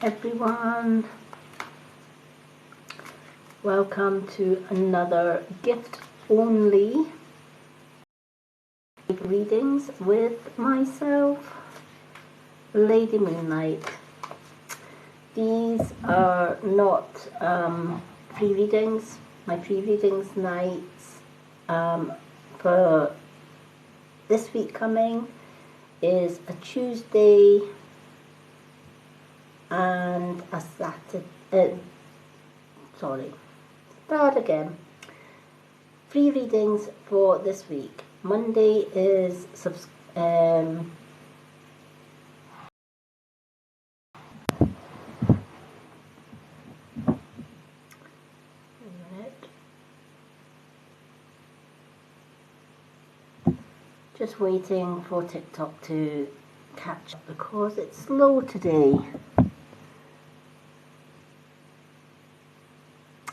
everyone. Welcome to another gift only readings with myself, Lady Moonlight. These are not free readings. My free readings nights for this week coming is a Tuesday and a Saturday. Start again. Free readings for this week. Monday is just waiting for TikTok to catch up because it's slow today.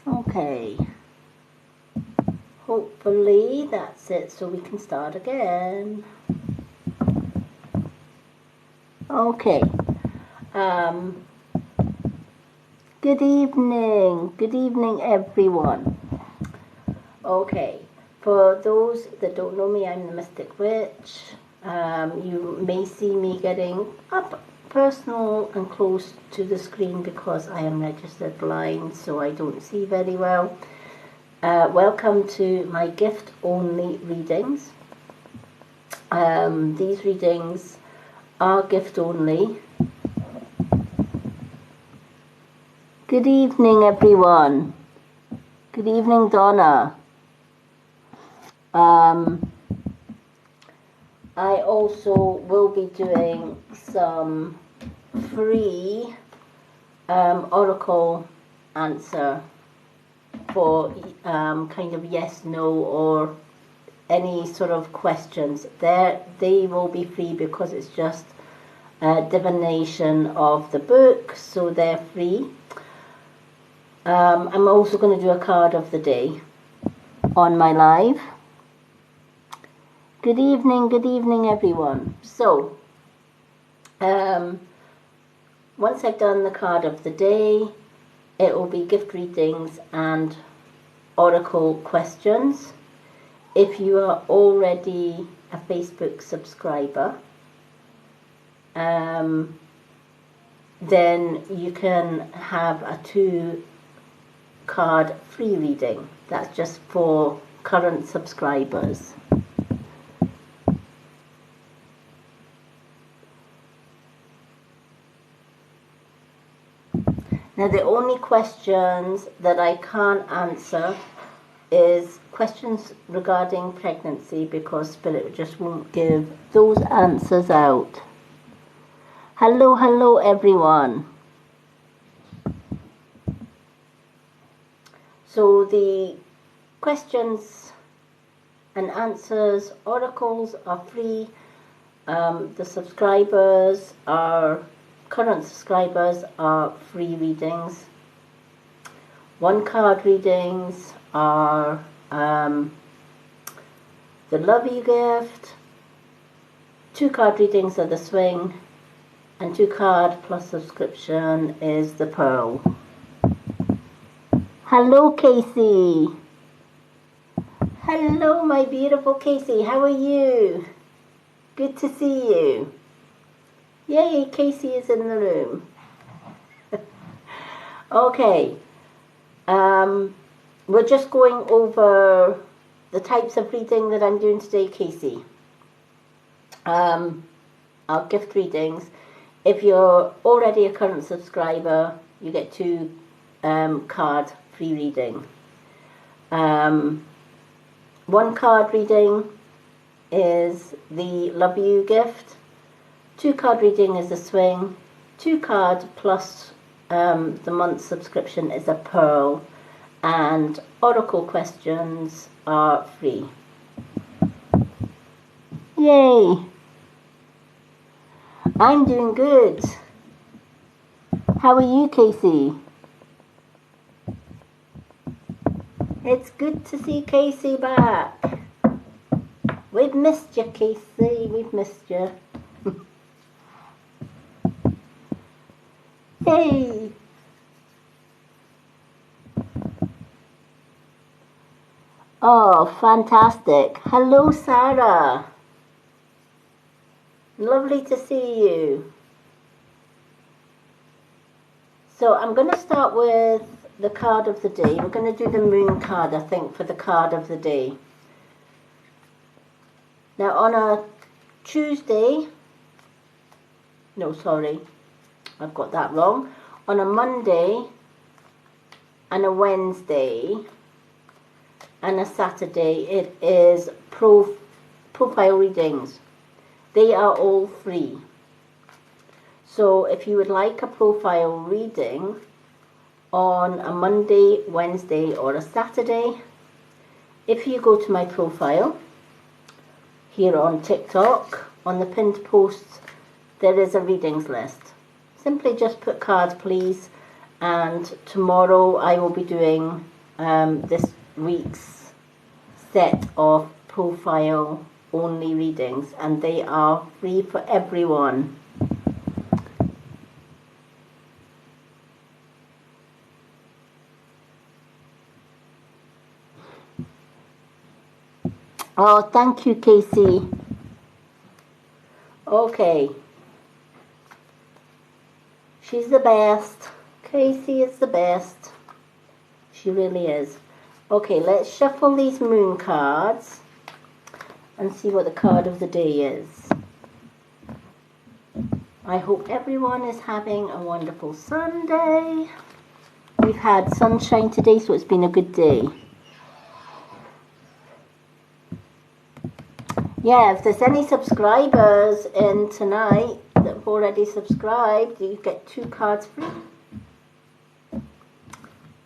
Okay. Hopefully that's it, so we can start again. Okay. Good evening everyone. Okay, for those that don't know me, I'm the Mystic Witch. You may see me getting up personal and close to the screen because I am registered blind, so I don't see very well. Welcome to my gift only readings. These readings are gift only. Good evening everyone. Good evening Donna. I also will be doing some free oracle answer for kind of yes, no, or any sort of questions. They will be free because it's just divination of the book, so they're free. I'm also going to do a card of the day on my live. Good evening everyone. So once I've done the card of the day, it will be gift readings and oracle questions. If you are already a Facebook subscriber, then you can have a 2-card free reading. That's just for current subscribers. Now the only questions that I can't answer is questions regarding pregnancy because Spirit just won't give those answers out. Hello everyone. So the questions and answers, oracles are free. The subscribers are current subscribers are free readings. 1-card readings are the Love You Gift. 2-card readings are the Swing, and 2-card plus subscription is the Pearl. Hello Casey. Hello my beautiful Casey, how are you? Good to see you. Yay, Casey is in the room. Okay, we're just going over the types of reading that I'm doing today, Casey. Our gift readings. If you're already a current subscriber, you get 2-card free reading. 1-card reading is the Love You Gift. 2-card reading is a Swing. 2-card plus the month subscription is a Pearl. And oracle questions are free. Yay! I'm doing good. How are you, Casey? It's good to see Casey back. We've missed you, Casey. We've missed you. Yay! Oh, fantastic. Hello, Sarah. Lovely to see you. So I'm going to start with the card of the day. We're going to do the moon card, I think, for the card of the day. Now on a Tuesday, no, sorry, I've got that wrong. On a Monday and a Wednesday and a Saturday, it is profile readings. They are all free. So if you would like a profile reading on a Monday, Wednesday or a Saturday, if you go to my profile here on TikTok, on the pinned posts, there is a readings list. Simply just put cards, please, and tomorrow I will be doing this week's set of profile only readings, and they are free for everyone. Oh, thank you, Casey. Okay. She's the best. Casey is the best. She really is. Okay, let's shuffle these moon cards and see what the card of the day is. I hope everyone is having a wonderful Sunday. We've had sunshine today, so it's been a good day. Yeah, if there's any subscribers in tonight that have already subscribed, you get 2 cards free.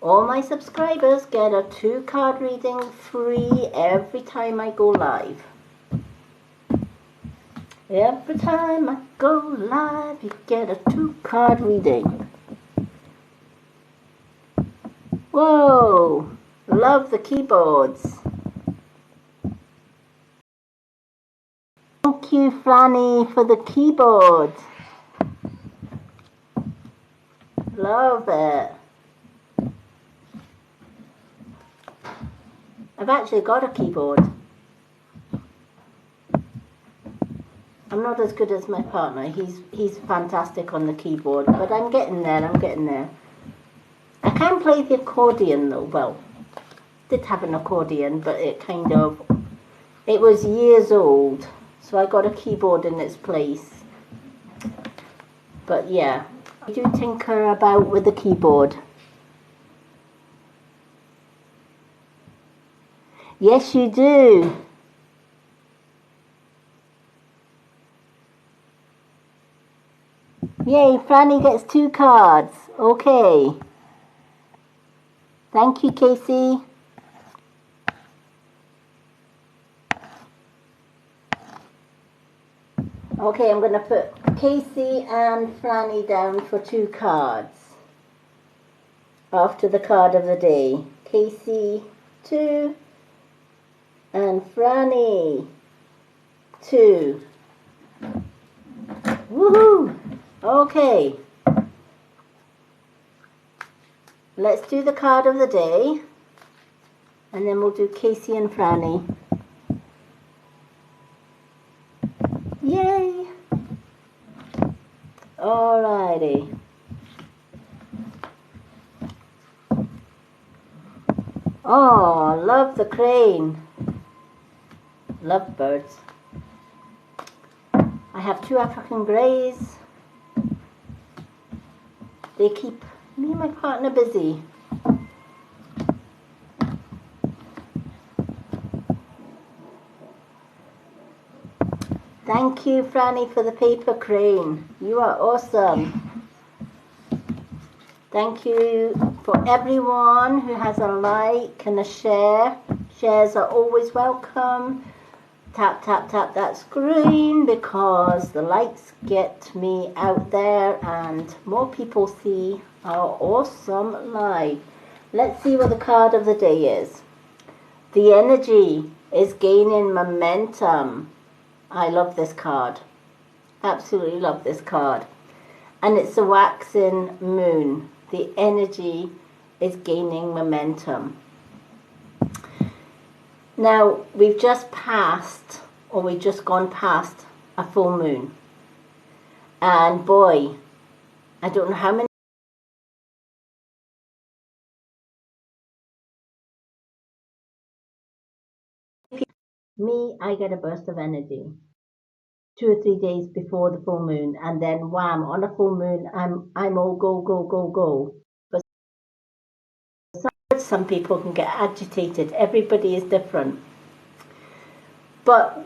All my subscribers get a 2-card reading free every time I go live. Every time I go live, you get a 2-card reading. Whoa! Love the keyboards. Thank you, Franny, for the keyboard. Love it. I've actually got a keyboard. I'm not as good as my partner. He's fantastic on the keyboard, but I'm getting there. I can play the accordion though. Well, did have an accordion, but it was years old. So I got a keyboard in its place. But yeah, I do tinker about with the keyboard. Yes, you do. Yay, Franny gets 2 cards. Okay. Thank you, Casey. Okay, I'm going to put Casey and Franny down for 2 cards after the card of the day. Casey, 2, and Franny, 2. Woohoo! Okay. Let's do the card of the day, and then we'll do Casey and Franny. Yay! Alrighty. Oh, love the crane. Love birds. I have 2 African greys. They keep me and my partner busy. Thank you, Franny, for the paper crane. You are awesome. Thank you for everyone who has a like and a share. Shares are always welcome. Tap, tap, tap that screen because the likes get me out there and more people see our awesome live. Let's see what the card of the day is. The energy is gaining momentum. I love this card. Absolutely love this card. and it's a waxing moon. The energy is gaining momentum. Now, we've just passed, or we've just gone past a full moon. And boy, I don't know how many. Me, I get a burst of energy 2 or 3 days before the full moon, and then wham, on a full moon, I'm all go, go, go, go. But some people can get agitated. Everybody is different. But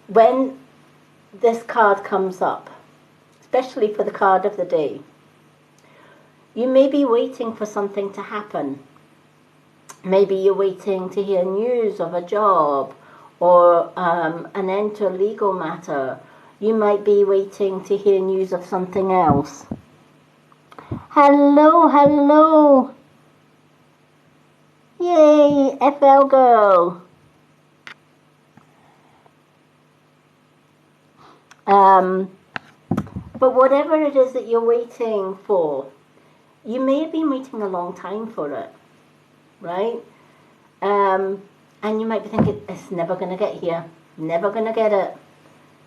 when this card comes up, especially for the card of the day, you may be waiting for something to happen. Maybe you're waiting to hear news of a job or an end to a legal matter. You might be waiting to hear news of something else. Hello, hello. Yay, FL girl. But whatever it is that you're waiting for, you may have been waiting a long time for it, right? And you might be thinking, it's never going to get here, never going to get it.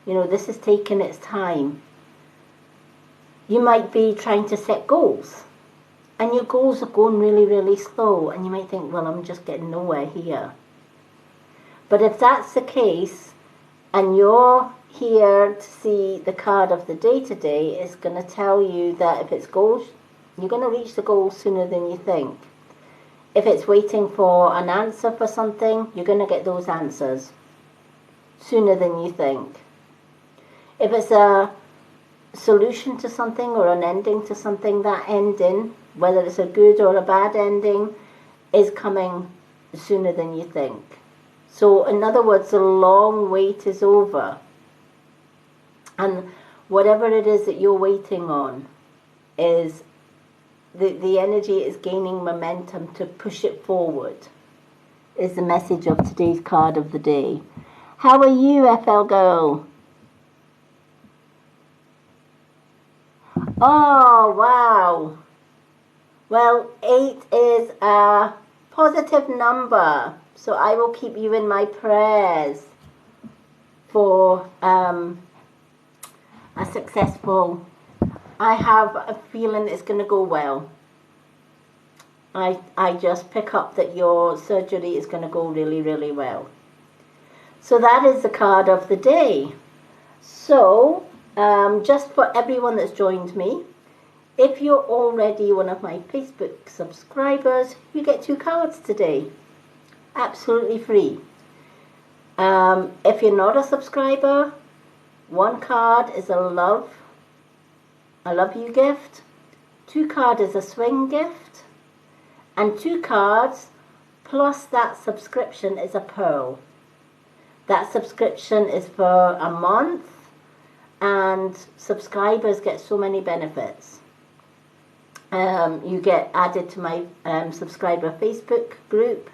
You know, this is taking its time. You might be trying to set goals, and your goals are going really, really slow, and you might think, well, I'm just getting nowhere here. But if that's the case, and you're here to see the card of the day today, it's going to tell you that if it's goals, you're going to reach the goal sooner than you think. If it's waiting for an answer for something, you're going to get those answers sooner than you think. If it's a solution to something or an ending to something, that ending, whether it's a good or a bad ending, is coming sooner than you think. So in other words, the long wait is over. And whatever it is that you're waiting on is the energy is gaining momentum to push it forward, is the message of today's card of the day. How are you, FL girl? Oh, wow. Well, 8 is a positive number, so I will keep you in my prayers for a successful. I have a feeling it's going to go well. I just pick up that your surgery is going to go really, really well. So that is the card of the day. So, just for everyone that's joined me, if you're already one of my Facebook subscribers, you get 2 cards today. Absolutely free. If you're not a subscriber, 1 card is a love you gift, 2 cards is a swing gift, and 2 cards plus that subscription is a pearl. That subscription is for a month, and subscribers get so many benefits. You get added to my subscriber Facebook group.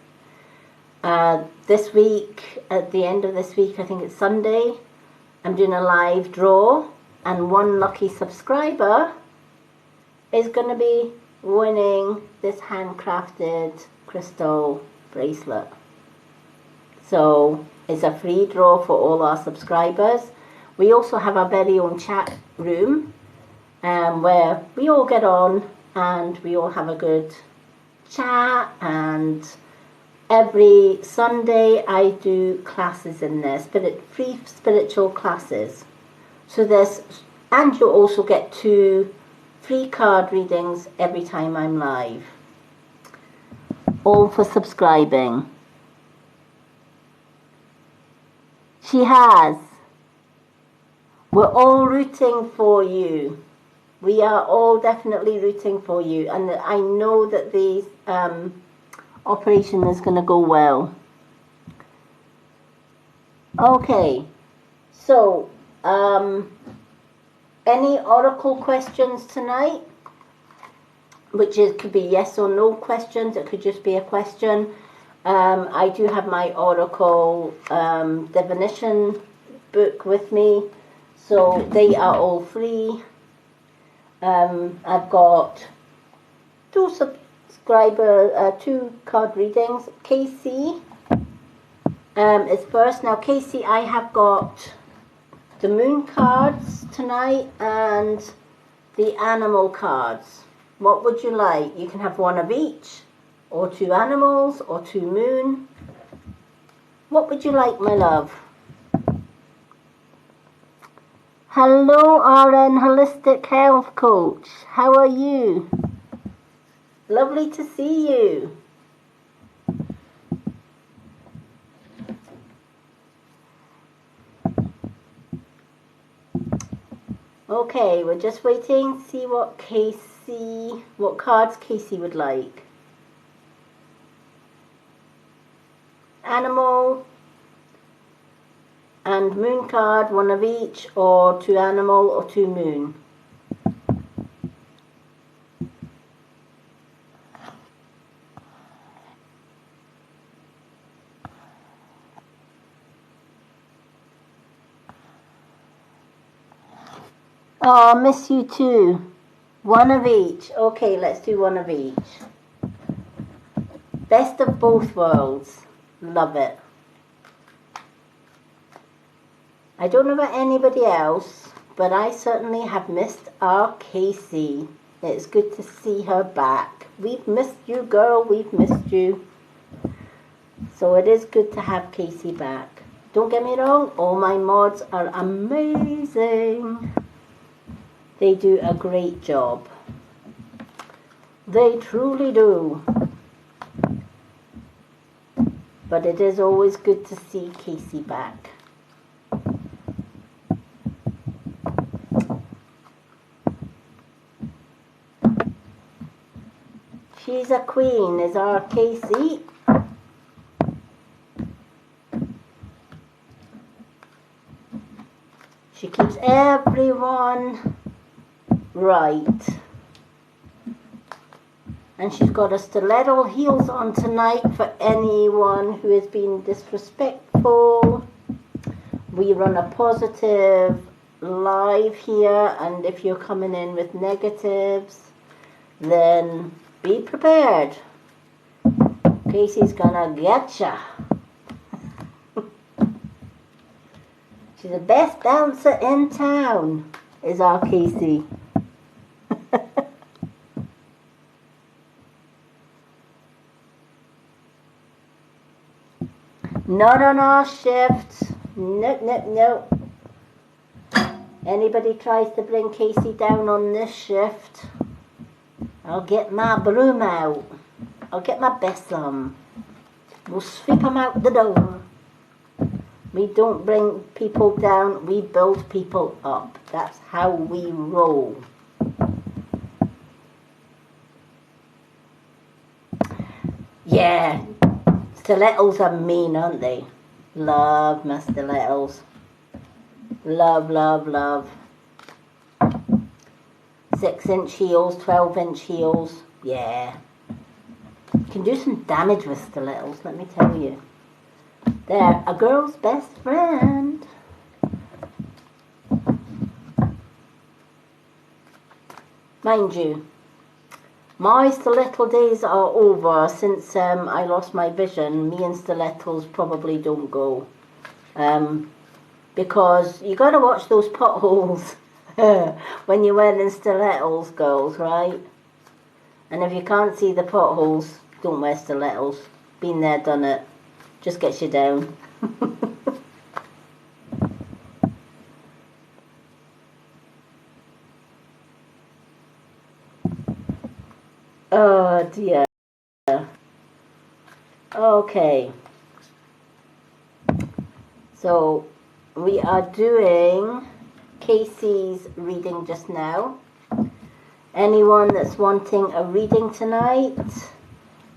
This week, at the end of this week, I think it's Sunday, I'm doing a live draw, and 1 lucky subscriber is going to be winning this handcrafted crystal bracelet. So it's a free draw for all our subscribers. We also have our very own chat room where we all get on and we all have a good chat, and every Sunday I do classes in there, free spiritual classes. So and you'll also get 2 free card readings every time I'm live. All for subscribing. She has. We're all rooting for you. We are all definitely rooting for you. And I know that the operation is going to go well. Okay. So, any oracle questions tonight? Could be yes or no questions. It could just be a question. I do have my oracle divination book with me, so they are all free. I've got two card readings. Casey is first. Now, Casey, I have got the moon cards tonight and the animal cards. What would you like? You can have one of each, or two animals, or two moon. What would you like, my love? Hello, RN Holistic Health Coach. How are you? Lovely to see you. Okay, we're just waiting to see what cards Casey would like. Animal and moon card, one of each, or two animal or two moon. Oh, I miss you too. One of each. Okay, let's do one of each. Best of both worlds. Love it. I don't know about anybody else, but I certainly have missed our Casey. It's good to see her back. We've missed you, girl. We've missed you. So it is good to have Casey back. Don't get me wrong, all my mods are amazing. They do a great job. They truly do. But it is always good to see Casey back. She's a queen, is our Casey. She keeps everyone right. And she's got her stiletto heels on tonight for anyone who has been disrespectful. We run a positive live here, and if you're coming in with negatives, then be prepared. Casey's gonna getcha. She's the best dancer in town, is our Casey. Not on our shift. No. Anybody tries to bring Casey down on this shift, I'll get my broom out. I'll get my besom. We'll sweep them out the door. We don't bring people down, we build people up. That's how we roll. Yeah, stilettos are mean, aren't they? Love my stilettos. Love, love, love. 6-inch heels, 12-inch heels. Yeah. You can do some damage with stilettos, let me tell you. They're a girl's best friend. Mind you, my stiletto days are over since I lost my vision. Me and stilettos probably don't go. Because you got to watch those potholes when you're wearing stilettos, girls, right? And if you can't see the potholes, don't wear stilettos. Been there, done it. Just gets you down. Oh dear. Okay. So we are doing Casey's reading just now. Anyone that's wanting a reading tonight,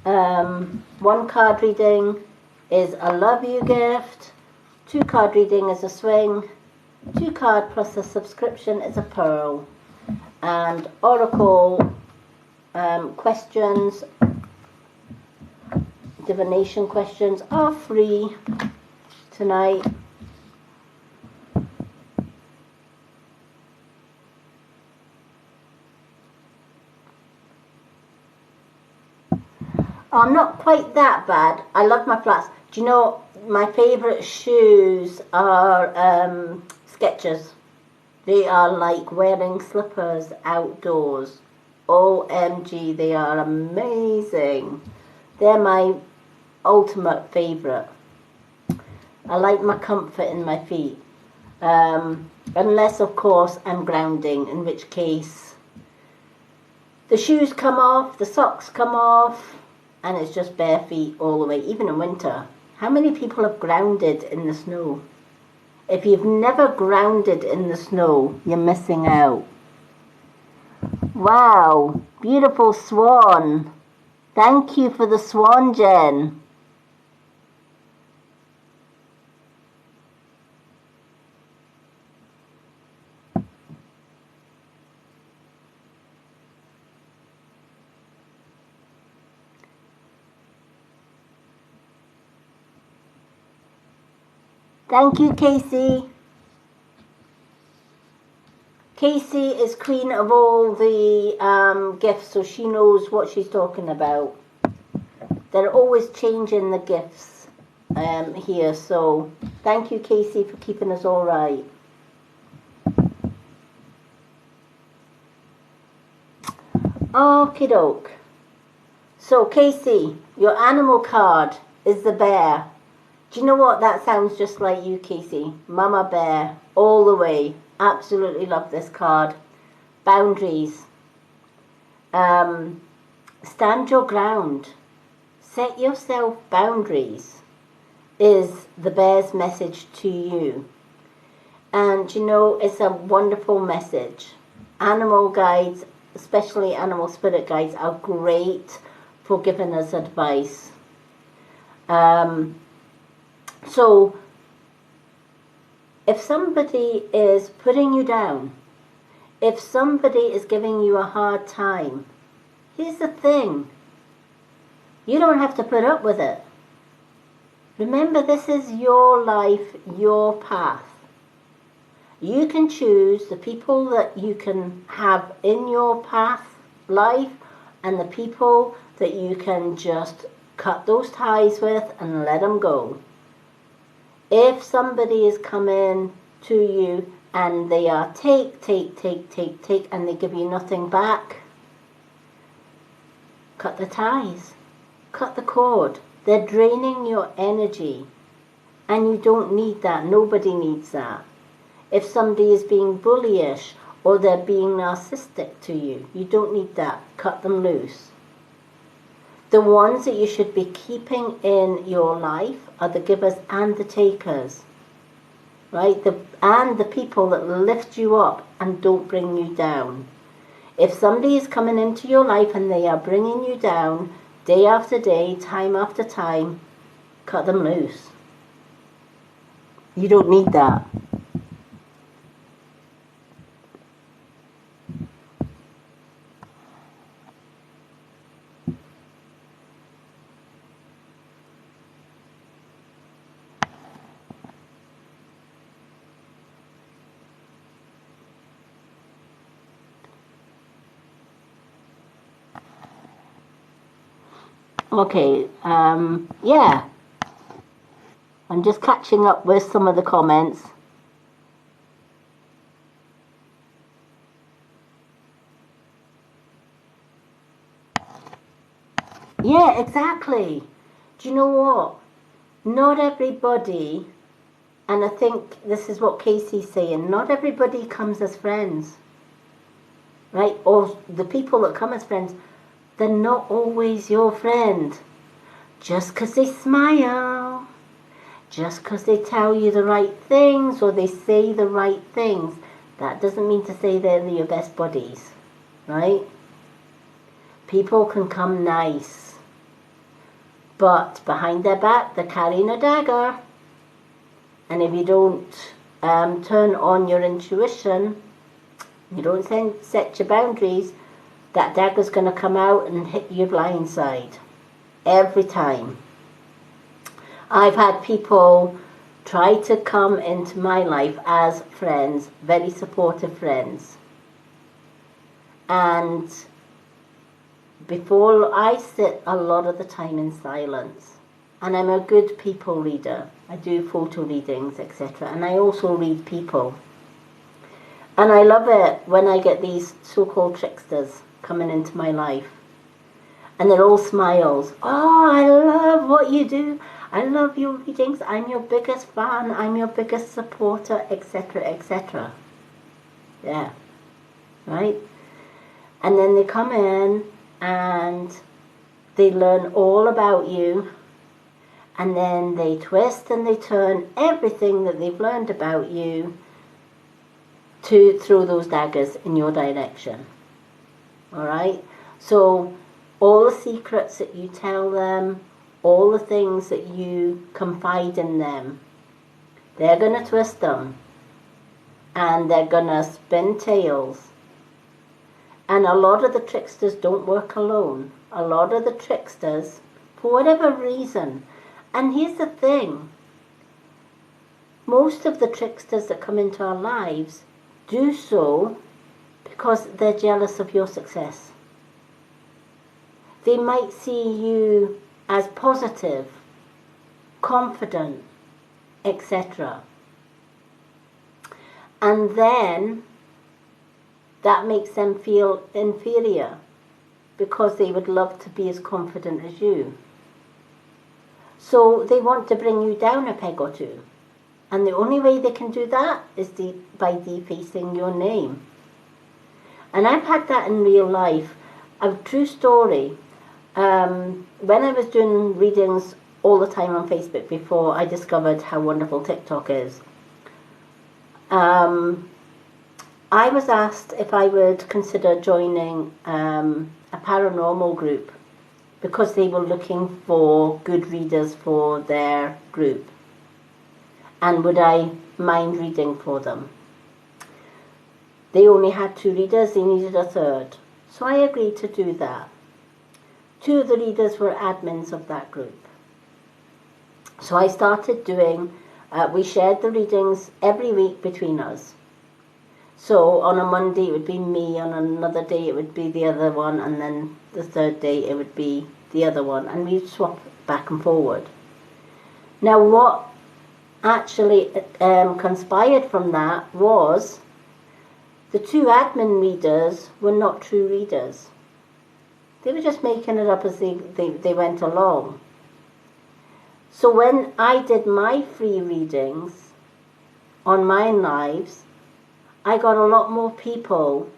one card reading is a love you gift, 2 card reading is a swing, 2 card plus a subscription is a pearl, and oracle questions, divination questions are free tonight. I'm not quite that bad. I love my flats. Do you know, my favourite shoes are Skechers. They are like wearing slippers outdoors. OMG, they are amazing. They're my ultimate favourite. I like my comfort in my feet. Unless, of course, I'm grounding, in which case the shoes come off, the socks come off, and it's just bare feet all the way, even in winter. How many people have grounded in the snow? If you've never grounded in the snow, you're missing out. Wow, beautiful swan. Thank you for the swan, Jen. Thank you, Casey. Casey is queen of all the gifts, so she knows what she's talking about. They're always changing the gifts here, so thank you, Casey, for keeping us all right. Okie doke. So, Casey, your animal card is the bear. Do you know what? That sounds just like you, Casey. Mama Bear, all the way. Absolutely love this card. Boundaries. Stand your ground. Set yourself boundaries is the bear's message to you. And you know, it's a wonderful message. Animal guides, especially animal spirit guides, are great for giving us advice. So, if somebody is putting you down, if somebody is giving you a hard time, here's the thing. You don't have to put up with it. Remember, this is your life, your path. You can choose the people that you can have in your path life and the people that you can just cut those ties with and let them go. If somebody is coming to you and they are take, and they give you nothing back, cut the ties, cut the cord. They're draining your energy and you don't need that. Nobody needs that. If somebody is being bullyish or they're being narcissistic to you, you don't need that. Cut them loose. The ones that you should be keeping in your life are the givers and the takers, right? And the people that lift you up and don't bring you down. If somebody is coming into your life and they are bringing you down day after day, time after time, cut them loose. You don't need that. Okay, yeah. I'm just catching up with some of the comments. Yeah, exactly. Do you know what? Not everybody, and I think this is what Casey's saying, not everybody comes as friends, right? Or the people that come as friends, they're not always your friend. Just because they smile, just because they tell you the right things or they say the right things, that doesn't mean to say they're your best buddies, right? People can come nice, but behind their back they're carrying a dagger. And if you don't turn on your intuition, you don't set your boundaries, that dagger's going to come out and hit your blind side. Every time. I've had people try to come into my life as friends, very supportive friends. And before I sit a lot of the time in silence, and I'm a good people reader. I do photo readings, etc. And I also read people. And I love it when I get these so-called tricksters coming into my life. And they're all smiles. Oh, I love what you do. I love your readings. I'm your biggest fan. I'm your biggest supporter, etc., etc. Yeah. Right? And then they come in and they learn all about you. And then they twist and they turn everything that they've learned about you to throw those daggers in your direction. Alright? So all the secrets that you tell them, all the things that you confide in them, they're going to twist them. And they're going to spin tails. And a lot of the tricksters don't work alone. A lot of the tricksters, for whatever reason, and here's the thing, most of the tricksters that come into our lives do so because they're jealous of your success. They might see you as positive, confident, etc. And then that makes them feel inferior because they would love to be as confident as you. So they want to bring you down a peg or two. And the only way they can do that is by defacing your name. And I've had that in real life. A true story. When I was doing readings all the time on Facebook before I discovered how wonderful TikTok is, I was asked if I would consider joining a paranormal group because they were looking for good readers for their group. And would I mind reading for them? They only had 2 readers, they needed a 3rd. So I agreed to do that. 2 of the readers were admins of that group. So I started doing, we shared the readings every week between us. So on a Monday it would be me, on another day it would be the other one, and then the 3rd day it would be the other one, and we'd swap back and forward. Now what actually conspired from that was the 2 admin readers were not true readers. They were just making it up as they went along. So when I did my free readings on my lives, I got a lot more people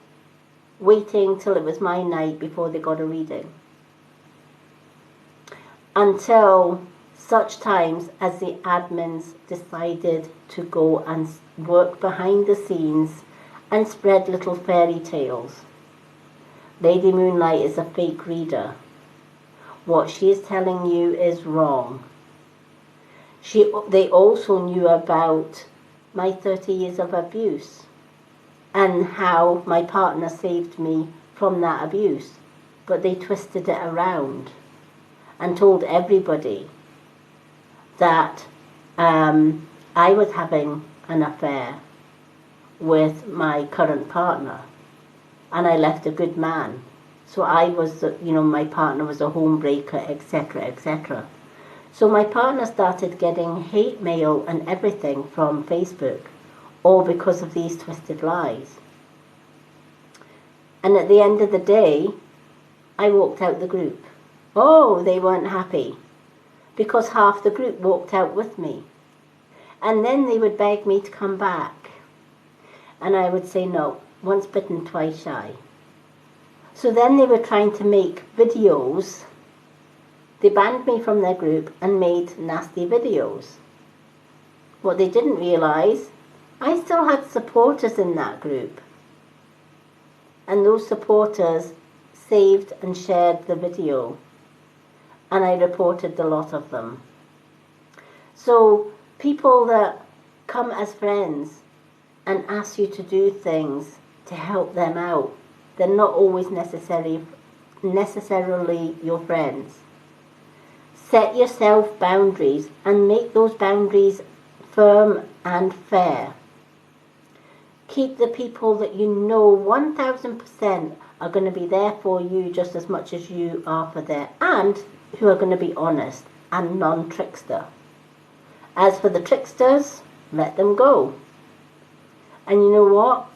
waiting till it was my night before they got a reading. Until such times as the admins decided to go and work behind the scenes and spread little fairy tales. Lady Moonlight is a fake reader. What she is telling you is wrong. They also knew about my 30 years of abuse and how my partner saved me from that abuse. But they twisted it around and told everybody that I was having an affair with my current partner and I left a good man. So I was, my partner was a home breaker, etc., etc. So my partner started getting hate mail and everything from Facebook, all because of these twisted lies. And at the end of the day, I walked out the group. Oh, they weren't happy, because half the group walked out with me. And then they would beg me to come back. And I would say no, once bitten, twice shy. So then they were trying to make videos. They banned me from their group and made nasty videos. What they didn't realise, I still had supporters in that group. And those supporters saved and shared the video. And I reported the lot of them. So people that come as friends and ask you to do things to help them out, they're not always necessarily your friends. Set yourself boundaries and make those boundaries firm and fair. Keep the people that you know 1000% are going to be there for you just as much as you are for them, and who are going to be honest and non-trickster. As for the tricksters, let them go. And you know what?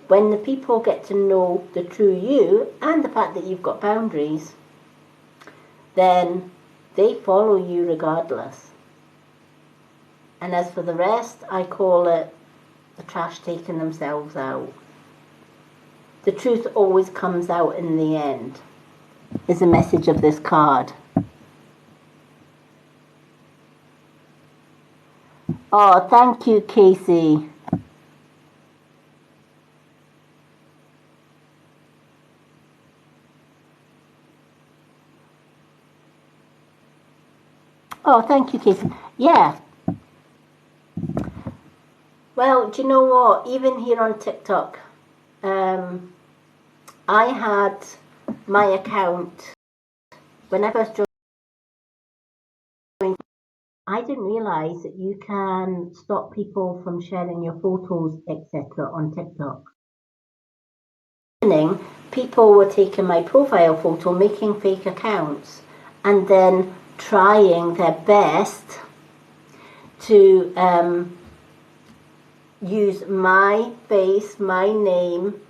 When the people get to know the true you and the fact that you've got boundaries, then they follow you regardless. And as for the rest, I call it the trash taking themselves out. The truth always comes out in the end, is the message of this card. Oh, thank you, Casey. Oh, thank you, Casey. Yeah. Well, do you know what? Even here on TikTok, I had my account, when I first joined, I didn't realise that you can stop people from sharing your photos, etc. on TikTok. People were taking my profile photo, making fake accounts, and then trying their best to use my face, my name,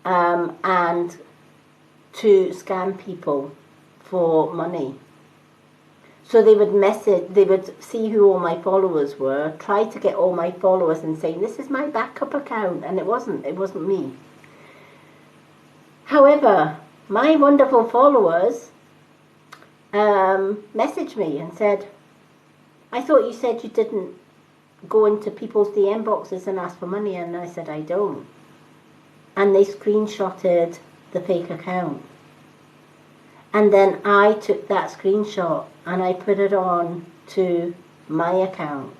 and to scam people for money. So they would see who all my followers were, try to get all my followers and say, this is my backup account, and it wasn't me. However, my wonderful followers messaged me and said, I thought you said you didn't go into people's DM boxes and ask for money, and I said, I don't. And they screenshotted the fake account. And then I took that screenshot and I put it on to my account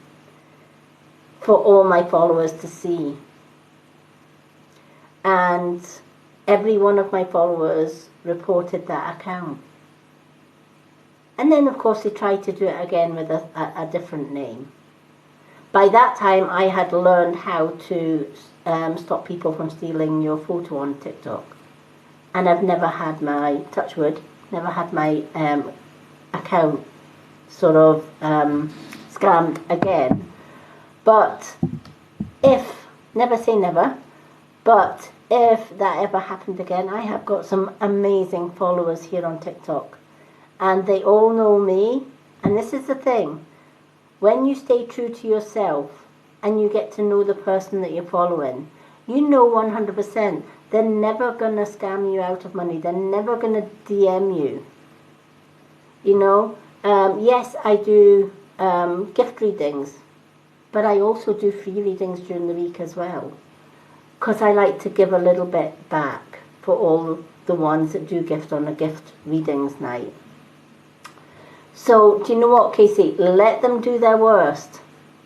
for all my followers to see. And every one of my followers reported that account. And then, of course, they tried to do it again with a different name. By that time, I had learned how to stop people from stealing your photo on TikTok. And I've never had my, touch wood, never had my account sort of scammed again. But if, never say never, but if that ever happened again, I have got some amazing followers here on TikTok. And they all know me. And this is the thing. When you stay true to yourself and you get to know the person that you're following, you know 100% they're never going to scam you out of money. They're never going to DM you. You know, yes, I do gift readings, but I also do free readings during the week as well. Because I like to give a little bit back for all the ones that do gift on a gift readings night. So, do you know what, Casey? Let them do their worst.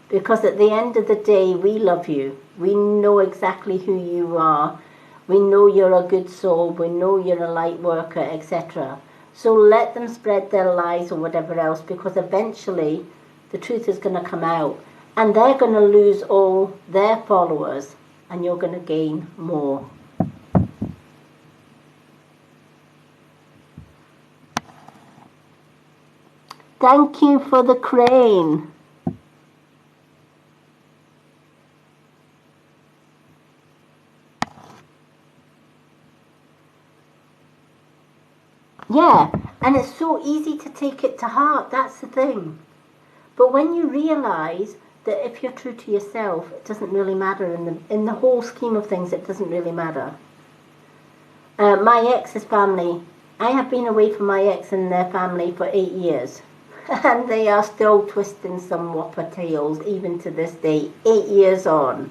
Because at the end of the day, we love you. We know exactly who you are. We know you're a good soul. We know you're a light worker, etc. So let them spread their lies or whatever else, because eventually the truth is going to come out. And they're going to lose all their followers, and you're going to gain more. Thank you for the crane. Yeah, and it's so easy to take it to heart, that's the thing. But when you realise that if you're true to yourself, it doesn't really matter in the whole scheme of things, it doesn't really matter. My ex's family, I have been away from my ex and their family for 8 years. And they are still twisting some whopper tails, even to this day, 8 years on.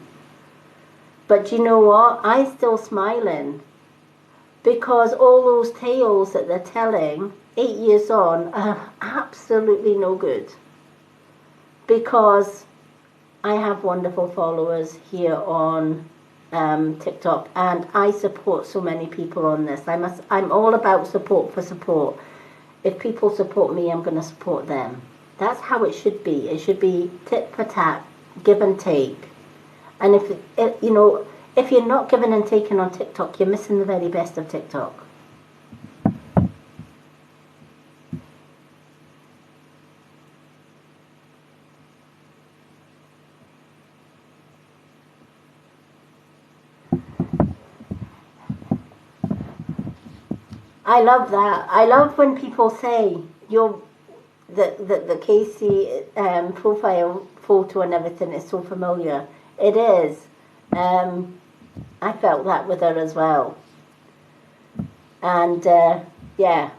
But you know what? I'm still smiling. Because all those tales that they're telling, 8 years on, are absolutely no good. Because I have wonderful followers here on TikTok, and I support so many people on this. I'm all about support for support. If people support me, I'm going to support them. That's how it should be. It should be tit for tat, give and take. And if If you're not giving and taking on TikTok, you're missing the very best of TikTok. I love that. I love when people say the Casey profile photo and everything is so familiar. It is. I felt that with her as well. And yeah,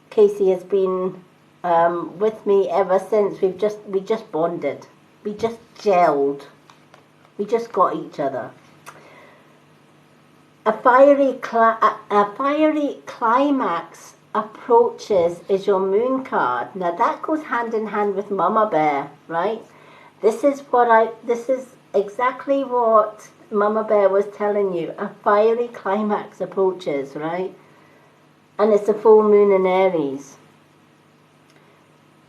Casey has been with me ever since. We just bonded. We just gelled. We just got each other. A fiery climax approaches is your moon card. Now that goes hand in hand with Mama Bear, right? This is exactly what Mama Bear was telling you. A fiery climax approaches, right? And it's a full moon in Aries.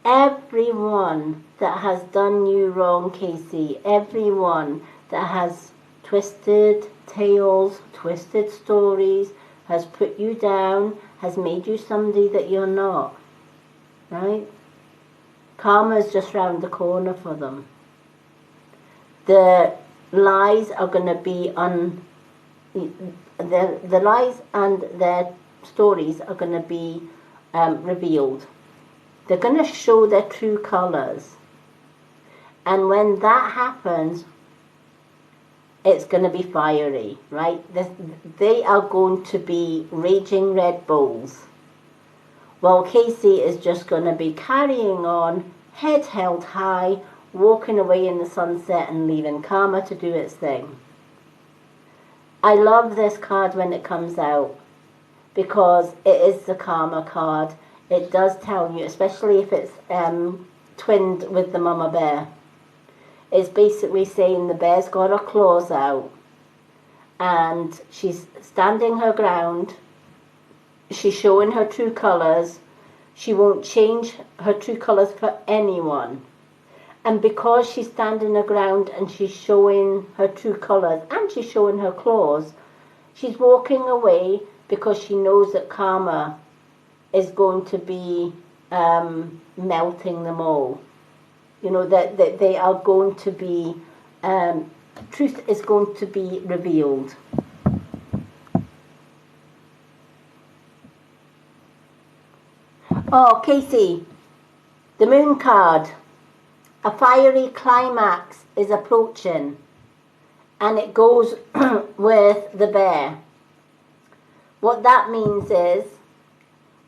Everyone that has done you wrong, Casey, everyone that has twisted tales, twisted stories, has put you down, has made you somebody that you're not, right? Karma's just round the corner for them. The lies are going to be the lies and their stories are going to be revealed. They're going to show their true colours. And when that happens, it's going to be fiery, right? They are going to be raging Red Bulls. While Casey is just going to be carrying on, head held high, walking away in the sunset and leaving karma to do its thing. I love this card when it comes out because it is the karma card. It does tell you, especially if it's twinned with the Mama Bear. It's basically saying the bear's got her claws out and she's standing her ground. She's showing her true colours. She won't change her true colours for anyone. And because she's standing her ground and she's showing her true colours and she's showing her claws, she's walking away because she knows that karma is going to be melting them all. You know, that they are going to be, truth is going to be revealed. Oh, Casey, the moon card. A fiery climax is approaching. And it goes with the bear. What that means is,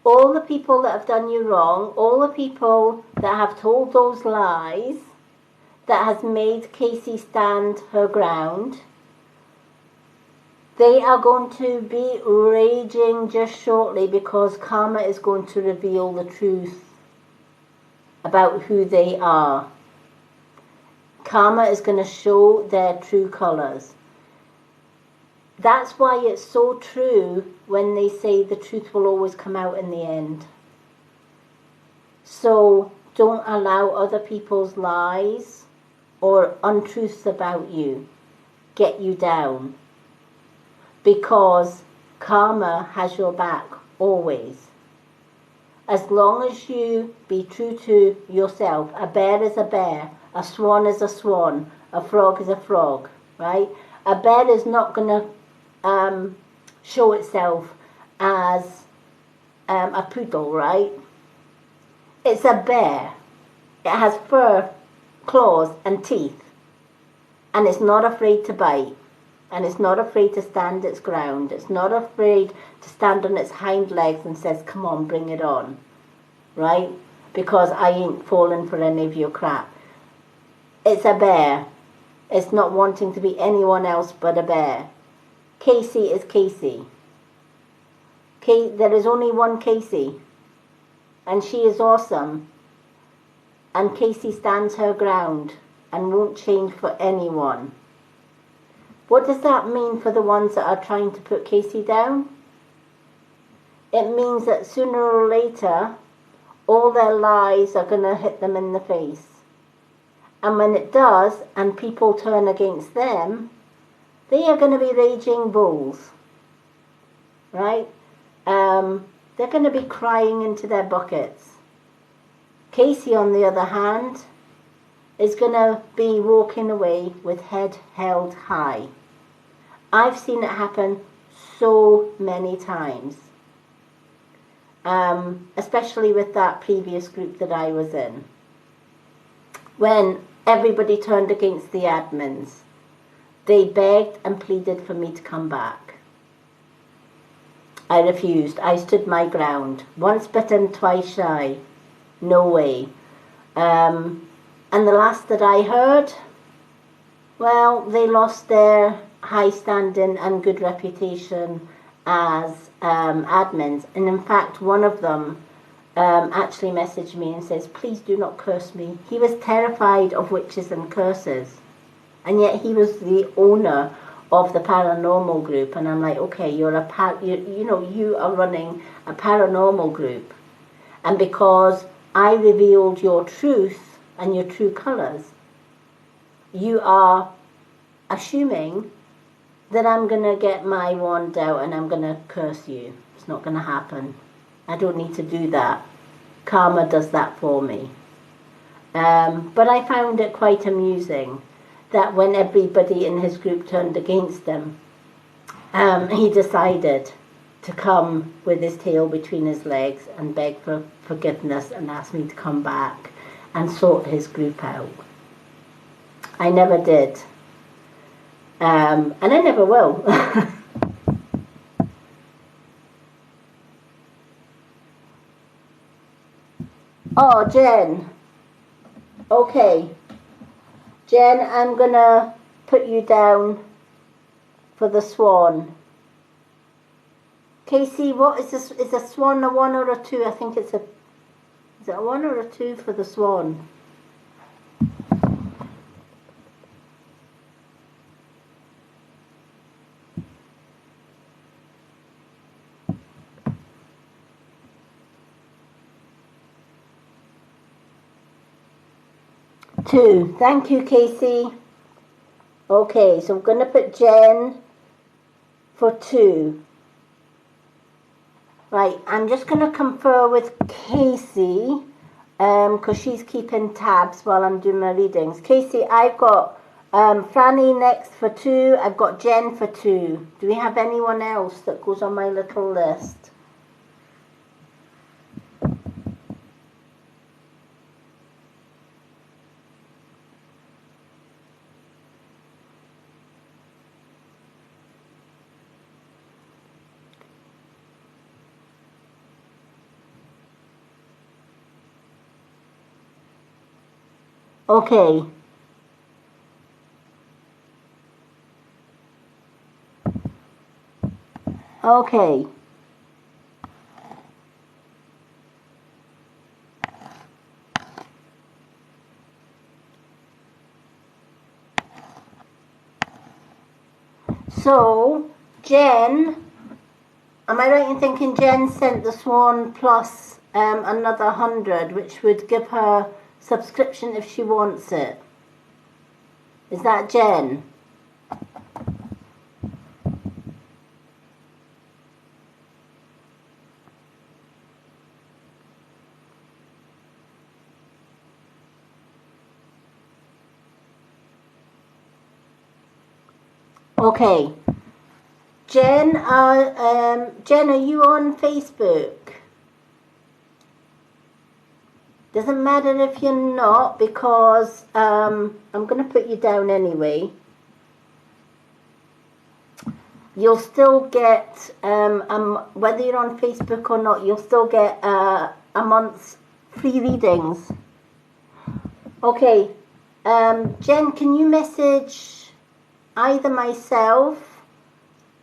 all the people that have done you wrong, all the people that have told those lies, that has made Casey stand her ground, they are going to be raging just shortly because karma is going to reveal the truth about who they are. Karma is going to show their true colours. That's why it's so true when they say the truth will always come out in the end. So don't allow other people's lies or untruths about you get you down, because karma has your back always. As long as you be true to yourself, a bear is a bear, a swan is a swan, a frog is a frog, right? A bear is not going to show itself as a poodle, right? It's a bear. It has fur, claws and teeth, and it's not afraid to bite, and it's not afraid to stand its ground. It's not afraid to stand on its hind legs and says, come on, bring it on, right? Because I ain't falling for any of your crap. It's a bear. It's not wanting to be anyone else but a bear. Casey is Casey. There is only one Casey, and she is awesome. And Casey stands her ground and won't change for anyone. What does that mean for the ones that are trying to put Casey down? It means that sooner or later, all their lies are going to hit them in the face. And when it does, and people turn against them, they are going to be raging bulls, right? They're going to be crying into their buckets. Casey, on the other hand, is going to be walking away with head held high. I've seen it happen so many times, especially with that previous group that I was in. When everybody turned against the admins, they begged and pleaded for me to come back. I refused. I stood my ground. Once bitten, twice shy. No way. And the last that I heard, well, they lost their high standing and good reputation as admins. And in fact, one of them actually messaged me and says, please do not curse me. He was terrified of witches and curses. And yet he was the owner of the paranormal group. And I'm like, okay, you're you are running a paranormal group. And because I revealed your truth and your true colours, you are assuming that I'm going to get my wand out and I'm going to curse you. It's not going to happen. I don't need to do that. Karma does that for me. But I found it quite amusing that when everybody in his group turned against him, he decided to come with his tail between his legs and beg for forgiveness and ask me to come back and sort his group out. I never did. And I never will. Oh, Jen. Okay. Jen, I'm going to put you down for the swan. Casey, what is this? Is a swan a 1 or a 2? I think it's a... Is it a 1 or a 2 for the swan? Two. Thank you, Casey. Okay, so I'm going to put Jen for 2. Right, I'm just going to confer with Casey because she's keeping tabs while I'm doing my readings. Casey, I've got Franny next for 2. I've got Jen for 2. Do we have anyone else that goes on my little list? Okay. Okay. So, Jen, am I right in thinking Jen sent the swan plus another 100, which would give her subscription if she wants it? Is that Jen? Okay. Jen, Jen, are you on Facebook? Doesn't matter if you're not, because I'm going to put you down anyway. You'll still get, whether you're on Facebook or not, you'll still get a month's free readings. Okay, Jen, can you message either myself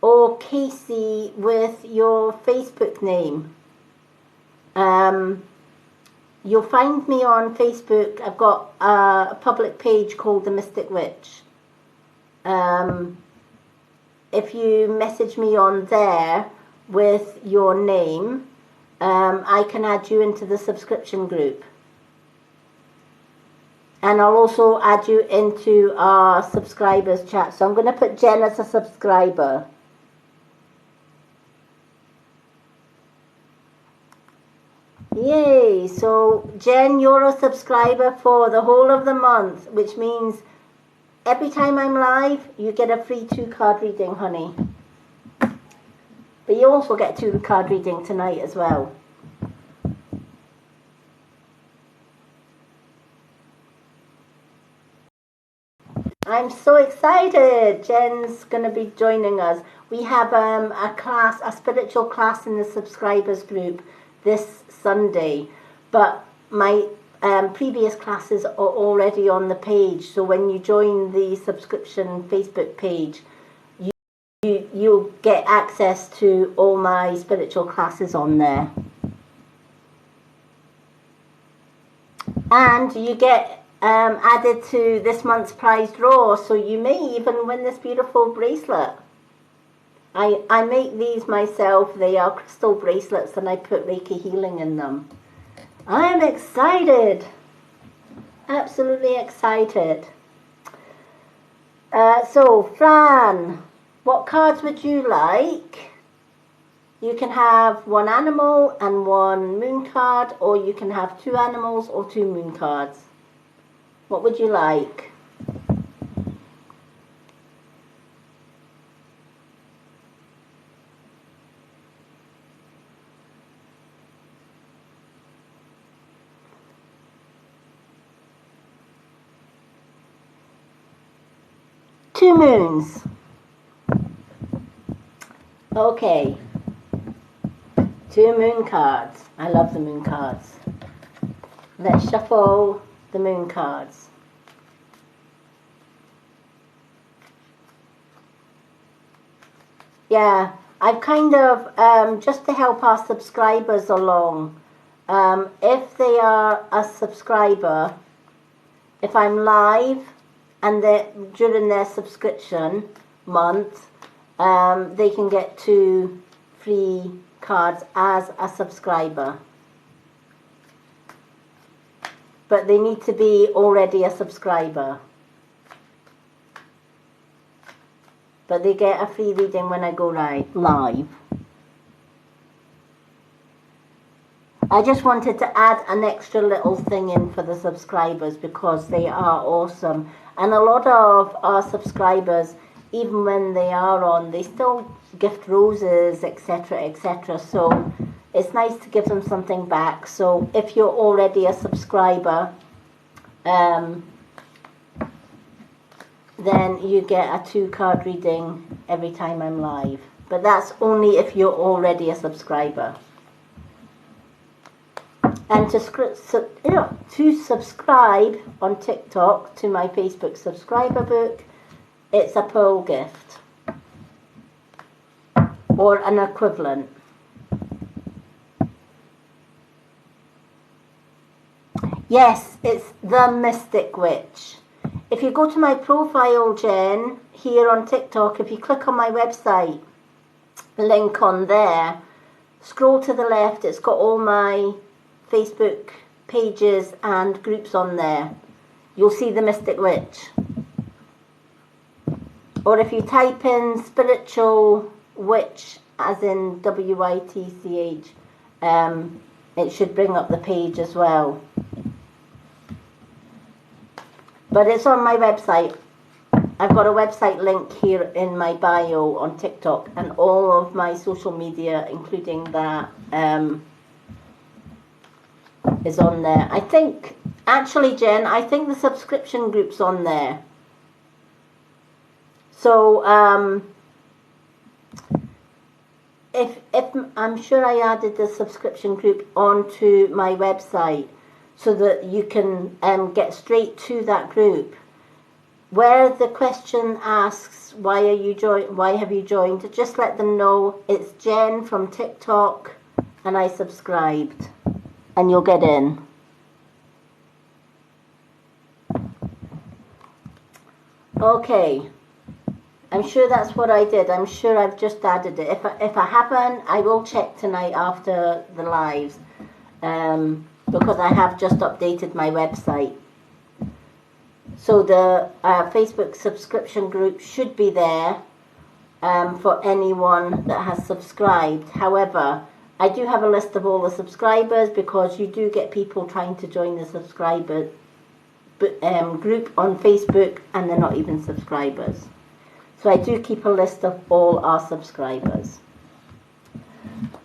or Casey with your Facebook name? You'll find me on Facebook. I've got a public page called The Mystic Witch. If you message me on there with your name, I can add you into the subscription group. And I'll also add you into our subscribers chat. So I'm going to put Jen as a subscriber. Yay! So Jen, you're a subscriber for the whole of the month, which means every time I'm live, you get a free 2-card reading, honey. But you also get a 2-card reading tonight as well. I'm so excited. Jen's going to be joining us. We have a spiritual class in the subscribers group this Sunday. But my previous classes are already on the page. So when you join the subscription Facebook page, you'll get access to all my spiritual classes on there. And you get added to this month's prize draw, so you may even win this beautiful bracelet. I make these myself. They are crystal bracelets and I put Reiki healing in them. I'm excited, absolutely excited. So Fran, what cards would you like? You can have 1 animal and 1 moon card, or you can have 2 animals or 2 moon cards. What would you like? Two moons. Okay. 2 moon cards. I love the moon cards. Let's shuffle the moon cards. Yeah, I've kind of, just to help our subscribers along, if they are a subscriber, if I'm live and during their subscription month, they can get 2 free cards as a subscriber. But they need to be already a subscriber. But they get a free reading when I go live. I just wanted to add an extra little thing in for the subscribers because they are awesome. And a lot of our subscribers, even when they are on, they still gift roses, etc., etc. So it's nice to give them something back. So if you're already a subscriber, then you get a 2-card reading every time I'm live. But that's only if you're already a subscriber. And to subscribe on TikTok to my Facebook subscriber book, it's a pearl gift or an equivalent. Yes, it's the Mystic Witch. If you go to my profile, Jen, here on TikTok, if you click on my website link on there, scroll to the left, it's got all my Facebook pages and groups on there. You'll see the Mystic Witch. Or if you type in spiritual witch, as in WITCH, it should bring up the page as well. But it's on my website. I've got a website link here in my bio on TikTok, and all of my social media, including that, is on there. I think, actually, Jen, I think the subscription group's on there. So, if I'm sure I added the subscription group onto my website so that you can get straight to that group. Where the question asks, why have you joined? Just let them know it's Jen from TikTok and I subscribed, and you'll get in. Okay, I'm sure that's what I did. I'm sure I've just added it. If I haven't, I will check tonight after the lives, because I have just updated my website. So the Facebook subscription group should be there for anyone that has subscribed. However, I do have a list of all the subscribers, because you do get people trying to join the subscriber group on Facebook and they're not even subscribers. So I do keep a list of all our subscribers.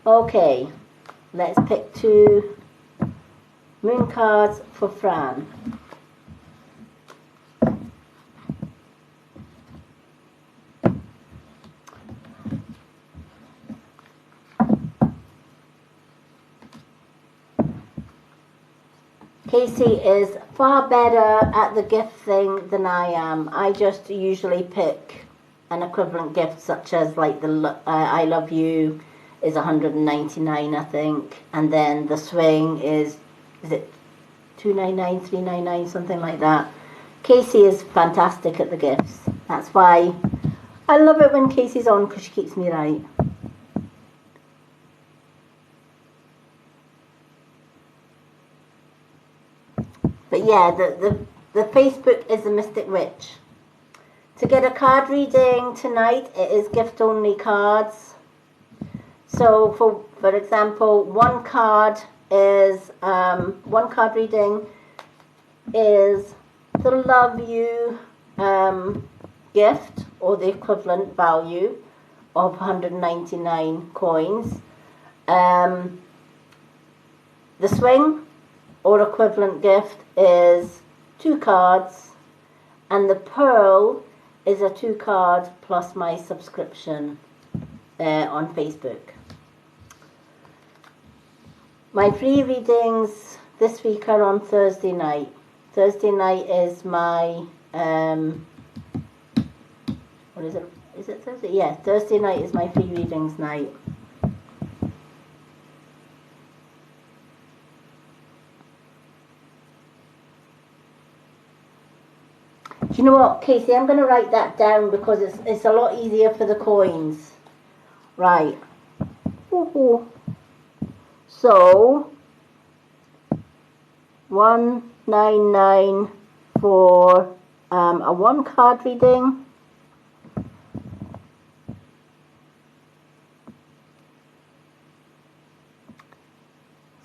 Okay, let's pick 2 moon cards for Fran. Casey is far better at the gift thing than I am. I just usually pick an equivalent gift, such as like the I love you is 199, I think, and then the swing is it 299, 399, something like that. Casey is fantastic at the gifts. That's why I love it when Casey's on, because she keeps me right. But yeah, the Facebook is the Mystic Witch. To get a card reading tonight, it is gift only cards. So for example, one card reading is the love you gift, or the equivalent value of 199 coins. The swing or equivalent gift is 2 cards, and the pearl is a 2 card plus my subscription on Facebook. My free readings this week are on Thursday night. Thursday night is my what is it? Is it Thursday? Yeah, Thursday night is my free readings night. Do you know what, Casey? I'm going to write that down, because it's a lot easier for the coins. Right. So 199 for a 1 card reading.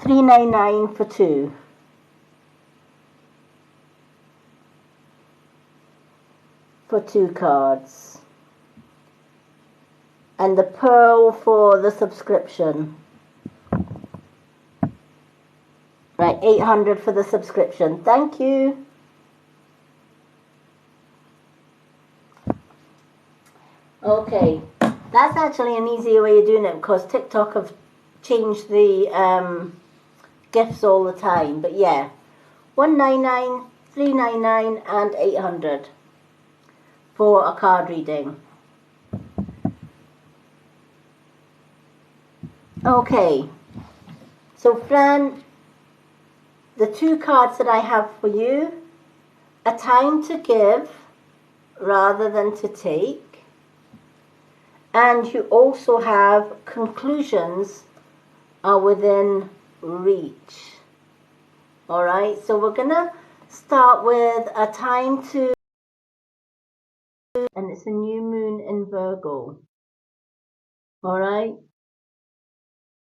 $399 for 2. For 2 cards, and the pearl for the subscription. Right, 800 for the subscription. Thank you. Okay, that's actually an easier way of doing it, because TikTok have changed the gifts all the time. But yeah, 199, 399, and 800. For a card reading. Okay, so Fran, the 2 cards that I have for you: a time to give rather than to take, and you also have conclusions are within reach. Alright, so we're gonna start with a time to, and it's a new moon in Virgo. Alright,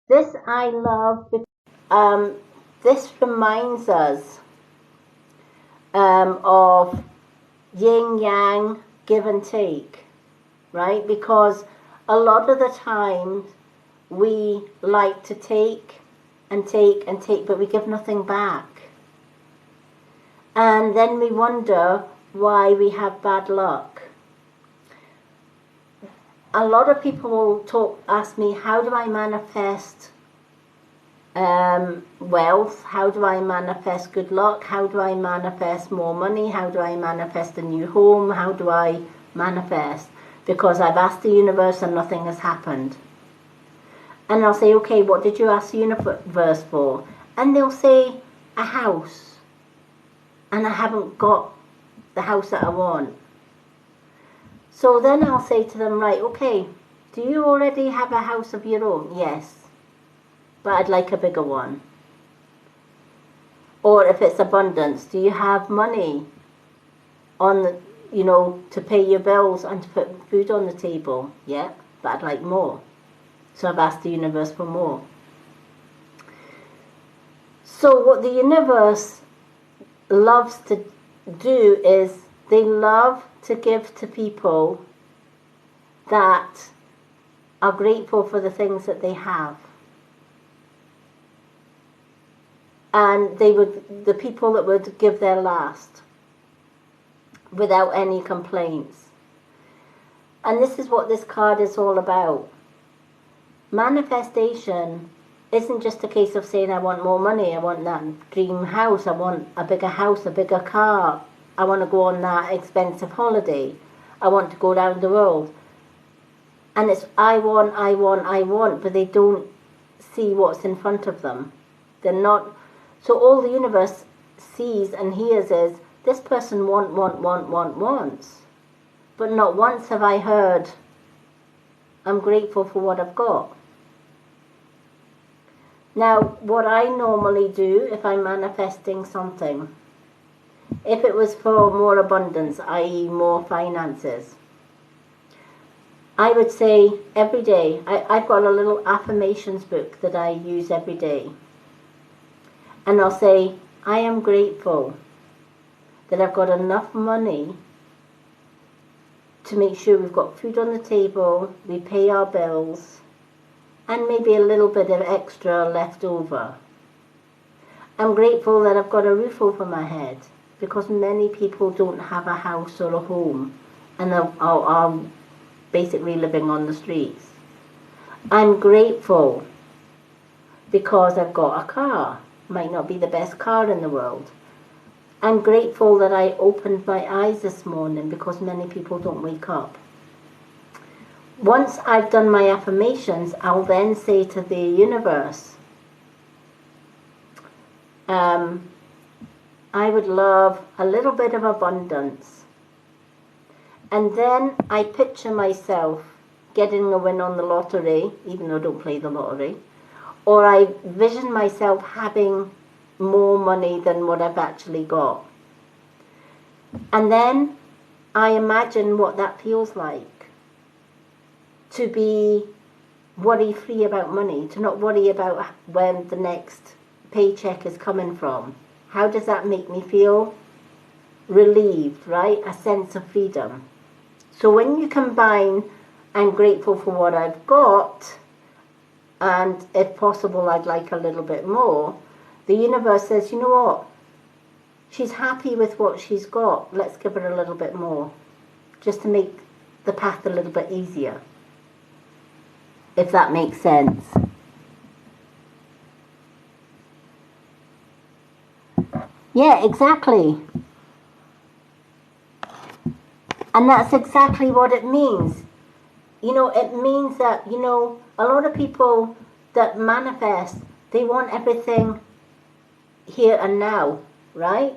this I love because this reminds us of yin yang, give and take, right? Because a lot of the time we like to take and take and take, but we give nothing back, and then we wonder why we have bad luck. A lot of people will ask me, how do I manifest wealth? How do I manifest good luck? How do I manifest more money? How do I manifest a new home? How do I manifest? Because I've asked the universe and nothing has happened. And I'll say, okay, what did you ask the universe for? And they'll say, a house. And I haven't got the house that I want. So then I'll say to them, right, okay, do you already have a house of your own? Yes, but I'd like a bigger one. Or if it's abundance, do you have money? on the, you know, to pay your bills and to put food on the table. Yeah, but I'd like more. So I've asked the universe for more. So what the universe loves to do is they love to give to people that are grateful for the things that they have. And they would, the people that would give their last without any complaints. And this is what this card is all about. Manifestation isn't just a case of saying I want more money, I want that dream house, I want a bigger car, I want to go on that expensive holiday, I want to go around the world. And it's I want, but they don't see what's in front of them. They're not. So all the universe sees and hears is, this person wants. But not once have I heard, I'm grateful for what I've got. Now, what I normally do if I'm manifesting something, if it was for more abundance, i.e. more finances, I would say every day, I've got a little affirmations book that I use every day. And I'll say, I am grateful that I've got enough money to make sure we've got food on the table, we pay our bills, and maybe a little bit of extra left over. I'm grateful that I've got a roof over my head, because many people don't have a house or a home, and are basically living on the streets. I'm grateful because I've got a car. Might not be the best car in the world. I'm grateful that I opened my eyes this morning, because many people don't wake up. Once I've done my affirmations, I'll then say to the universe, I would love a little bit of abundance. And then I picture myself getting a win on the lottery, even though I don't play the lottery, or I vision myself having more money than what I've actually got. And then I imagine what that feels like, to be worry-free about money, to not worry about when the next paycheck is coming from. How does that make me feel? Relieved, right? A sense of freedom. So when you combine, I'm grateful for what I've got, and if possible I'd like a little bit more, the universe says, you know what, she's happy with what she's got, let's give her a little bit more, just to make the path a little bit easier, if that makes sense. Yeah, exactly. And that's exactly what it means. You know, it means that, you know, a lot of people that manifest, they want everything here and now, right?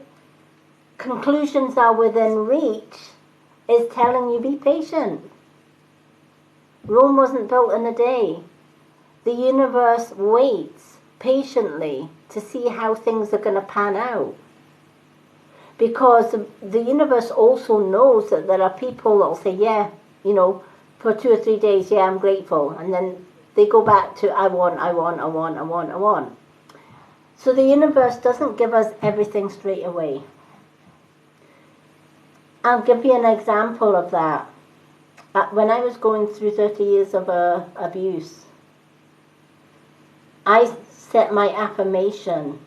Conclusions are within reach is telling you be patient. Rome wasn't built in a day. The universe waits patiently to see how things are going to pan out. Because the universe also knows that there are people that will say, yeah, you know, for 2 or 3 days, yeah, I'm grateful. And then they go back to, I want. So the universe doesn't give us everything straight away. I'll give you an example of that. When I was going through 30 years of abuse, I set my affirmation.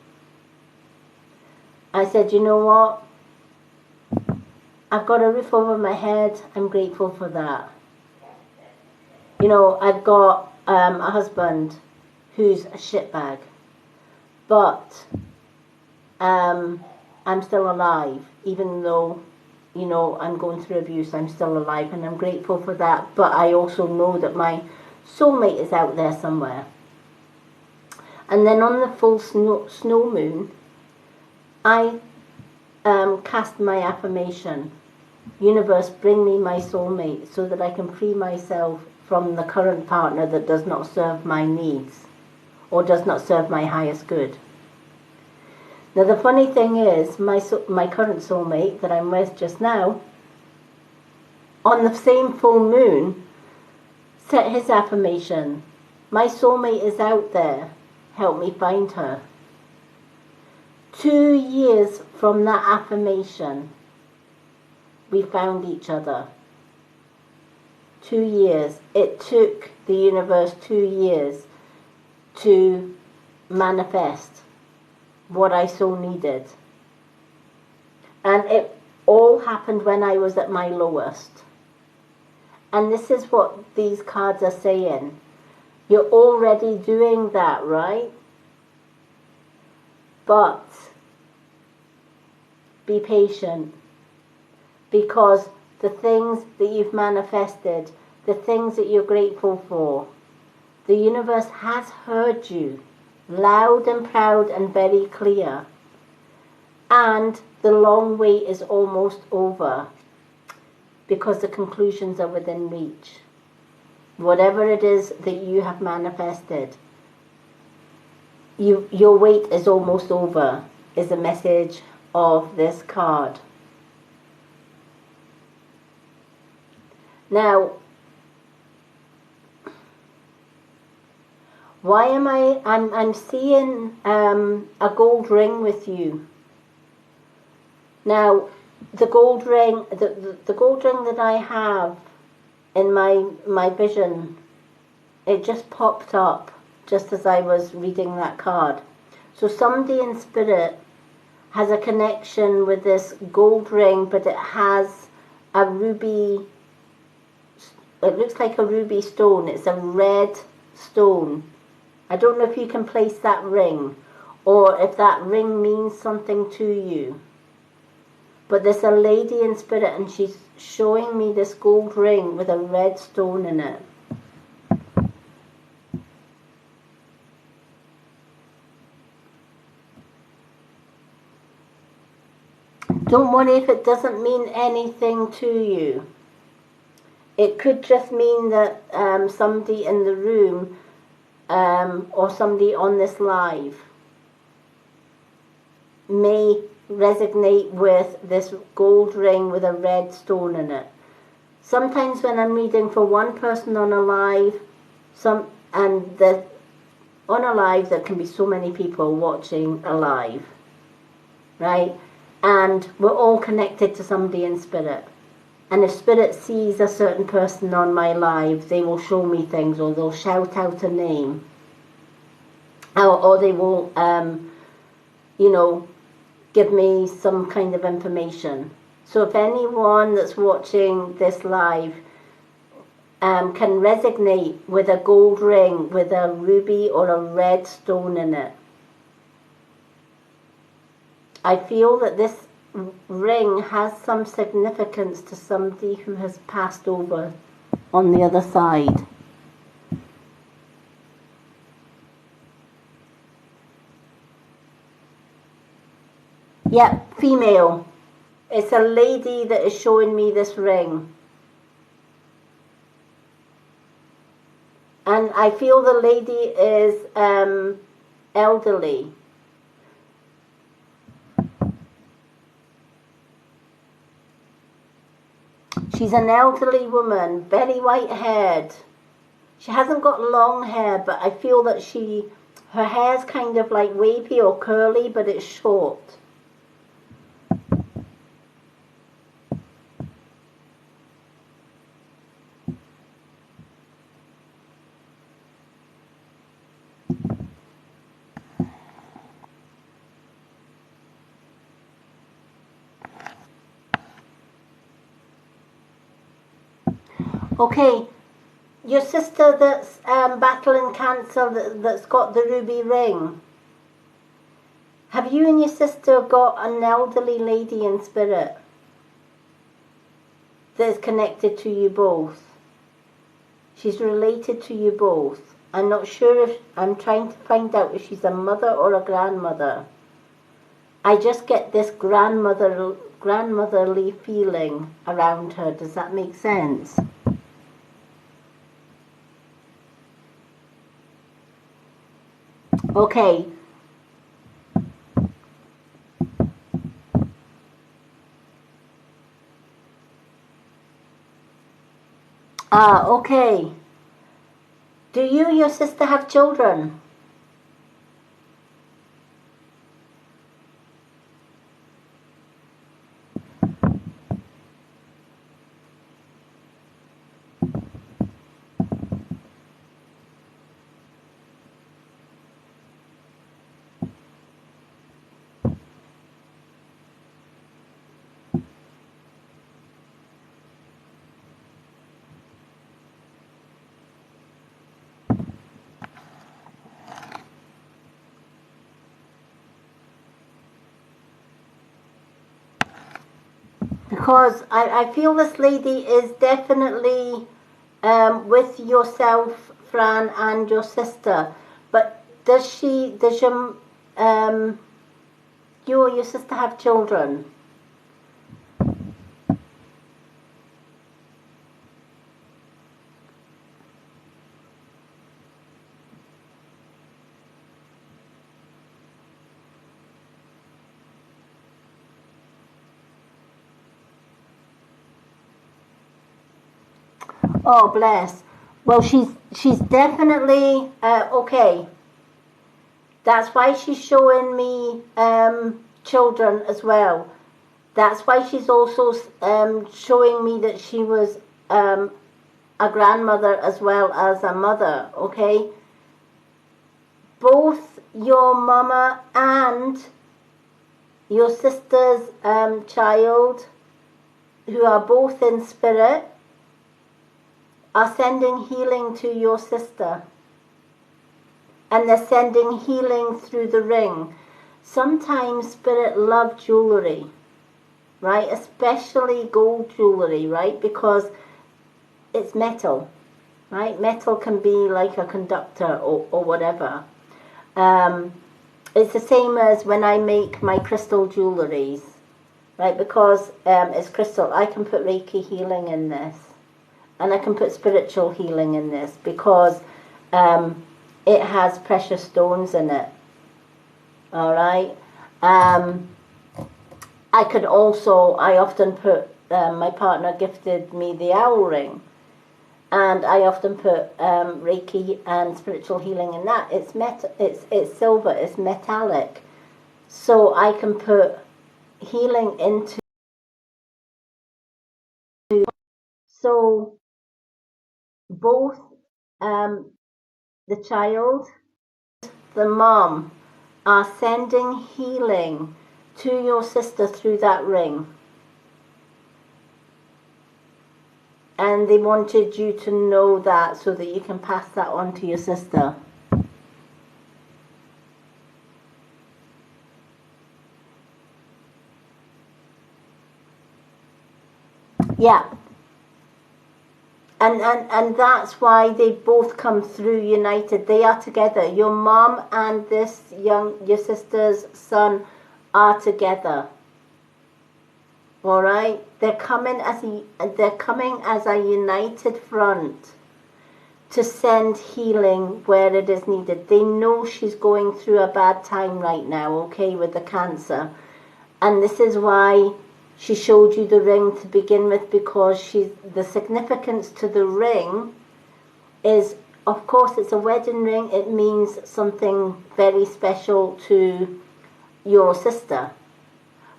I said, you know what? I've got a roof over my head. I'm grateful for that. You know, I've got a husband who's a shitbag. But I'm still alive. Even though, you know, I'm going through abuse, I'm still alive. And I'm grateful for that. But I also know that my soulmate is out there somewhere. And then on the full snow moon, I cast my affirmation. Universe, bring me my soulmate so that I can free myself from the current partner that does not serve my needs or does not serve my highest good. Now the funny thing is, my current soulmate that I'm with just now, on the same full moon, set his affirmation. My soulmate is out there. Help me find her. 2 years from that affirmation, we found each other. 2 years. It took the universe 2 years to manifest what I so needed. And it all happened when I was at my lowest. And this is what these cards are saying. You're already doing that, right? But be patient, because the things that you've manifested, the things that you're grateful for, the universe has heard you loud and proud and very clear. And the long wait is almost over, because the conclusions are within reach. Whatever it is that you have manifested, your wait is almost over, is the message of this card. Now, why am I'm seeing a gold ring with you. Now, the gold ring, the gold ring that I have in my vision, it just popped up just as I was reading that card. So somebody in spirit has a connection with this gold ring, but it has a ruby, it looks like a ruby stone. It's a red stone. I don't know if you can place that ring, or if that ring means something to you. But there's a lady in spirit, and she's showing me this gold ring with a red stone in it. Don't worry if it doesn't mean anything to you. It could just mean that somebody in the room or somebody on this live may resonate with this gold ring with a red stone in it. Sometimes when I'm reading for one person on a live, on a live there can be so many people watching a live, right? And we're all connected to somebody in spirit. And if spirit sees a certain person on my live, they will show me things, or they'll shout out a name, or they will, give me some kind of information. So if anyone that's watching this live can resonate with a gold ring with a ruby or a red stone in it, I feel that this ring has some significance to somebody who has passed over on the other side. Yep, female. It's a lady that is showing me this ring. And I feel the lady is elderly. She's an elderly woman, very white-haired. She hasn't got long hair, but I feel that her hair's kind of like wavy or curly, but it's short. Okay, your sister that's battling cancer, that's got the ruby ring. Have you and your sister got an elderly lady in spirit that is connected to you both? She's related to you both. I'm not sure I'm trying to find out if she's a mother or a grandmother. I just get this grandmotherly feeling around her. Does that make sense? Okay. Okay. Do you and your sister have children? Because I feel this lady is definitely with yourself, Fran, and your sister. But does um, you or your sister have children? Oh, bless. Well, she's definitely okay. That's why she's showing me children as well. That's why she's also showing me that she was um, a grandmother as well as a mother. Okay, both your mama and your sister's child, who are both in spirit, are sending healing to your sister. And they're sending healing through the ring. Sometimes spirit love jewelry, right? Especially gold jewelry, right? Because it's metal, right? Metal can be like a conductor or whatever. It's the same as when I make my crystal jewelries, right? Because it's crystal, I can put Reiki healing in this. And I can put spiritual healing in this because it has precious stones in it. All right. I could also, I often put, my partner gifted me the owl ring. And I often put Reiki and spiritual healing in that. It's silver, it's metallic. So I can put healing into. So both the child, the mom, are sending healing to your sister through that ring. And they wanted you to know that so that you can pass that on to your sister. Yeah. And that's why they both come through united. They are together. Your mom and your sister's son are together. All right? They're coming as a united front to send healing where it is needed. They know she's going through a bad time right now, okay, with the cancer. And this is why she showed you the ring to begin with, because the significance to the ring is, of course, it's a wedding ring. It means something very special to your sister.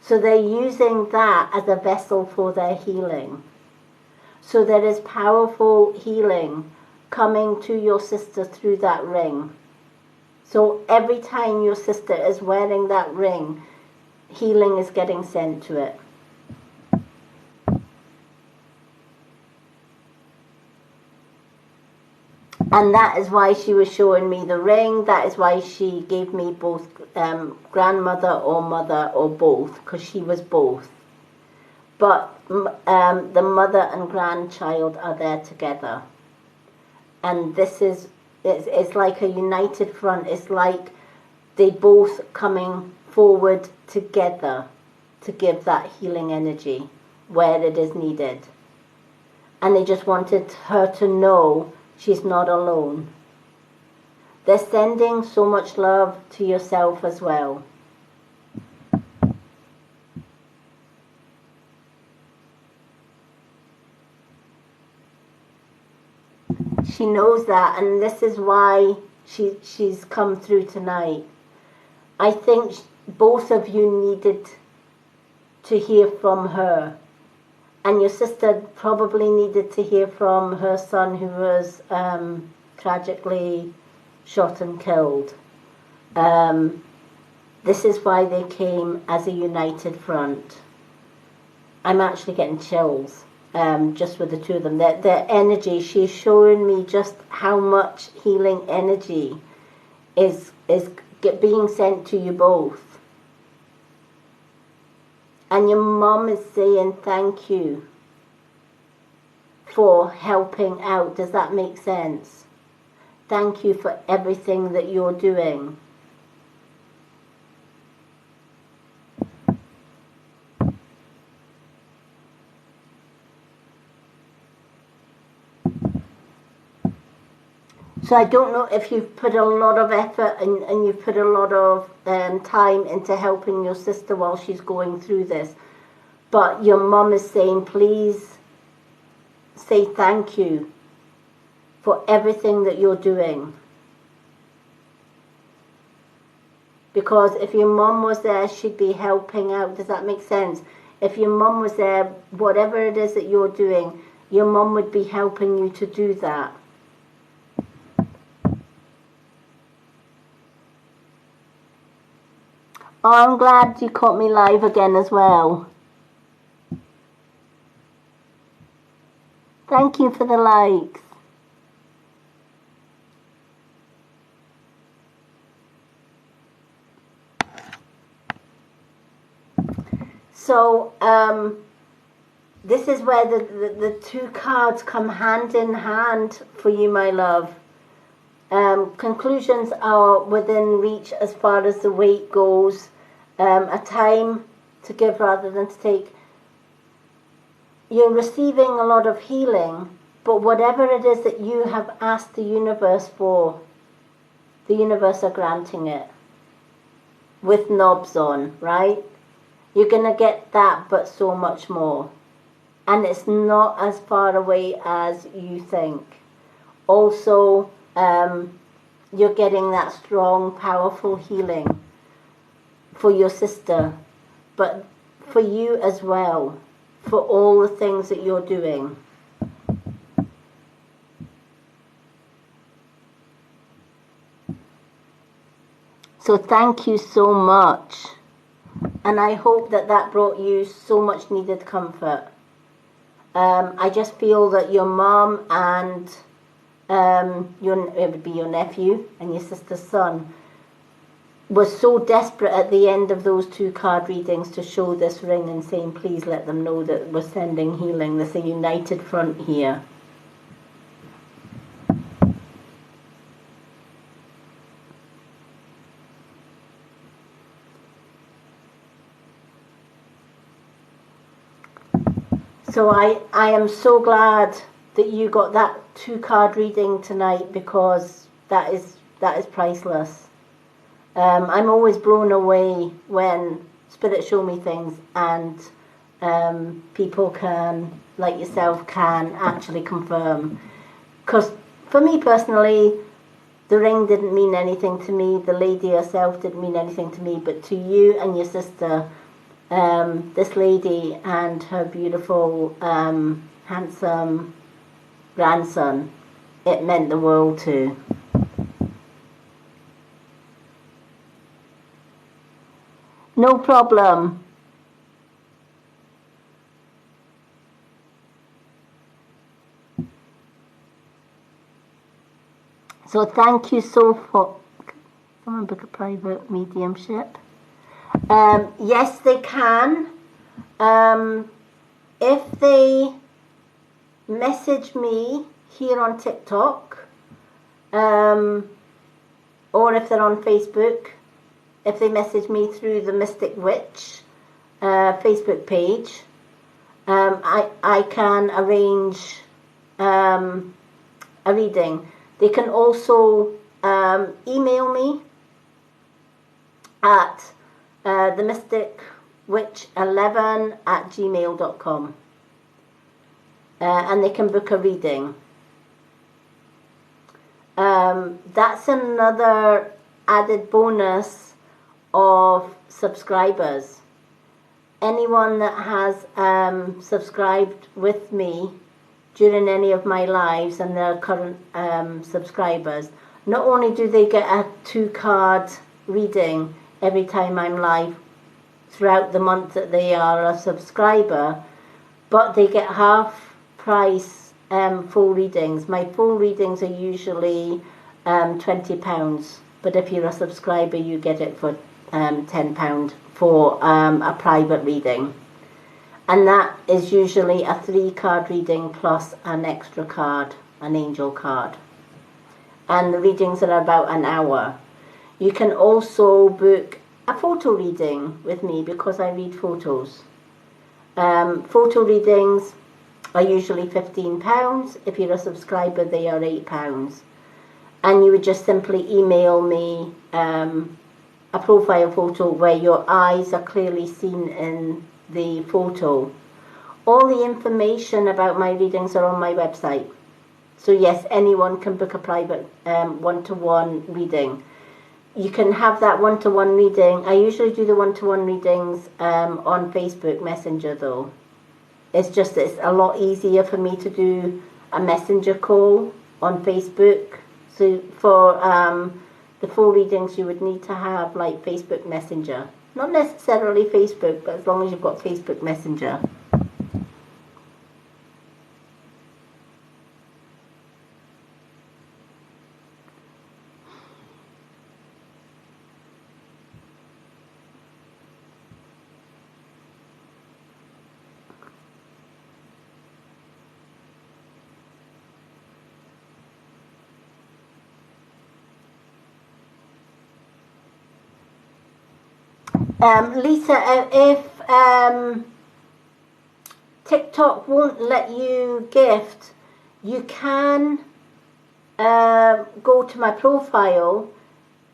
So they're using that as a vessel for their healing. So there is powerful healing coming to your sister through that ring. So every time your sister is wearing that ring, healing is getting sent to it. And that is why she was showing me the ring. That is why she gave me both grandmother or mother or both, because she was both. But the mother and grandchild are there together. And it's like a united front. It's like they both coming forward together to give that healing energy where it is needed. And they just wanted her to know she's not alone. They're sending so much love to yourself as well. she knows that, and this is why she's come through tonight. I think both of you needed to hear from her, and your sister probably needed to hear from her son, who was tragically shot and killed. This is why they came as a united front. I'm actually getting chills just with the two of them. Their energy, she's showing me just how much healing energy is being sent to you both. And your mom is saying thank you for helping out. Does that make sense? Thank you for everything that you're doing. So I don't know if you've put a lot of effort and you've put a lot of time into helping your sister while she's going through this. But your mum is saying, please say thank you for everything that you're doing. Because if your mum was there, she'd be helping out. Does that make sense? If your mum was there, whatever it is that you're doing, your mum would be helping you to do that. Oh, I'm glad you caught me live again as well. Thank you for the likes. So, this is where the two cards come hand in hand for you, my love. Conclusions are within reach as far as the weight goes. A time to give rather than to take. You're receiving a lot of healing, but whatever it is that you have asked the universe for, the universe are granting it. With knobs on, right? You're going to get that, but so much more. And it's not as far away as you think. Also, you're getting that strong, powerful healing for your sister, but for you as well, for all the things that you're doing. So thank you so much. And I hope that that brought you so much needed comfort. I just feel that your mom and it would be your nephew and your sister's son was so desperate at the end of those two card readings to show this ring and saying, please let them know that we're sending healing. There's a united front here. So I am so glad that you got that two card reading tonight, because that is priceless. I'm always blown away when spirits show me things and people can, like yourself, can actually confirm. Because for me personally, the ring didn't mean anything to me, the lady herself didn't mean anything to me, but to you and your sister, this lady and her beautiful, handsome grandson, it meant the world to. No problem. So thank you so for, someone book a private mediumship. Yes, they can. If they message me here on TikTok, or if they're on Facebook, if they message me through the Mystic Witch Facebook page, I can arrange a reading. They can also email me at themysticwitch11@gmail.com, and they can book a reading. That's another added bonus of subscribers. Anyone that has subscribed with me during any of my lives and they're current subscribers, not only do they get a 2-card reading every time I'm live throughout the month that they are a subscriber, but they get half price full readings. My full readings are usually £20, but if you're a subscriber you get it for £10 for a private reading, and that is usually a 3-card reading plus an extra card, an angel card, and the readings are about an hour. You can also book a photo reading with me because I read photos. Photo readings are usually £15. If you're a subscriber, they are £8. And you would just simply email me a profile photo where your eyes are clearly seen in the photo. All the information about my readings are on my website. So yes, anyone can book a private one-to-one reading. You can have that one-to-one reading. I usually do the one-to-one readings on Facebook Messenger though. It's a lot easier for me to do a messenger call on Facebook. So for the full readings you would need to have like Facebook Messenger. Not necessarily Facebook, but as long as you've got Facebook Messenger. Lisa, if TikTok won't let you gift, you can go to my profile.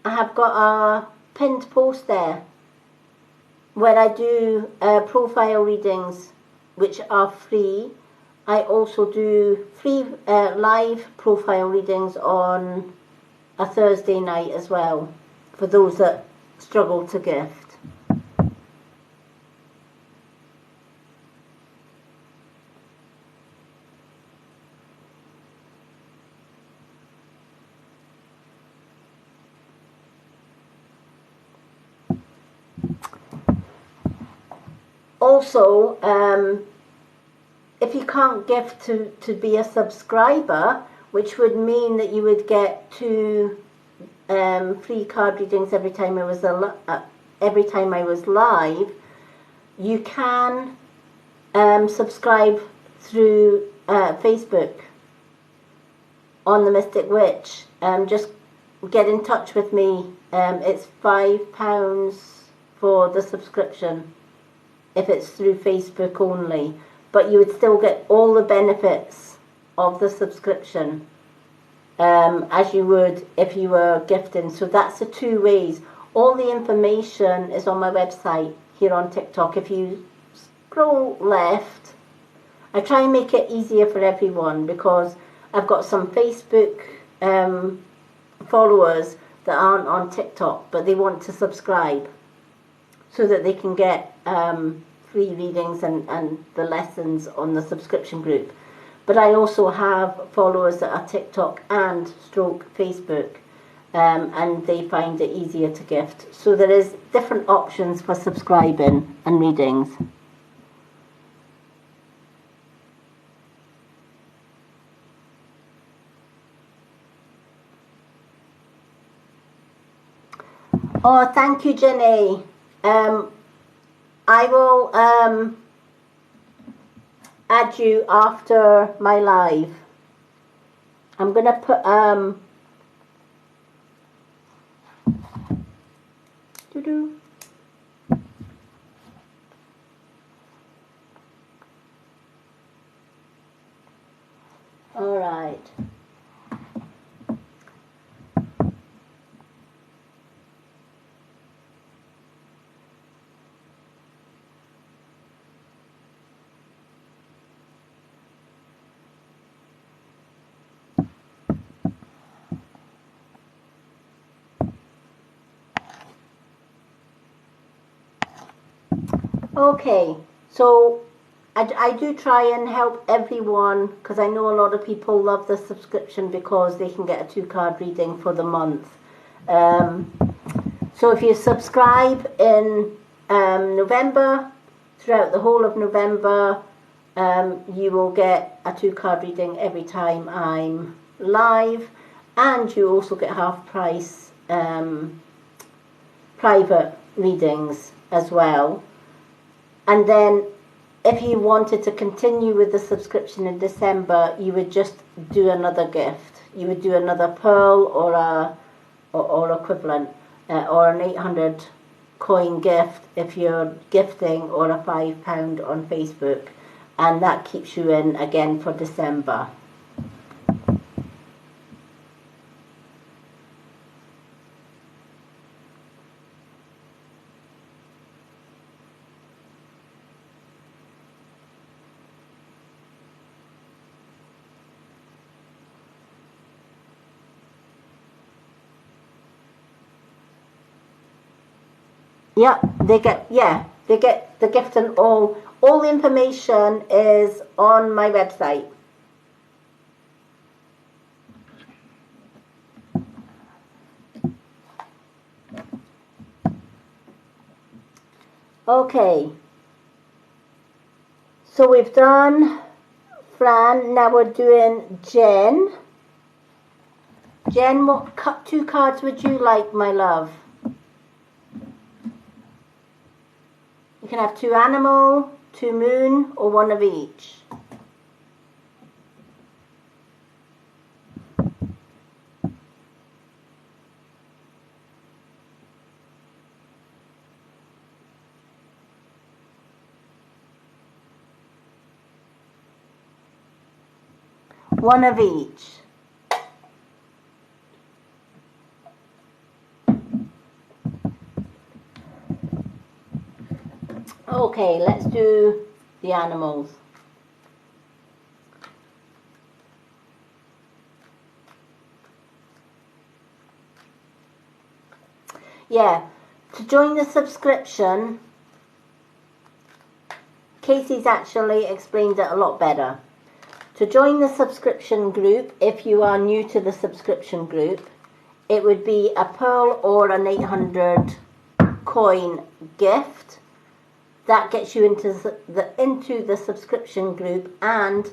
I have got a pinned post there where I do profile readings which are free. I also do free live profile readings on a Thursday night as well for those that struggle to gift. Also, if you can't gift to be a subscriber, which would mean that you would get 2 free card readings every time I was live, you can subscribe through Facebook on the Mystic Witch. Just get in touch with me. It's £5 for the subscription if it's through Facebook only, but you would still get all the benefits of the subscription as you would if you were gifting. So that's the 2 ways. All the information is on my website here on TikTok. If you scroll left, I try and make it easier for everyone because I've got some Facebook followers that aren't on TikTok, but they want to subscribe so that they can get free readings and the lessons on the subscription group. But I also have followers that are TikTok and stroke Facebook, and they find it easier to gift. So there is different options for subscribing and readings. Oh, thank you, Jenny. I will add you after my live. I'm going to put doo-doo. All right. Okay, so I do try and help everyone because I know a lot of people love the subscription because they can get a 2 card reading for the month. So if you subscribe in November, throughout the whole of November, you will get a 2 card reading every time I'm live, and you also get half price private readings as well. And then if you wanted to continue with the subscription in December, you would just do another gift. You would do another pearl or equivalent, or an 800 coin gift if you're gifting, or a £5 on Facebook, and that keeps you in again for December. Yeah, they get the gift, and all the information is on my website. Okay, so we've done Fran, now we're doing Jen. Jen, what 2 cards would you like, my love? You can have 2 animal, 2 moon, or 1 of each. One of each. Okay, let's do the animals. Yeah, to join the subscription, Casey's actually explained it a lot better. To join the subscription group, if you are new to the subscription group, it would be a pearl or an 800 coin gift. That gets you into the subscription group, and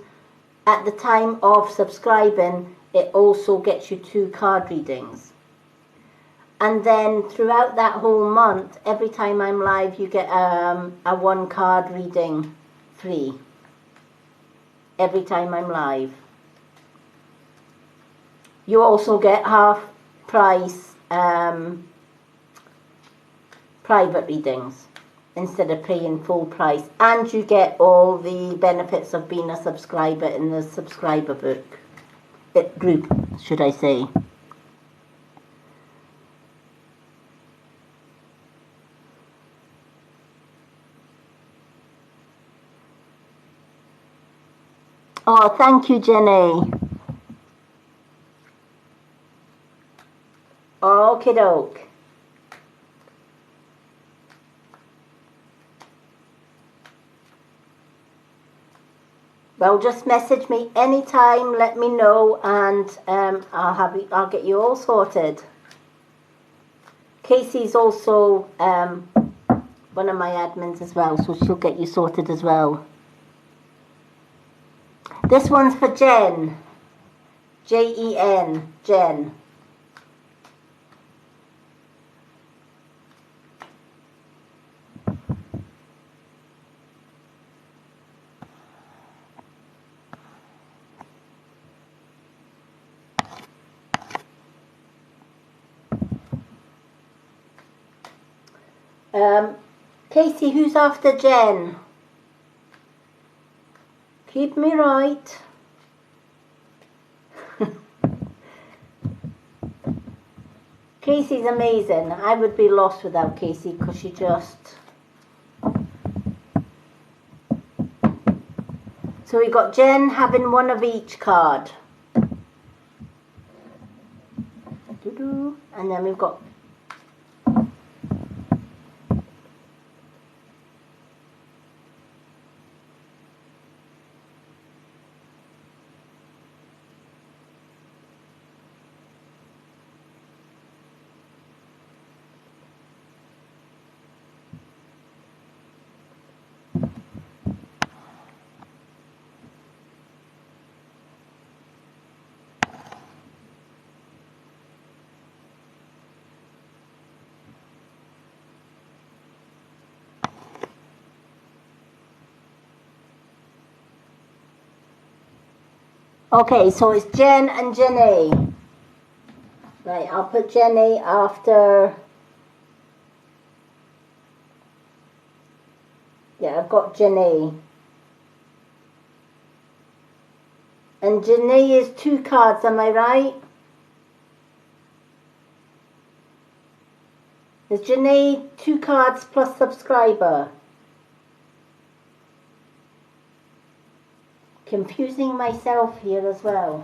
at the time of subscribing, it also gets you 2 card readings. And then throughout that whole month, every time I'm live, you get a 1 card reading free. Every time I'm live. You also get half price private readings instead of paying full price, and you get all the benefits of being a subscriber in the subscriber group, should I say. Oh, thank you, Jenny. Okie doke. Well, just message me anytime, let me know, and I'll get you all sorted. Casey's also one of my admins as well, so she'll get you sorted as well. This one's for Jen. Jen. Jen. Casey, who's after Jen? Keep me right. Casey's amazing. I would be lost without Casey because she just... So we got Jen having 1 of each card. And then we've got Okay, so it's Jen and Jenny. Right, I'll put Jenny after. Yeah, I've got Jenny. And Jenny is 2 cards, am I right? Is Jenny 2 cards plus subscriber? Confusing myself here as well.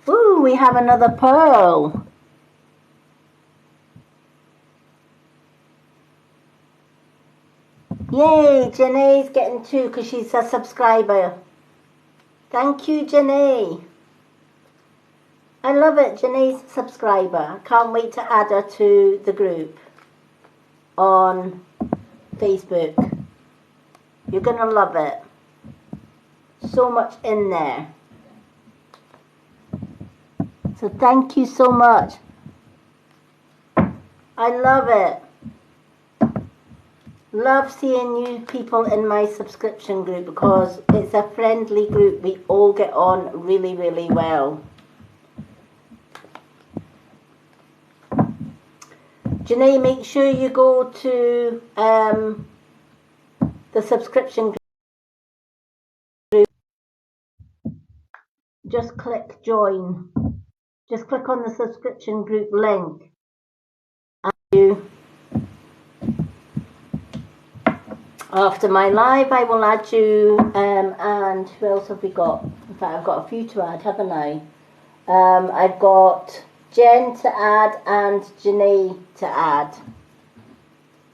Ooh, we have another pearl. Yay, Janae's getting 2 because she's a subscriber. Thank you, Janae. I love it, Janae's a subscriber. Can't wait to add her to the group on Facebook. You're going to love it. So much in there. So thank you so much. I love it. Love seeing new people in my subscription group because it's a friendly group. We all get on really, really well. Janae, make sure you go to the subscription group. Just click join. Just click on the subscription group link. After my live, I will add you, and who else have we got? In fact, I've got a few to add, haven't I? I've got Jen to add and Janae to add.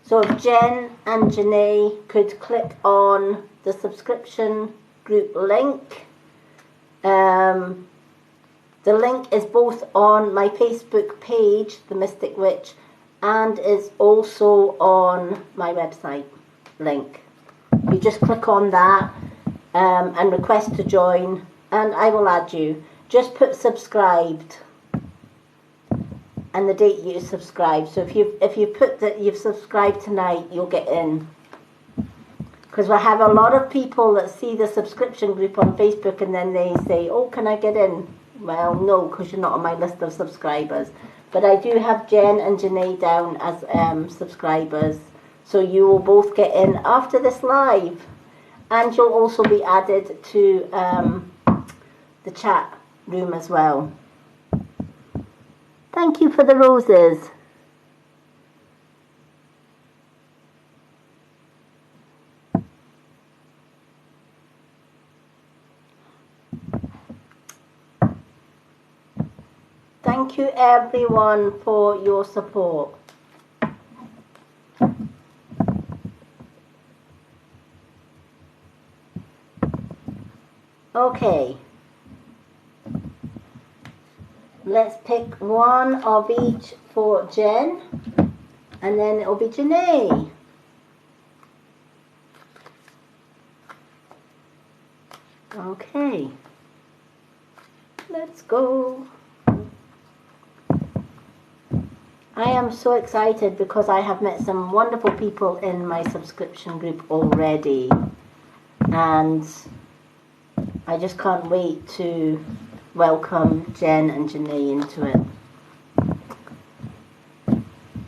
So if Jen and Janae could click on the subscription group link. The link is both on my Facebook page, The Mystic Witch, and is also on my website link. You just click on that and request to join, and I will add you. Just put subscribed and the date you subscribe. So if you put that you've subscribed tonight, you'll get in. Because we have a lot of people that see the subscription group on Facebook and then they say, oh, can I get in? Well, no, because you're not on my list of subscribers. But I do have Jen and Janae down as subscribers. So you will both get in after this live. And you'll also be added to the chat room as well. Thank you for the roses. Thank you everyone for your support. Okay. Let's pick one of each for Jen, and then it'll be Janae. Okay. Let's go. I am so excited because I have met some wonderful people in my subscription group already, and I just can't wait to welcome Jen and Janae into it.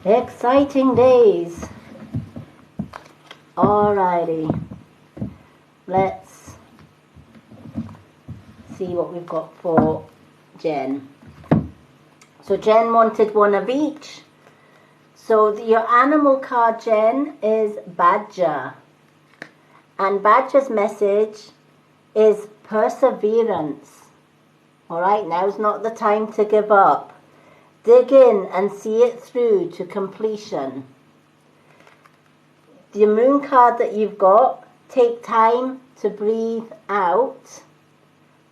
Exciting days. Alrighty, let's see what we've got for Jen. So Jen wanted one of each. So your animal card, Jen, is Badger. And Badger's message is perseverance. Alright, now's not the time to give up. Dig in and see it through to completion. The moon card that you've got, take time to breathe out.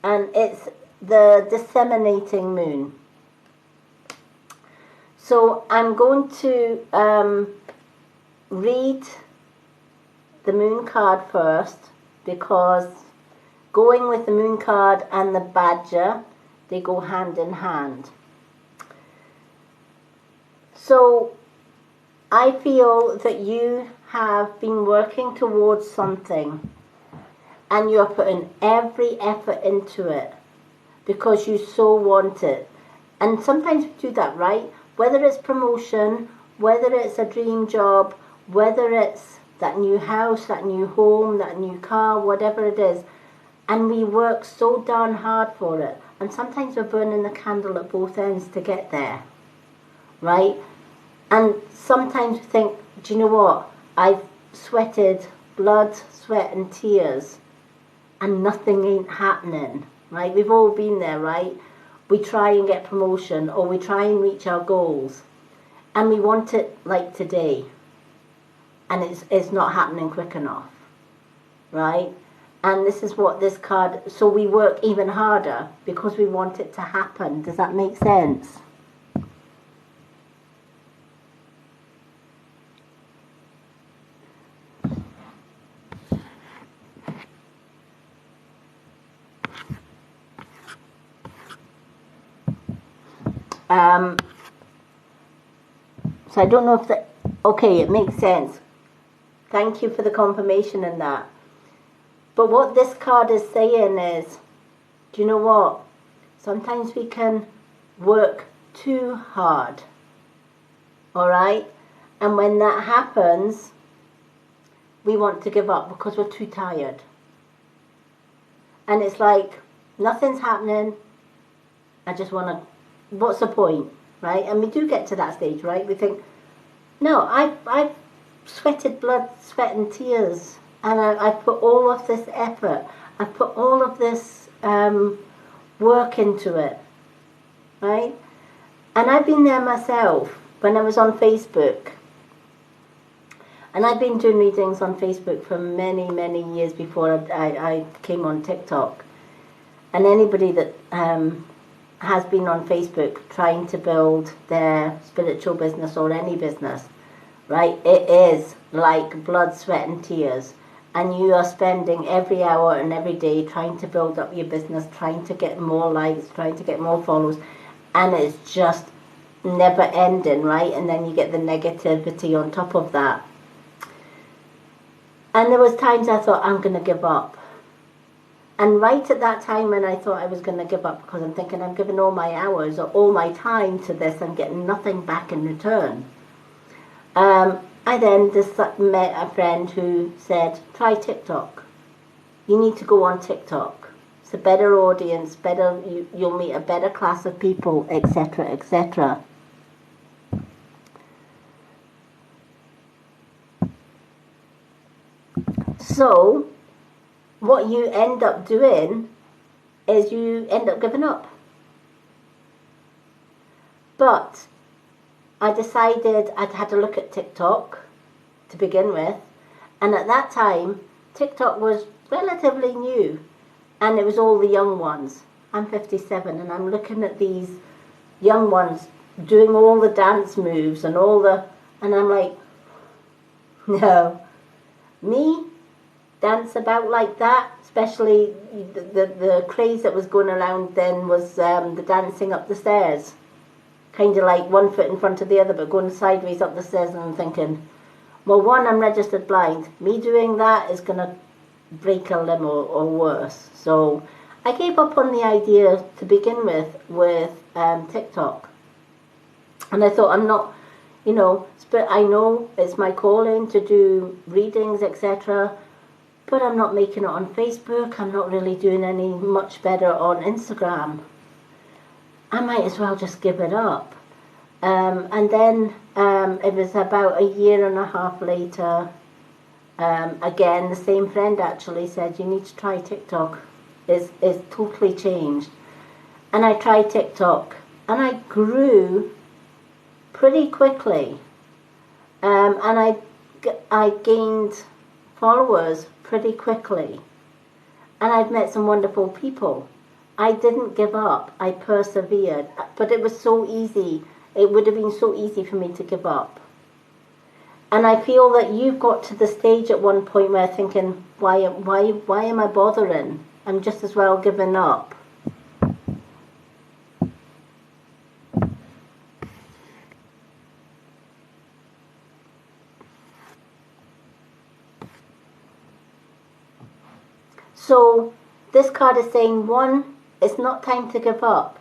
And it's the disseminating moon. So I'm going to read the moon card first, because going with the moon card and the badger, they go hand in hand. So I feel that you have been working towards something and you're putting every effort into it because you so want it. And sometimes we do that, right? Whether it's promotion, whether it's a dream job, whether it's that new house, that new home, that new car, whatever it is, and we work so darn hard for it. And sometimes we're burning the candle at both ends to get there, right? And sometimes we think, do you know what? I've sweated blood, sweat and tears and nothing ain't happening, right? We've all been there, right? We try and get promotion or we try and reach our goals and we want it like today and it's not happening quick enough, right? And this is what this card, so we work even harder because we want it to happen. Does that make sense? So I don't know if that, okay, it makes sense. Thank you for the confirmation in that. But what this card is saying is, do you know what? Sometimes we can work too hard, all right? And when that happens, we want to give up because we're too tired. And it's like, nothing's happening. I just want to, what's the point, right? And we do get to that stage, right? We think, no, I've sweated blood, sweat and tears. And I've put all of this effort. I've put all of this work into it, right? And I've been there myself when I was on Facebook. And I've been doing readings on Facebook for many, many years before I came on TikTok. And anybody that has been on Facebook trying to build their spiritual business or any business, right? It is like blood, sweat and tears. And you are spending every hour and every day trying to build up your business, trying to get more likes, trying to get more followers. And it's just never ending, right? And then you get the negativity on top of that. And there was times I thought, I'm going to give up. And right at that time when I thought I was going to give up, because I'm thinking I'm giving all my hours or all my time to this and getting nothing back in return, I then just met a friend who said, try TikTok. You need to go on TikTok. It's a better audience, better, you'll meet a better class of people, etc., etc. So, what you end up doing is you end up giving up. But I decided I'd had to look at TikTok to begin with, and at that time TikTok was relatively new and it was all the young ones. I'm 57 and I'm looking at these young ones doing all the dance moves and all the, and I'm like, no, me dance about like that, especially the craze that was going around then was the dancing up the stairs, kind of like one foot in front of the other but going sideways up the stairs. And I'm thinking, well, one, I'm registered blind, me doing that is going to break a limb or worse. So I gave up on the idea to begin with TikTok. And I thought, I'm not, you know, but I know it's my calling to do readings, etc., but I'm not making it on Facebook. I'm not really doing any much better on Instagram. I might as well just give it up. And then it was about a year and a half later, again, the same friend actually said, you need to try TikTok. It's totally changed. And I tried TikTok and I grew pretty quickly. And I gained followers pretty quickly. And I've met some wonderful people. I didn't give up. I persevered. But it was so easy. It would have been so easy for me to give up. And I feel that you've got to the stage at one point where thinking, why am I bothering? I'm just as well giving up. So this card is saying, one, it's not time to give up.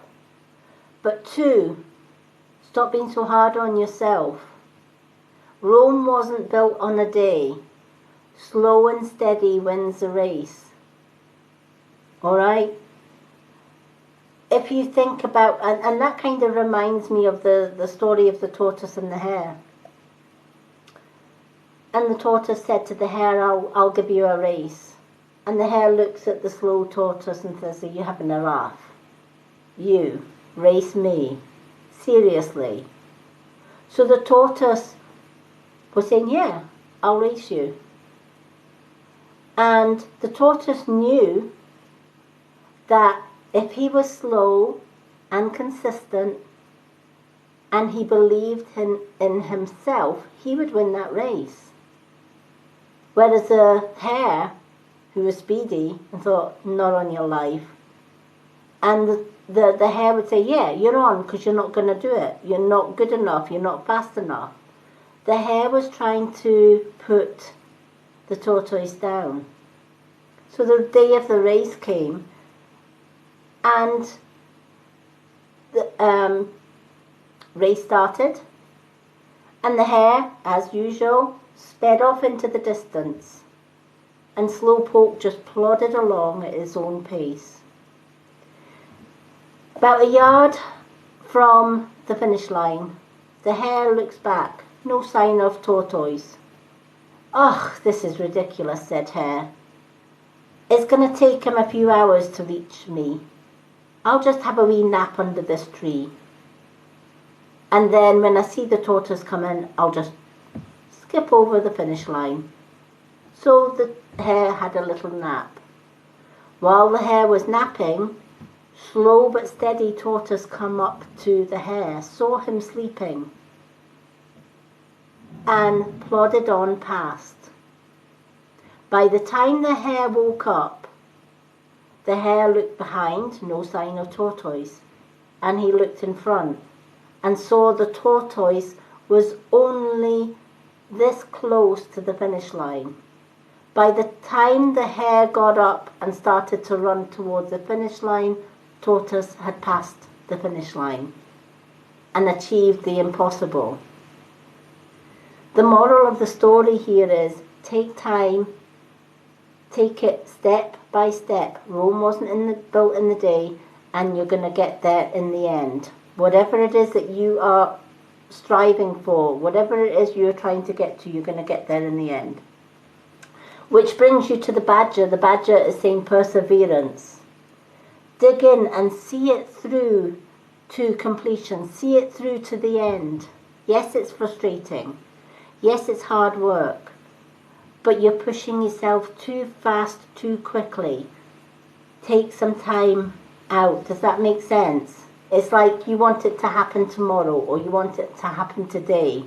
But two, stop being so hard on yourself. Rome wasn't built on a day. Slow and steady wins the race. Alright? If you think about, and that kind of reminds me of the story of the tortoise and the hare. And the tortoise said to the hare, I'll give you a race. And the hare looks at the slow tortoise and says, are you having a laugh? You, race me? Seriously? So the tortoise was saying, yeah, I'll race you. And the tortoise knew that if he was slow and consistent and he believed in himself, he would win that race. Whereas the hare, who was speedy and thought, not on your life. And the hare would say, yeah, you're on because you're not going to do it. You're not good enough. You're not fast enough. The hare was trying to put the tortoise down. So the day of the race came, and the race started, and the hare, as usual, sped off into the distance, and Slowpoke just plodded along at his own pace. About a yard from the finish line, the hare looks back, no sign of tortoise. "Ugh, this is ridiculous," said Hare. "It's going to take him a few hours to reach me. I'll just have a wee nap under this tree. And then when I see the tortoise come in, I'll just skip over the finish line." So the hare had a little nap. While the hare was napping, slow but steady tortoise come up to the hare, saw him sleeping, and plodded on past. By the time the hare woke up, the hare looked behind, no sign of tortoise, and he looked in front and saw the tortoise was only this close to the finish line. By the time the hare got up and started to run towards the finish line, tortoise had passed the finish line and achieved the impossible. The moral of the story here is, take time, take it step by step. Rome wasn't built in the day, and you're going to get there in the end. Whatever it is that you are striving for, whatever it is you're trying to get to, you're going to get there in the end. Which brings you to the badger. The badger is saying perseverance. Dig in and see it through to completion. See it through to the end. Yes, it's frustrating. Yes, it's hard work. But you're pushing yourself too fast, too quickly. Take some time out. Does that make sense? It's like you want it to happen tomorrow, or you want it to happen today.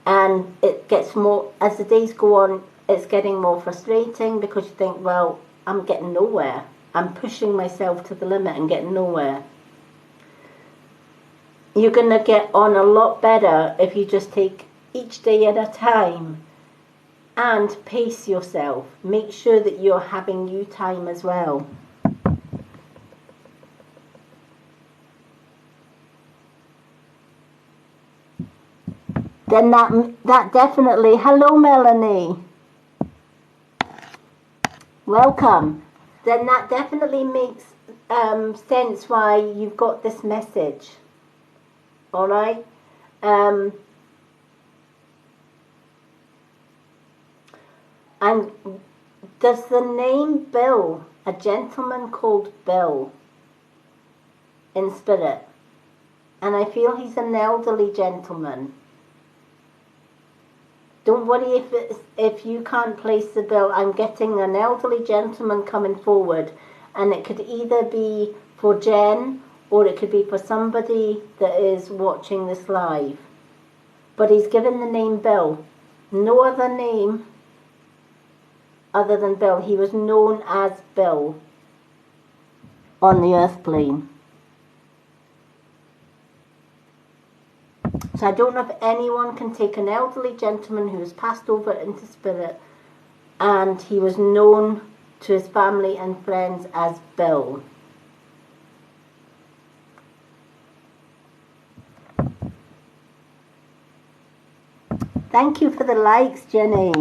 And it gets more, as the days go on, it's getting more frustrating because you think, well, I'm getting nowhere. I'm pushing myself to the limit and getting nowhere. You're going to get on a lot better if you just take each day at a time and pace yourself. Make sure that you're having you time as well. Then that definitely, hello Melanie, welcome. Then that definitely makes sense why you've got this message. All right. And does the name Bill, a gentleman called Bill, in spirit? And I feel he's an elderly gentleman. Don't worry if you can't place the bill. I'm getting an elderly gentleman coming forward, and it could either be for Jen or it could be for somebody that is watching this live. But he's given the name Bill. No other name other than Bill. He was known as Bill on the earth plane. So I don't know if anyone can take an elderly gentleman who has passed over into spirit, and he was known to his family and friends as Bill. Thank you for the likes, Jenny.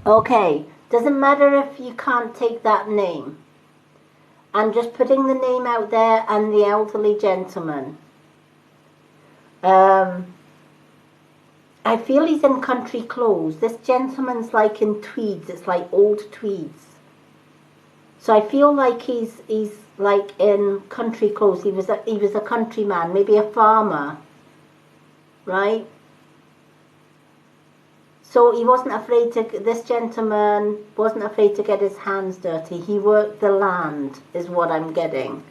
Okay, doesn't matter if you can't take that name. I'm just putting the name out there and the elderly gentleman. I feel he's in country clothes. This gentleman's like in tweeds. It's like old tweeds. So I feel like he's like in country clothes. He was a countryman, maybe a farmer, right? So he wasn't afraid to. This gentleman wasn't afraid to get his hands dirty. He worked the land, is what I'm getting.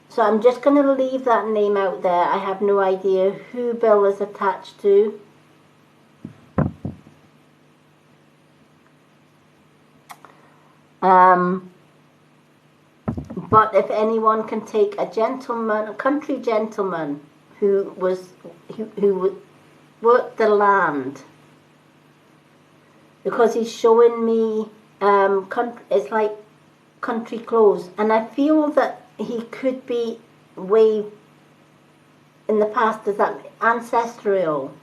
So I'm just going to leave that name out there. I have no idea who Bill is attached to. But if anyone can take a gentleman, a country gentleman who worked the land, because he's showing me it's like country clothes, and I feel that he could be way in the past as that ancestral.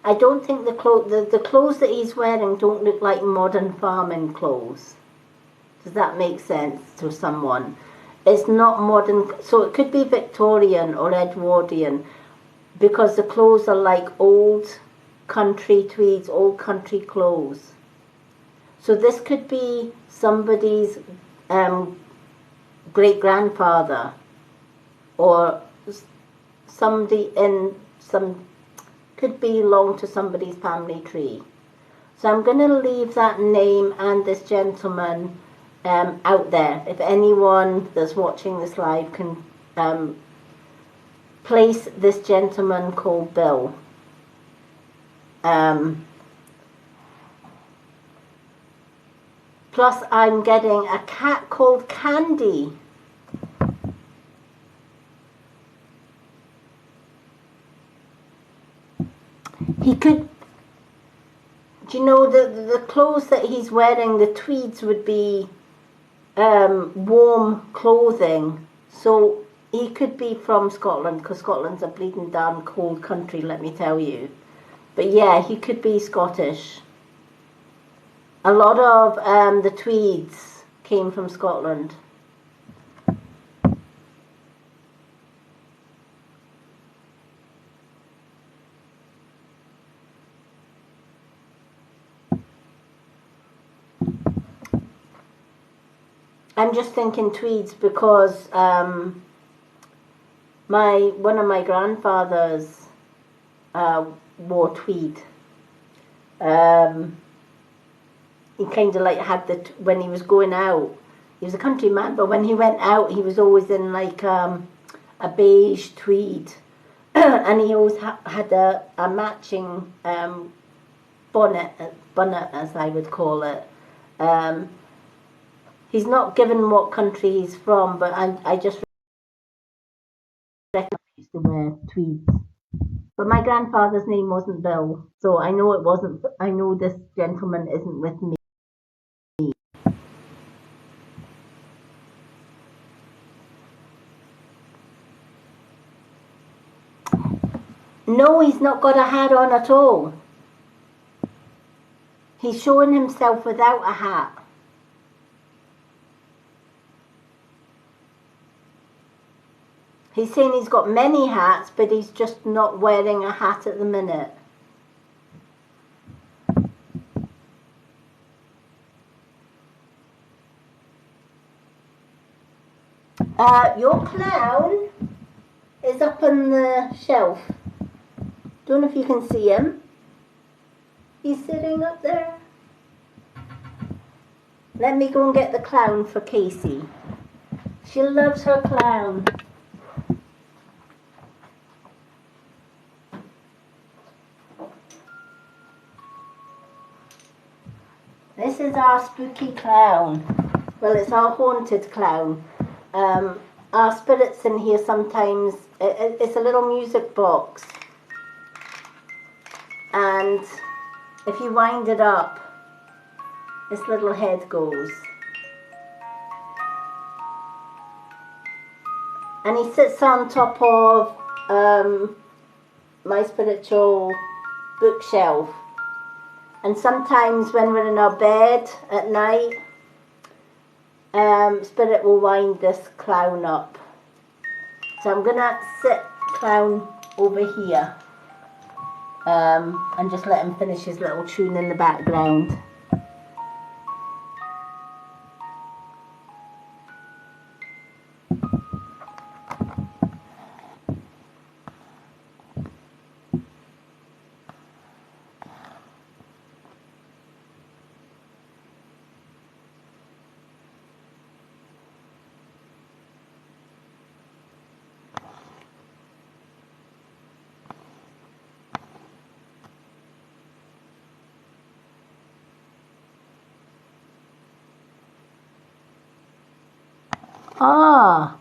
I don't think the clothes that he's wearing don't look like modern farming clothes. Does that make sense to someone? It's not modern, so it could be Victorian or Edwardian, because the clothes are like old country tweeds, old country clothes. So this could be somebody's great-grandfather, or somebody could belong to somebody's family tree. So I'm going to leave that name and this gentleman out there. If anyone that's watching this live can place this gentleman called Bill. Plus I'm getting a cat called Candy. He could, do you know, the clothes that he's wearing, the tweeds would be warm clothing. So he could be from Scotland, because Scotland's a bleeding damn cold country, let me tell you. But yeah, he could be Scottish. A lot of the tweeds came from Scotland. I'm just thinking tweeds because one of my grandfathers wore tweed. He kind of like had when he was going out, he was a countryman, but when he went out, he was always in like a beige tweed, and he always had a matching bonnet, as I would call it. He's not given what country he's from, but I just recognize he used to wear tweeds. But my grandfather's name wasn't Bill, so I know it wasn't. I know this gentleman isn't with me. No, he's not got a hat on at all. He's showing himself without a hat. He's saying he's got many hats, but he's just not wearing a hat at the minute. Your clown is up on the shelf. Don't know if you can see him. He's sitting up there. Let me go and get the clown for Casey. She loves her clown. This is our spooky clown. Well, it's our haunted clown. Our spirits in here sometimes, it's a little music box. and if you wind it up, this little head goes. And he sits on top of my spiritual bookshelf. And sometimes when we're in our bed at night, Spirit will wind this clown up. So I'm going to sit clown over here and just let him finish his little tune in the background. Ah,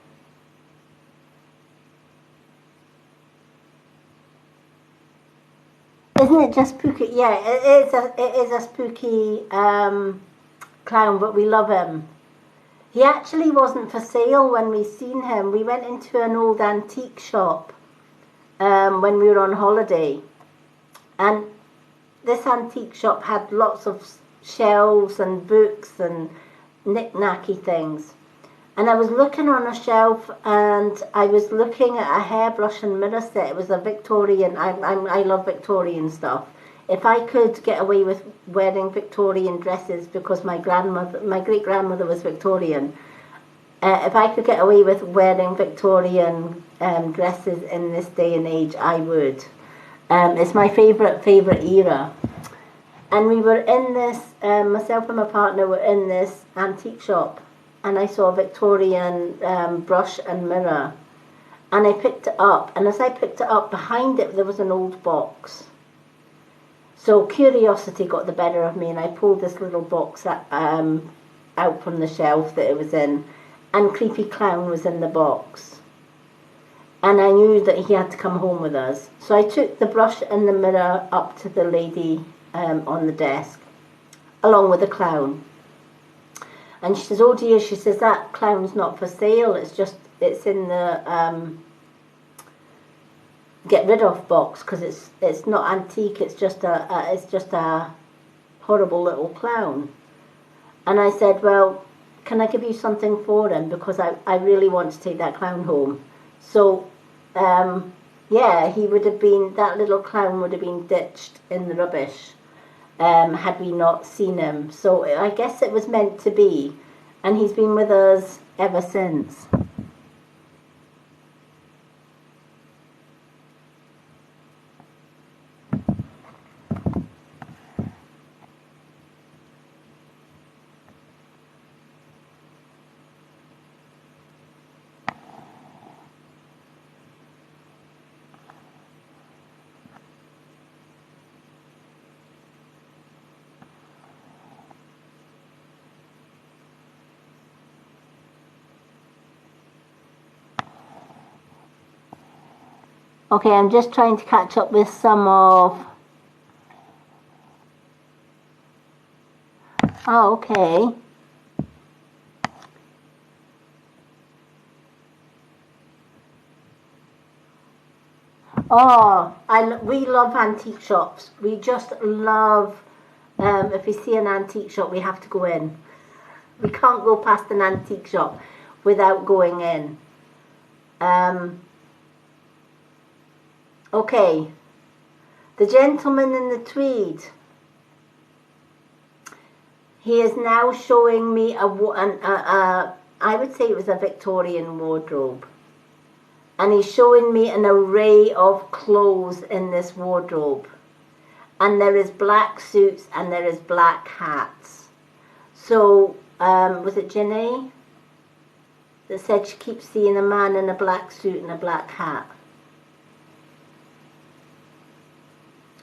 isn't it just spooky? Yeah, it is a spooky clown, but we love him. He actually wasn't for sale when we seen him. We went into an old antique shop when we were on holiday, and this antique shop had lots of shelves and books and knick-knacky things. And I was looking on a shelf, and I was looking at a hairbrush and mirror set. It was a Victorian. I love Victorian stuff. If I could get away with wearing Victorian dresses, because my great grandmother was Victorian. If I could get away with wearing Victorian dresses in this day and age, I would. It's my favourite era. And we were in this. Myself and my partner were in this antique shop. And I saw a Victorian brush and mirror, and I picked it up, and as I picked it up, behind it there was an old box. So curiosity got the better of me, and I pulled this little box out from the shelf that it was in, and Creepy Clown was in the box. And I knew that he had to come home with us. So I took the brush and the mirror up to the lady on the desk, along with the clown. And she says, oh dear, she says, that clown's not for sale, it's in the get rid of box, because it's not antique, it's just a horrible little clown. And I said, well, can I give you something for him, because I really want to take that clown home. So yeah, that little clown would have been ditched in the rubbish. Had we not seen him. So I guess it was meant to be, and he's been with us ever since. Okay, I'm just trying to catch up with some of... Oh, okay. Oh, we love antique shops. We just love... if we see an antique shop, we have to go in. We can't go past an antique shop without going in. Okay, the gentleman in the tweed. He is now showing me I would say it was a Victorian wardrobe. And he's showing me an array of clothes in this wardrobe. And there is black suits and there is black hats. So, was it Jenny that said she keeps seeing a man in a black suit and a black hat?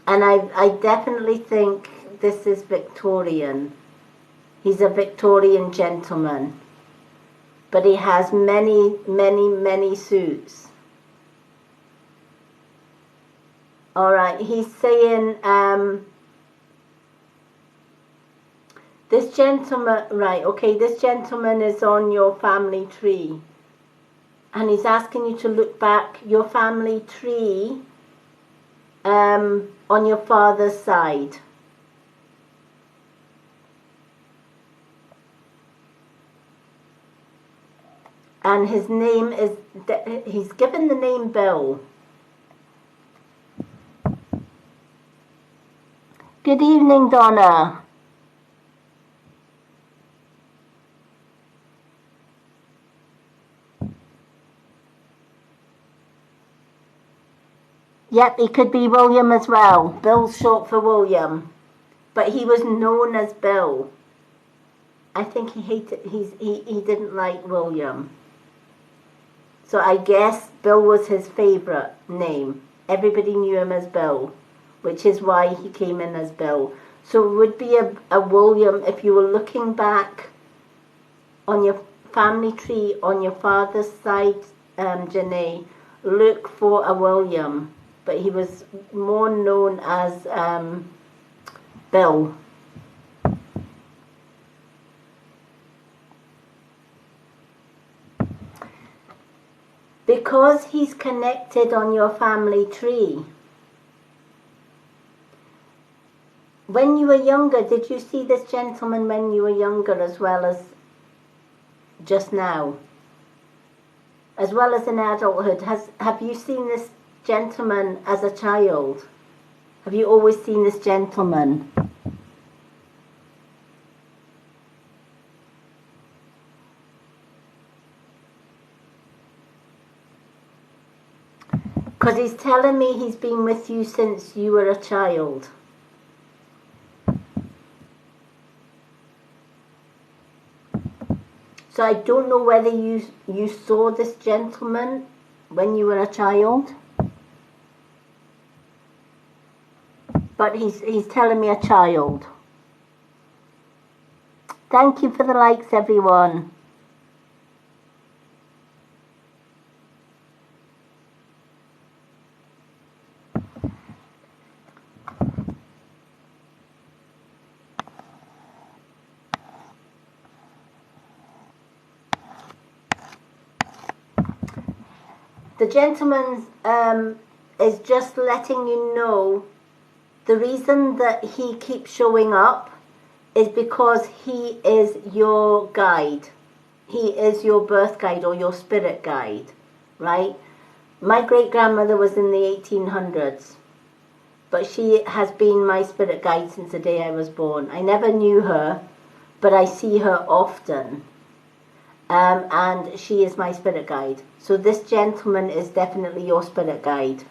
And I definitely think this is Victorian. He's a Victorian gentleman. But he has many, many, many suits. All right, he's saying this gentleman, right, okay, this gentleman is on your family tree. And he's asking you to look back your family tree on your father's side. And his name is, he's given the name Bill. Good evening, Donna. Yep, he could be William as well. Bill's short for William. But he was known as Bill. I think he didn't like William. So I guess Bill was his favourite name. Everybody knew him as Bill, which is why he came in as Bill. So it would be a William if you were looking back on your family tree on your father's side, Janae, look for a William. But he was more known as Bill. Because he's connected on your family tree. When you were younger, did you see this gentleman when you were younger as well as just now? As well as in adulthood, have you seen this gentleman as a child? Have you always seen this gentleman? Because he's telling me he's been with you since you were a child. So I don't know whether you saw this gentleman when you were a child. But he's telling me a child. Thank you for the likes, everyone. The gentleman is just letting you know the reason that he keeps showing up is because he is your guide. He is your birth guide or your spirit guide, right? My great-grandmother was in the 1800s, but she has been my spirit guide since the day I was born. I never knew her, but I see her often. And she is my spirit guide. So this gentleman is definitely your spirit guide.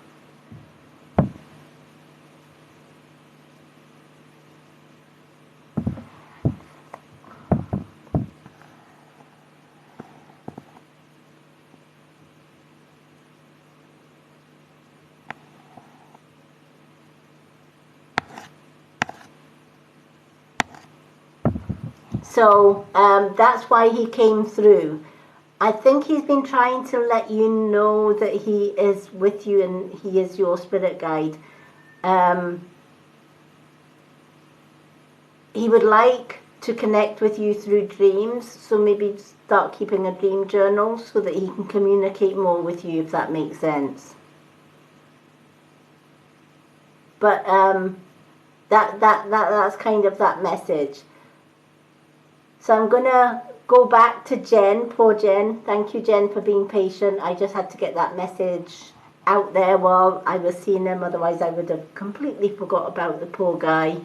So that's why he came through. I think he's been trying to let you know that he is with you and he is your spirit guide. He would like to connect with you through dreams, so maybe start keeping a dream journal so that he can communicate more with you, if that makes sense. But that's kind of that message. So I'm going to go back to Jen, poor Jen. Thank you, Jen, for being patient. I just had to get that message out there while I was seeing him. Otherwise, I would have completely forgot about the poor guy.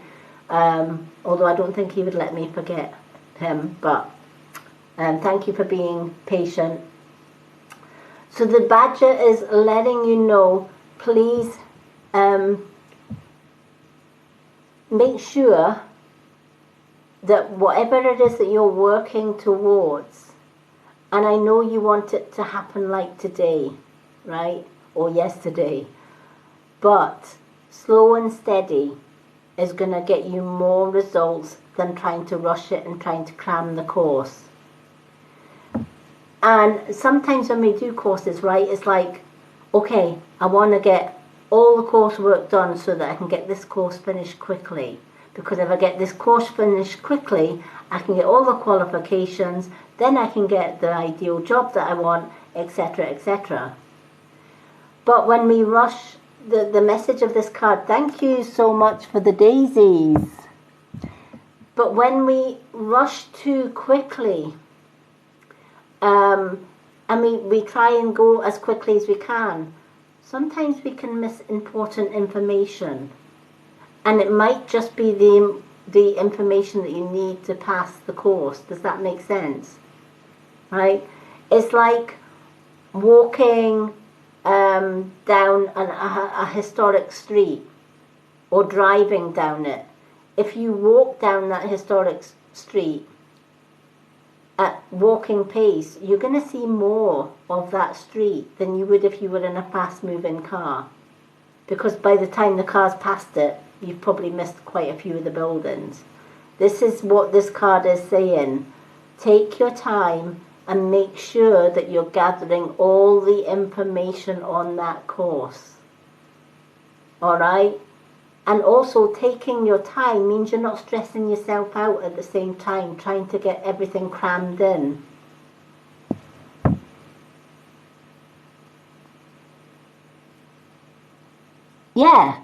Although I don't think he would let me forget him. But thank you for being patient. So the badger is letting you know, please make sure that whatever it is that you're working towards, and I know you want it to happen like today, right, or yesterday, but slow and steady is going to get you more results than trying to rush it and trying to cram the course. And sometimes when we do courses, right, it's like, okay, I want to get all the coursework done so that I can get this course finished quickly. Because if I get this course finished quickly, I can get all the qualifications, then I can get the ideal job that I want, etc., etc. But when we rush, the message of this card, thank you so much for the daisies. But when we rush too quickly, and we try and go as quickly as we can, sometimes we can miss important information. And it might just be the information that you need to pass the course. Does that make sense? Right? It's like walking down a historic street or driving down it. If you walk down that historic street at walking pace, you're going to see more of that street than you would if you were in a fast-moving car. Because by the time the car's passed it, you've probably missed quite a few of the buildings. This is what this card is saying. Take your time and make sure that you're gathering all the information on that course. Alright? And also taking your time means you're not stressing yourself out at the same time, trying to get everything crammed in. Yeah.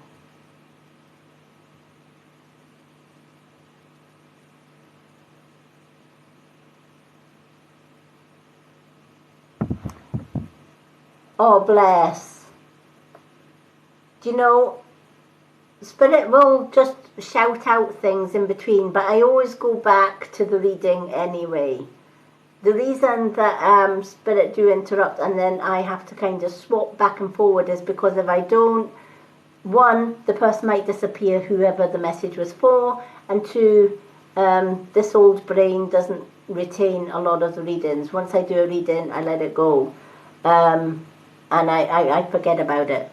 Oh, bless. Do you know, Spirit will just shout out things in between, but I always go back to the reading anyway. The reason that Spirit do interrupt and then I have to kind of swap back and forward is because if I don't, one, the person might disappear, whoever the message was for, and two, this old brain doesn't retain a lot of the readings. Once I do a reading, I let it go. And I forget about it.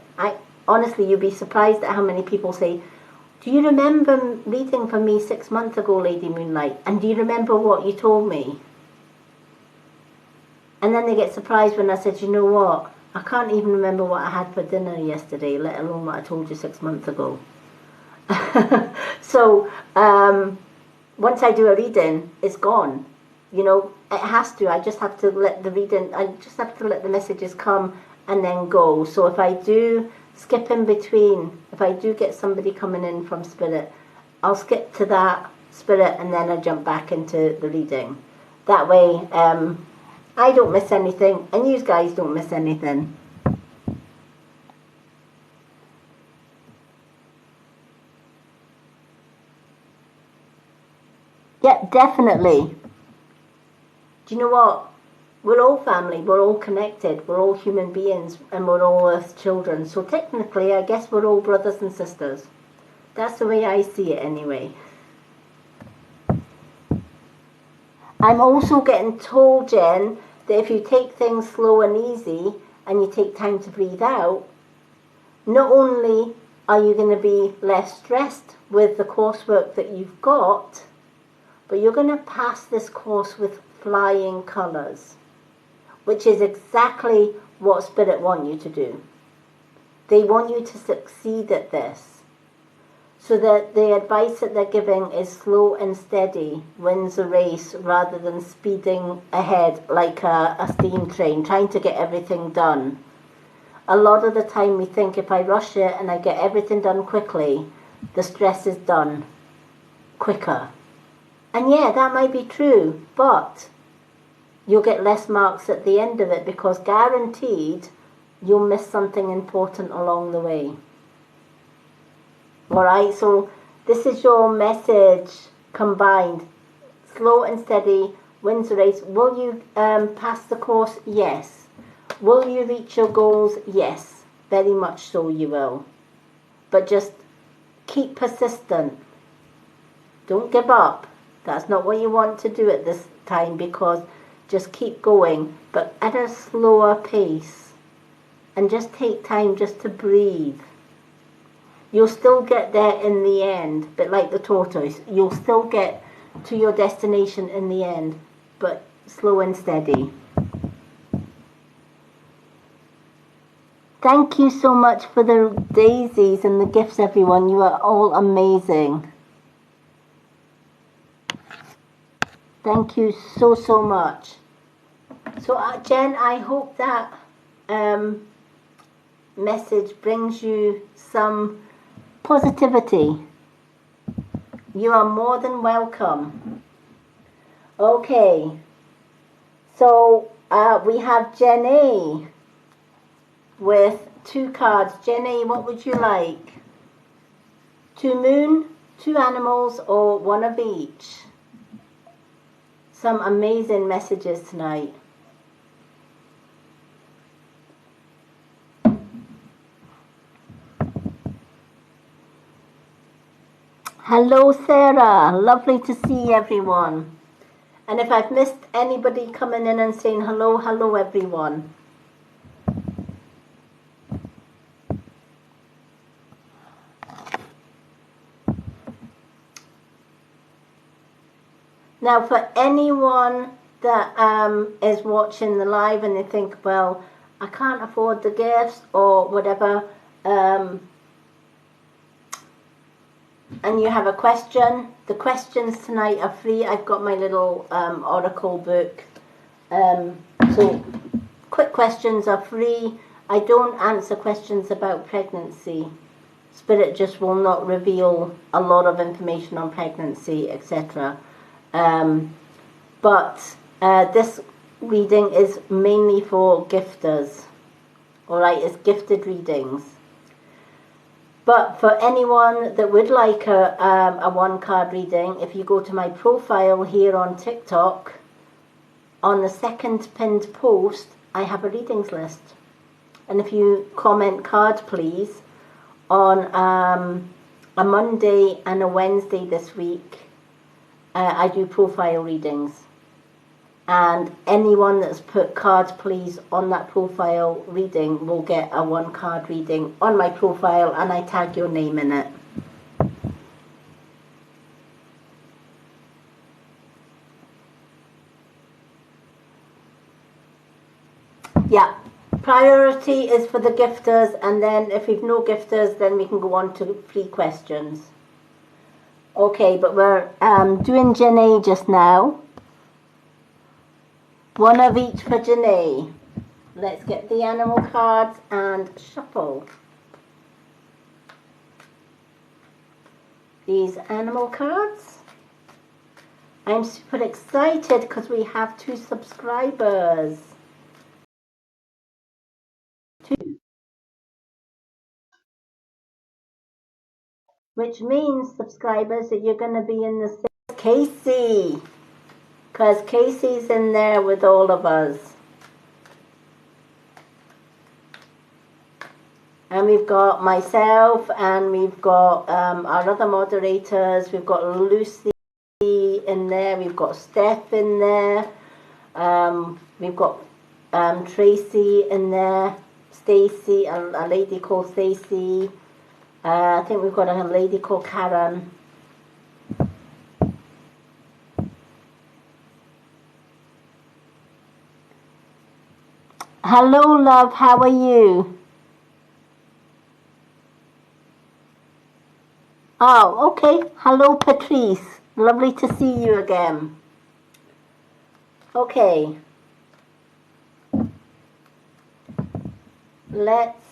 Honestly, you'd be surprised at how many people say, do you remember reading for me 6 months ago, Lady Moonlight? And do you remember what you told me? And then they get surprised when I said, you know what? I can't even remember what I had for dinner yesterday, let alone what I told you 6 months ago. So, once I do a reading, it's gone. You know, it has to. I just have to let the reading, I just have to let the messages come and then go. So if I do skip in between, if I do get somebody coming in from Spirit, I'll skip to that Spirit and then I jump back into the reading. That way, I don't miss anything and you guys don't miss anything. Yeah, definitely. Do you know what? We're all family, we're all connected, we're all human beings, and we're all Earth's children. So technically, I guess we're all brothers and sisters. That's the way I see it anyway. I'm also getting told, Jen, that if you take things slow and easy, and you take time to breathe out, not only are you going to be less stressed with the coursework that you've got, but you're going to pass this course with flying colours, which is exactly what Spirit want you to do. They want you to succeed at this. So that the advice that they're giving is slow and steady wins the race rather than speeding ahead like a steam train, trying to get everything done. A lot of the time we think if I rush it and I get everything done quickly, the stress is done quicker. And yeah, that might be true, but you'll get less marks at the end of it because guaranteed you'll miss something important along the way. Alright, so this is your message combined. Slow and steady wins the race. Will you pass the course? Yes. Will you reach your goals? Yes. Very much so you will. But just keep persistent. Don't give up. That's not what you want to do at this time because just keep going, but at a slower pace. And just take time just to breathe. You'll still get there in the end, but like the tortoise, you'll still get to your destination in the end, but slow and steady. Thank you so much for the daisies and the gifts, everyone. You are all amazing. Thank you so, so much. So, Jen, I hope that message brings you some positivity. You are more than welcome. Okay. So, we have Jenny with 2 cards. Jenny, what would you like? 2 moon, 2 animals, or 1 of each? Some amazing messages tonight. Hello, Sarah. Lovely to see everyone. And if I've missed anybody coming in and saying hello, hello, everyone. Now, for anyone that is watching the live and they think, well, I can't afford the gifts or whatever, and you have a question, the questions tonight are free. I've got my little oracle book. So quick questions are free. I don't answer questions about pregnancy. Spirit just will not reveal a lot of information on pregnancy, etc. But this reading is mainly for gifters. Alright, it's gifted readings. But for anyone that would like a 1-card reading, if you go to my profile here on TikTok, on the 2nd pinned post, I have a readings list. And if you comment card please, on a Monday and a Wednesday this week, I do profile readings. And anyone that's put cards please on that profile reading will get a 1-card reading on my profile, and I tag your name in it. Yeah, priority is for the gifters, and then if we've no gifters, then we can go on to free questions. Okay, but we're doing Janae just now. 1 of each for Janae. Let's get the animal cards and shuffle. These animal cards. I'm super excited because we have 2 subscribers. 2. Which means, subscribers, that you're going to be in the same. Casey. Because Casey's in there with all of us. And we've got myself, and we've got our other moderators. We've got Lucy in there. We've got Steph in there. We've got Tracy in there. Stacy, a lady called Stacy. I think we've got a lady called Karen. Hello, love. How are you? Oh, okay. Hello, Patrice. Lovely to see you again. Okay. Let's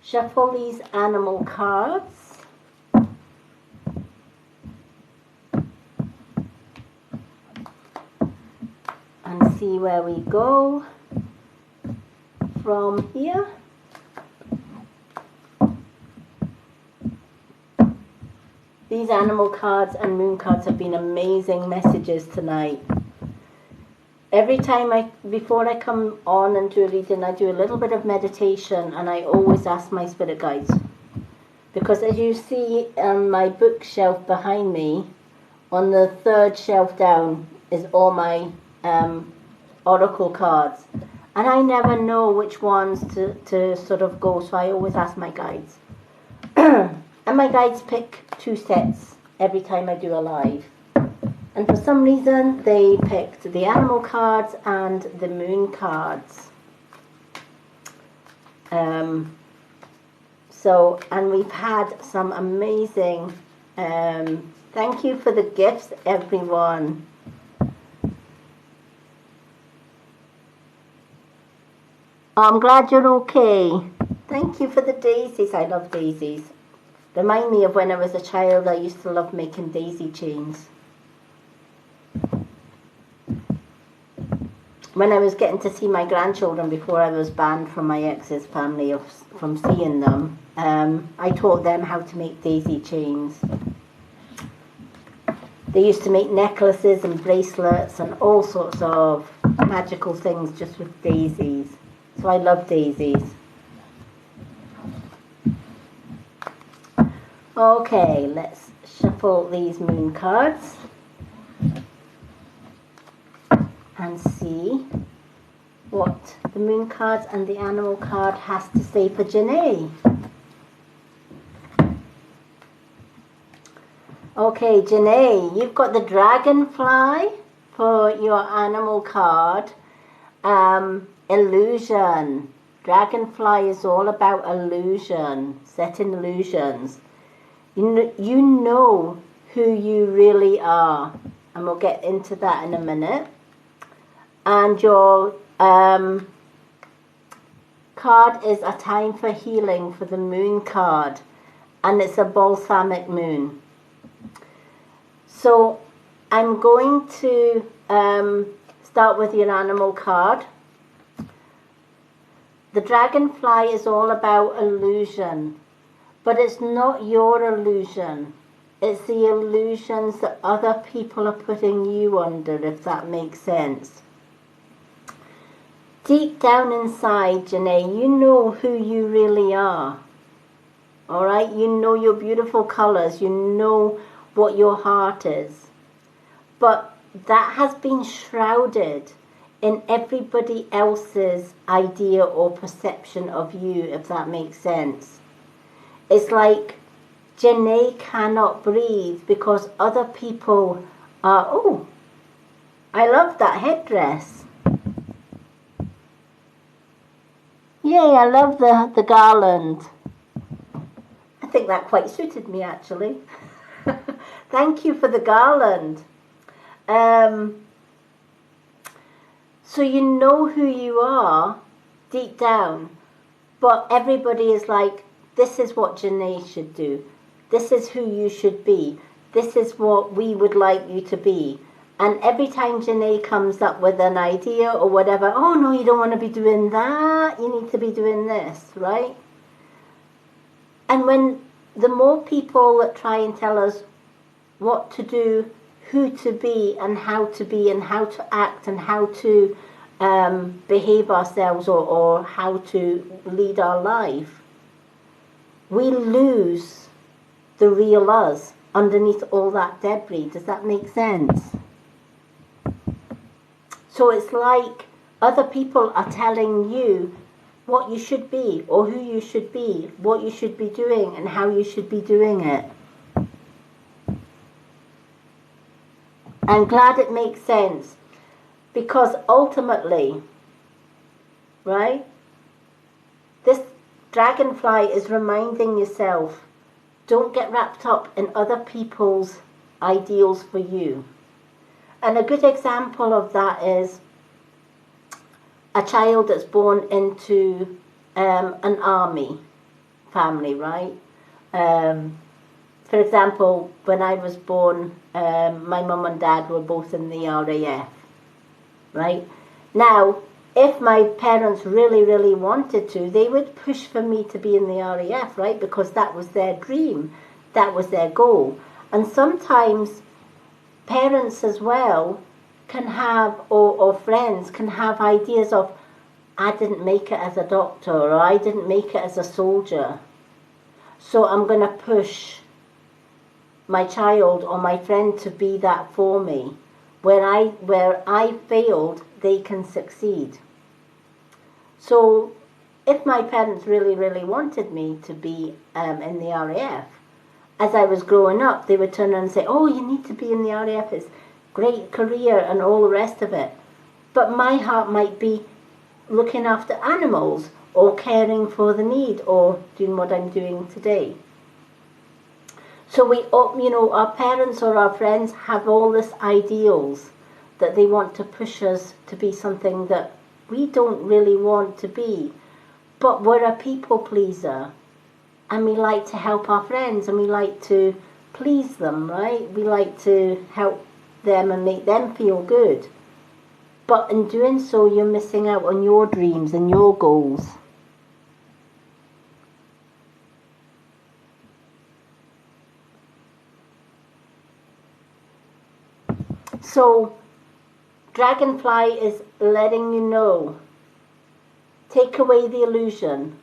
shuffle these animal cards. And see where we go from here. These animal cards and moon cards have been amazing messages tonight. Every time before I come on and do a reading, I do a little bit of meditation, and I always ask my spirit guides. Because as you see on my bookshelf behind me, on the 3rd shelf down is all my oracle cards. And I never know which ones to sort of go, so I always ask my guides. And my guides pick 2 sets every time I do a live. And for some reason, they picked the animal cards and the moon cards. So, and we've had some amazing, thank you for the gifts, everyone. I'm glad you're okay. Thank you for the daisies. I love daisies. Remind me of when I was a child, I used to love making daisy chains. When I was getting to see my grandchildren before I was banned from my ex's family from seeing them, I taught them how to make daisy chains. They used to make necklaces and bracelets and all sorts of magical things just with daisies. So I love daisies. Okay, let's shuffle these moon cards and see what the moon cards and the animal card has to say for Janae. Okay, Janae, you've got the dragonfly for your animal card. Illusion. Dragonfly is all about illusion, setting illusions. You know who you really are, and we'll get into that in a minute. And your card is a time for healing for the moon card, and it's a balsamic moon. So I'm going to start with your animal card. The dragonfly is all about illusion, but it's not your illusion. It's the illusions that other people are putting you under, if that makes sense. Deep down inside, Janae, you know who you really are. All right? You know your beautiful colors. You know what your heart is. But that has been shrouded in everybody else's idea or perception of you, if that makes sense. It's like Janae cannot breathe because other people are, oh, I love that headdress. Yay, I love the garland. I think that quite suited me, actually. Thank you for the garland. So you know who you are deep down, but everybody is like, this is what Janae should do. This is who you should be. This is what we would like you to be. And every time Janae comes up with an idea or whatever, oh no, you don't want to be doing that. You need to be doing this, right? And when the more people that try and tell us what to do, who to be and how to act and how to behave ourselves or how to lead our life, we lose the real us underneath all that debris. Does that make sense? So it's like other people are telling you what you should be or who you should be, what you should be doing and how you should be doing it. I'm glad it makes sense, because ultimately, right, this dragonfly is reminding yourself, don't get wrapped up in other people's ideals for you. And a good example of that is a child that's born into an army family, right? For example, when I was born, my mum and dad were both in the RAF, right? Now, if my parents really, really wanted to, they would push for me to be in the RAF, right? Because that was their dream, that was their goal. And sometimes parents as well can have, or friends can have ideas of, I didn't make it as a doctor, or I didn't make it as a soldier, so I'm going to push my child or my friend to be that for me. Where I failed, they can succeed. So if my parents really, really wanted me to be in the RAF, as I was growing up, they would turn around and say, oh, you need to be in the RAF, it's great career and all the rest of it. But my heart might be, looking after animals, or caring for the need, or doing what I'm doing today. So we, you know, our parents or our friends have all these ideals that they want to push us to be something that we don't really want to be. But we're a people pleaser, and we like to help our friends, and we like to please them, right? We like to help them and make them feel good. But in doing so, you're missing out on your dreams and your goals. So, Dragonfly is letting you know, take away the illusion,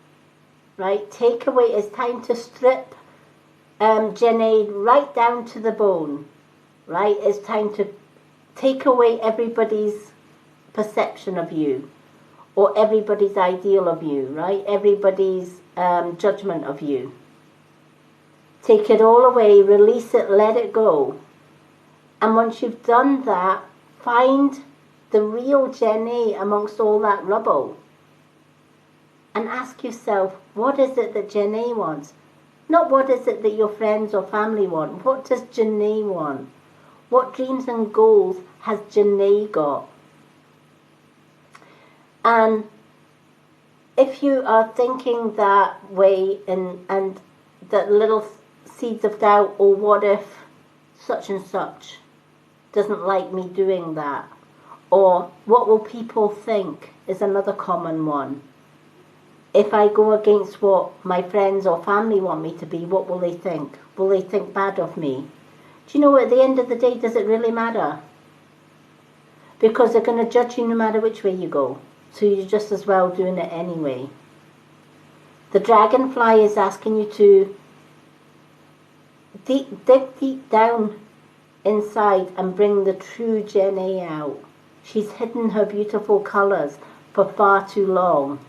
right? Take away, it's time to strip Janae right down to the bone, right? It's time to take away everybody's perception of you, or everybody's ideal of you, right? Everybody's judgment of you. Take it all away, release it, let it go. And once you've done that, find the real Janae amongst all that rubble. And ask yourself, what is it that Janae wants? Not what is it that your friends or family want. What does Janae want? What dreams and goals has Janae got? And if you are thinking that way, and that little seeds of doubt, or what if such and such doesn't like me doing that, or what will people think, is another common one. If I go against what my friends or family want me to be, what will they think? Will they think bad of me? Do you know, at the end of the day, does it really matter? Because they're going to judge you no matter which way you go. So you're just as well doing it anyway. The Dragonfly is asking you to dig deep down inside and bring the true Janae out. She's hidden her beautiful colours for far too long.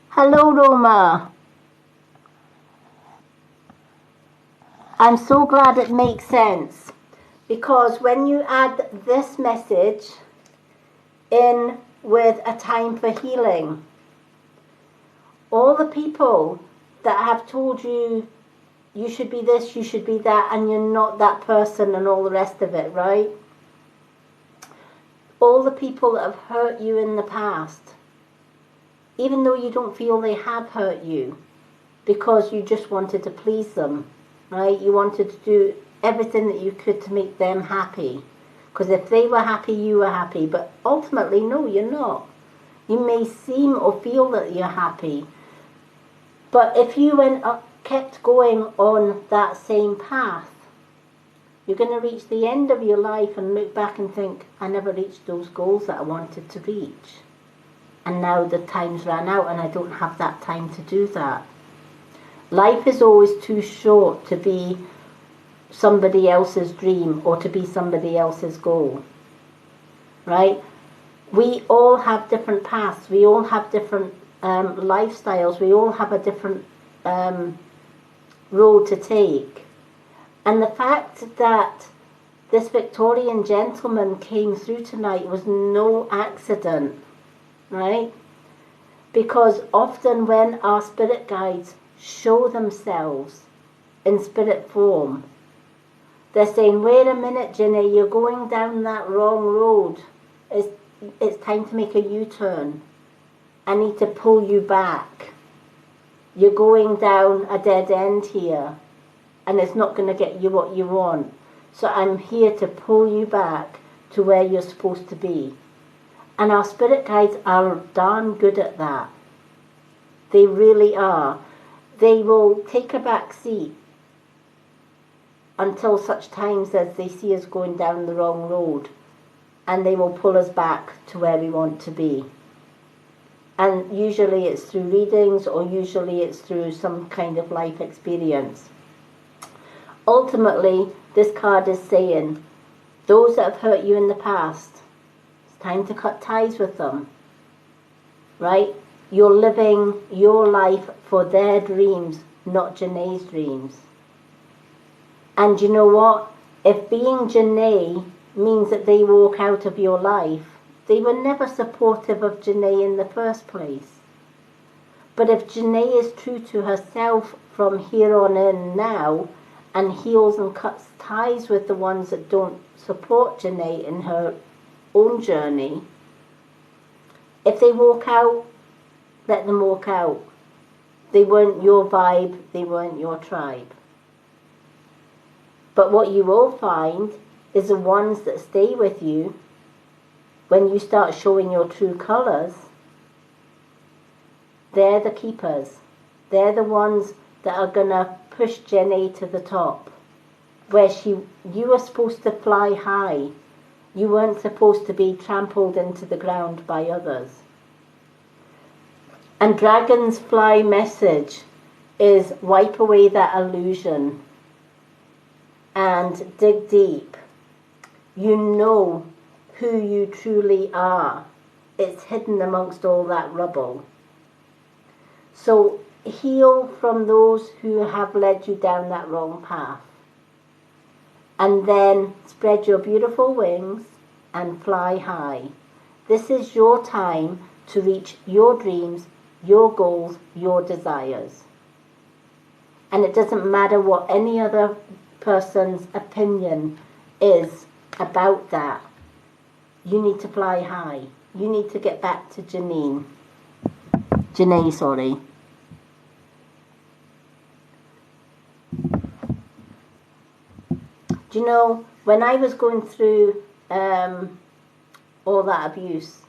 Hello, Roma. I'm so glad it makes sense, because when you add this message in with a time for healing, all the people that have told you you should be this, you should be that, and you're not that person, and all the rest of it, right? All the people that have hurt you in the past, even though you don't feel they have hurt you, because you just wanted to please them, right? You wanted to do everything that you could to make them happy. Because if they were happy, you were happy. But ultimately, no, you're not. You may seem or feel that you're happy. But if you kept going on that same path, you're going to reach the end of your life and look back and think, I never reached those goals that I wanted to reach. And now the time's ran out and I don't have that time to do that. Life is always too short to be somebody else's dream or to be somebody else's goal, right? We all have different paths. We all have different lifestyles. We all have a different road to take. And the fact that this Victorian gentleman came through tonight was no accident, right? Because often when our spirit guides show themselves in spirit form, they're saying, wait a minute, Ginny, you're going down that wrong road. It's time to make a U-turn. I need to pull you back. You're going down a dead end here, and it's not going to get you what you want. So I'm here to pull you back to where you're supposed to be. And our spirit guides are darn good at that. They really are. They will take a back seat until such times as they see us going down the wrong road, and they will pull us back to where we want to be. And usually it's through readings, or usually it's through some kind of life experience. Ultimately, this card is saying, those that have hurt you in the past, It's time to cut ties with them, right? You're living your life for their dreams, not Janae's dreams. And you know what? If being Janae means that they walk out of your life, they were never supportive of Janae in the first place. But if Janae is true to herself from here on in now, and heals and cuts ties with the ones that don't support Janae in her own journey, if they walk out, let them walk out. They weren't your vibe, they weren't your tribe. But what you will find is the ones that stay with you when you start showing your true colours, they're the keepers. They're the ones that are going to push Janae to the top, where you were supposed to fly high. You weren't supposed to be trampled into the ground by others. And Dragon's Fly message is wipe away that illusion and dig deep. You know who you truly are. It's hidden amongst all that rubble. So heal from those who have led you down that wrong path. And then spread your beautiful wings and fly high. This is your time to reach your dreams, your goals, your desires. And it doesn't matter what any other person's opinion is about that. You need to fly high. You need to get back to Janae, sorry. Do you know, when I was going through all that abuse,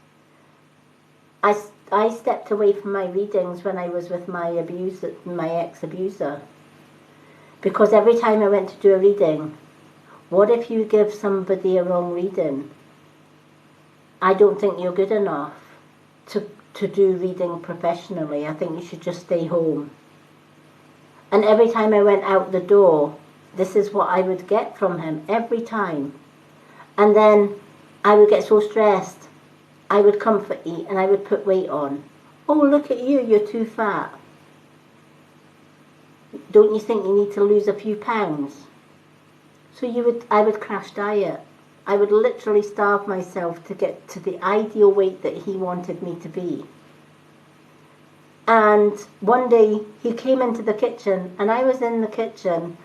I stepped away from my readings when I was with my ex-abuser. Because every time I went to do a reading, what if you give somebody a wrong reading? I don't think you're good enough to do reading professionally. I think you should just stay home. And every time I went out the door, this is what I would get from him every time. And then I would get so stressed. I would comfort eat and I would put weight on. Oh, look at you, you're too fat. Don't you think you need to lose a few pounds? So I would crash diet. I would literally starve myself to get to the ideal weight that he wanted me to be. And one day he came into the kitchen and I was in the kitchen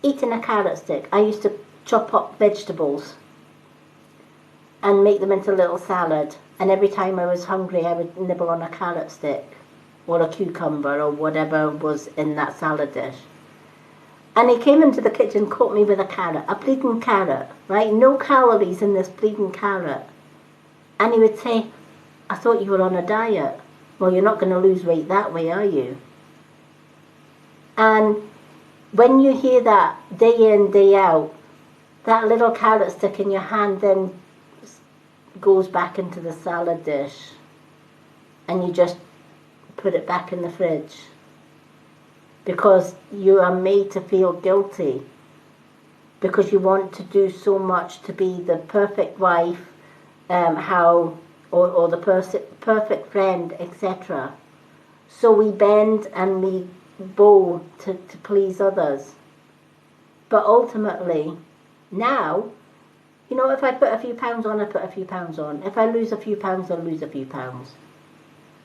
eating a carrot stick. I used to chop up vegetables and make them into a little salad. And every time I was hungry, I would nibble on a carrot stick or a cucumber or whatever was in that salad dish. And he came into the kitchen, caught me with a carrot, a bleeding carrot, right? No calories in this bleeding carrot. And he would say, I thought you were on a diet. Well, you're not going to lose weight that way, are you? And when you hear that day in, day out, that little carrot stick in your hand then goes back into the salad dish and you just put it back in the fridge because you are made to feel guilty because you want to do so much to be the perfect wife, or the perfect friend, etc. So we bend and we bow to please others. But ultimately, now, you know, if I put a few pounds on, I put a few pounds on. If I lose a few pounds, I'll lose a few pounds.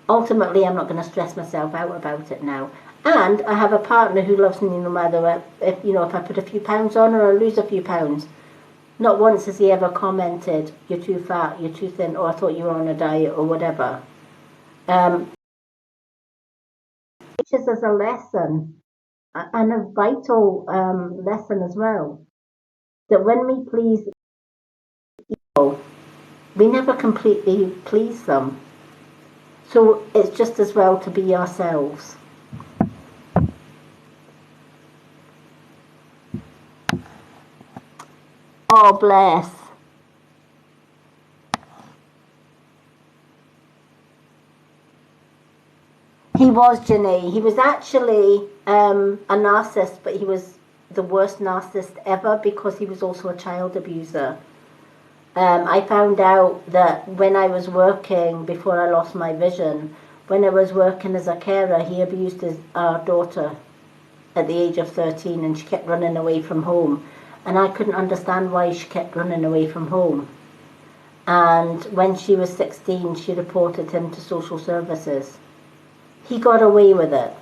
Ultimately, I'm not going to stress myself out about it now. And I have a partner who loves me no matter if I put a few pounds on or I lose a few pounds. Not once has he ever commented, you're too fat, you're too thin, or I thought you were on a diet, or whatever. Which is as a lesson, and a vital lesson as well, that when we please people, we never completely please them. So it's just as well to be ourselves. Oh, bless. He was Janae. He was actually a narcissist, but he was the worst narcissist ever because he was also a child abuser. I found out that when I was working, before I lost my vision, when I was working as a carer, he abused our daughter at the age of 13, and she kept running away from home. And I couldn't understand why she kept running away from home. And when she was 16, she reported him to social services. He got away with it.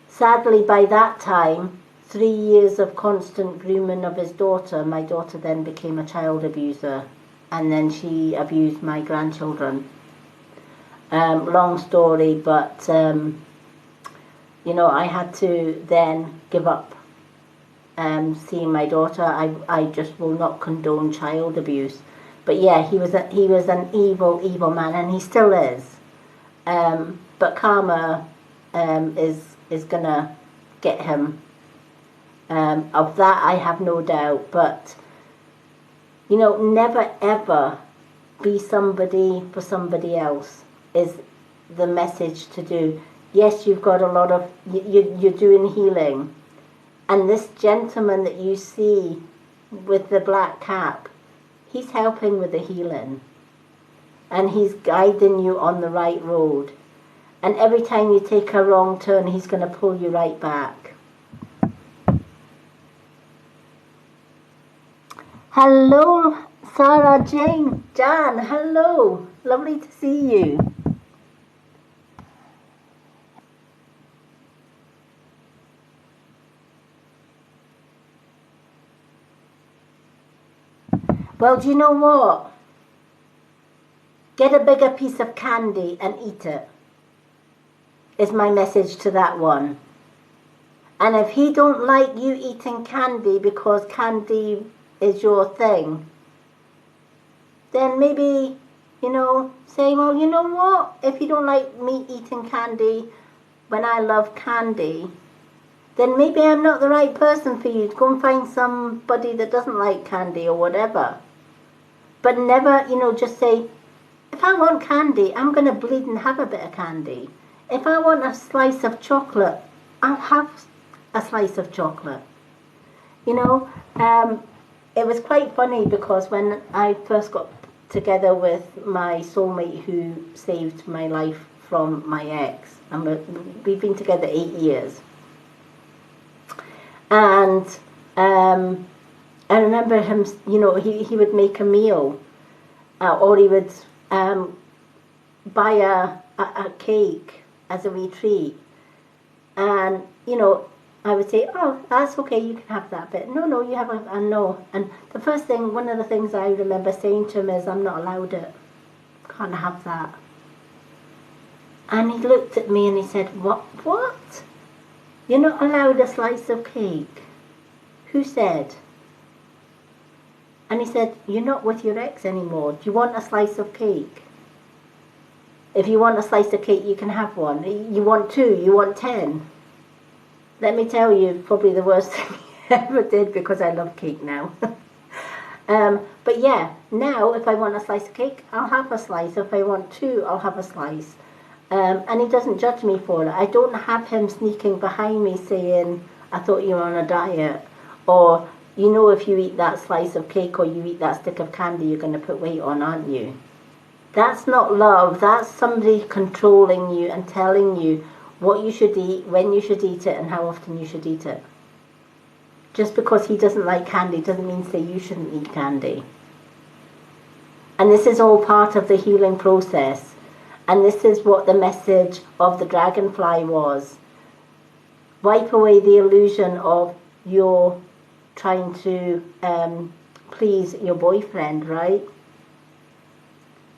Sadly, by that time, 3 years of constant grooming of his daughter, my daughter then became a child abuser, and then she abused my grandchildren. Long story, but you know, I had to then give up seeing my daughter. I just will not condone child abuse. But yeah, he was an evil man, and he still is. But karma is gonna get him. Of that I have no doubt. But you know, never ever be somebody for somebody else is the message to do. Yes, you've got a lot of, you're doing healing. And this gentleman that you see with the black cap, he's helping with the healing. And he's guiding you on the right road. And every time you take a wrong turn, he's going to pull you right back. Hello, Sarah Jane. Jan, hello. Lovely to see you. Well, do you know what? Get a bigger piece of candy and eat it, is my message to that one. And if he don't like you eating candy because candy is your thing, then maybe, you know, say, well, you know what? If you don't like me eating candy when I love candy, then maybe I'm not the right person for you. Go and find somebody that doesn't like candy or whatever. But never, you know, just say, if I want candy, I'm going to bleed and have a bit of candy. If I want a slice of chocolate, I'll have a slice of chocolate. You know, it was quite funny because when I first got together with my soulmate who saved my life from my ex, and we've been together 8 years. And I remember him, you know, he would make a meal, or he would buy a cake as a retreat. And, you know, I would say, oh, that's okay, you can have that bit. No, you have a no. And the first thing, one of the things I remember saying to him is, I'm not allowed it. Can't have that. And he looked at me and he said, what? You're not allowed a slice of cake? Who said? And he said, you're not with your ex anymore. Do you want a slice of cake? If you want a slice of cake, you can have one. You want 2, you want 10. Let me tell you, probably the worst thing he ever did, because I love cake now. But yeah, now if I want a slice of cake, I'll have a slice. If I want 2, I'll have a slice. And he doesn't judge me for it. I don't have him sneaking behind me saying, I thought you were on a diet. Or, you know, if you eat that slice of cake or you eat that stick of candy, you're going to put weight on, aren't you? That's not love. That's somebody controlling you and telling you what you should eat, when you should eat it, and how often you should eat it. Just because he doesn't like candy doesn't mean say you shouldn't eat candy. And this is all part of the healing process. And this is what the message of the dragonfly was. Wipe away the illusion of your trying to please your boyfriend, right?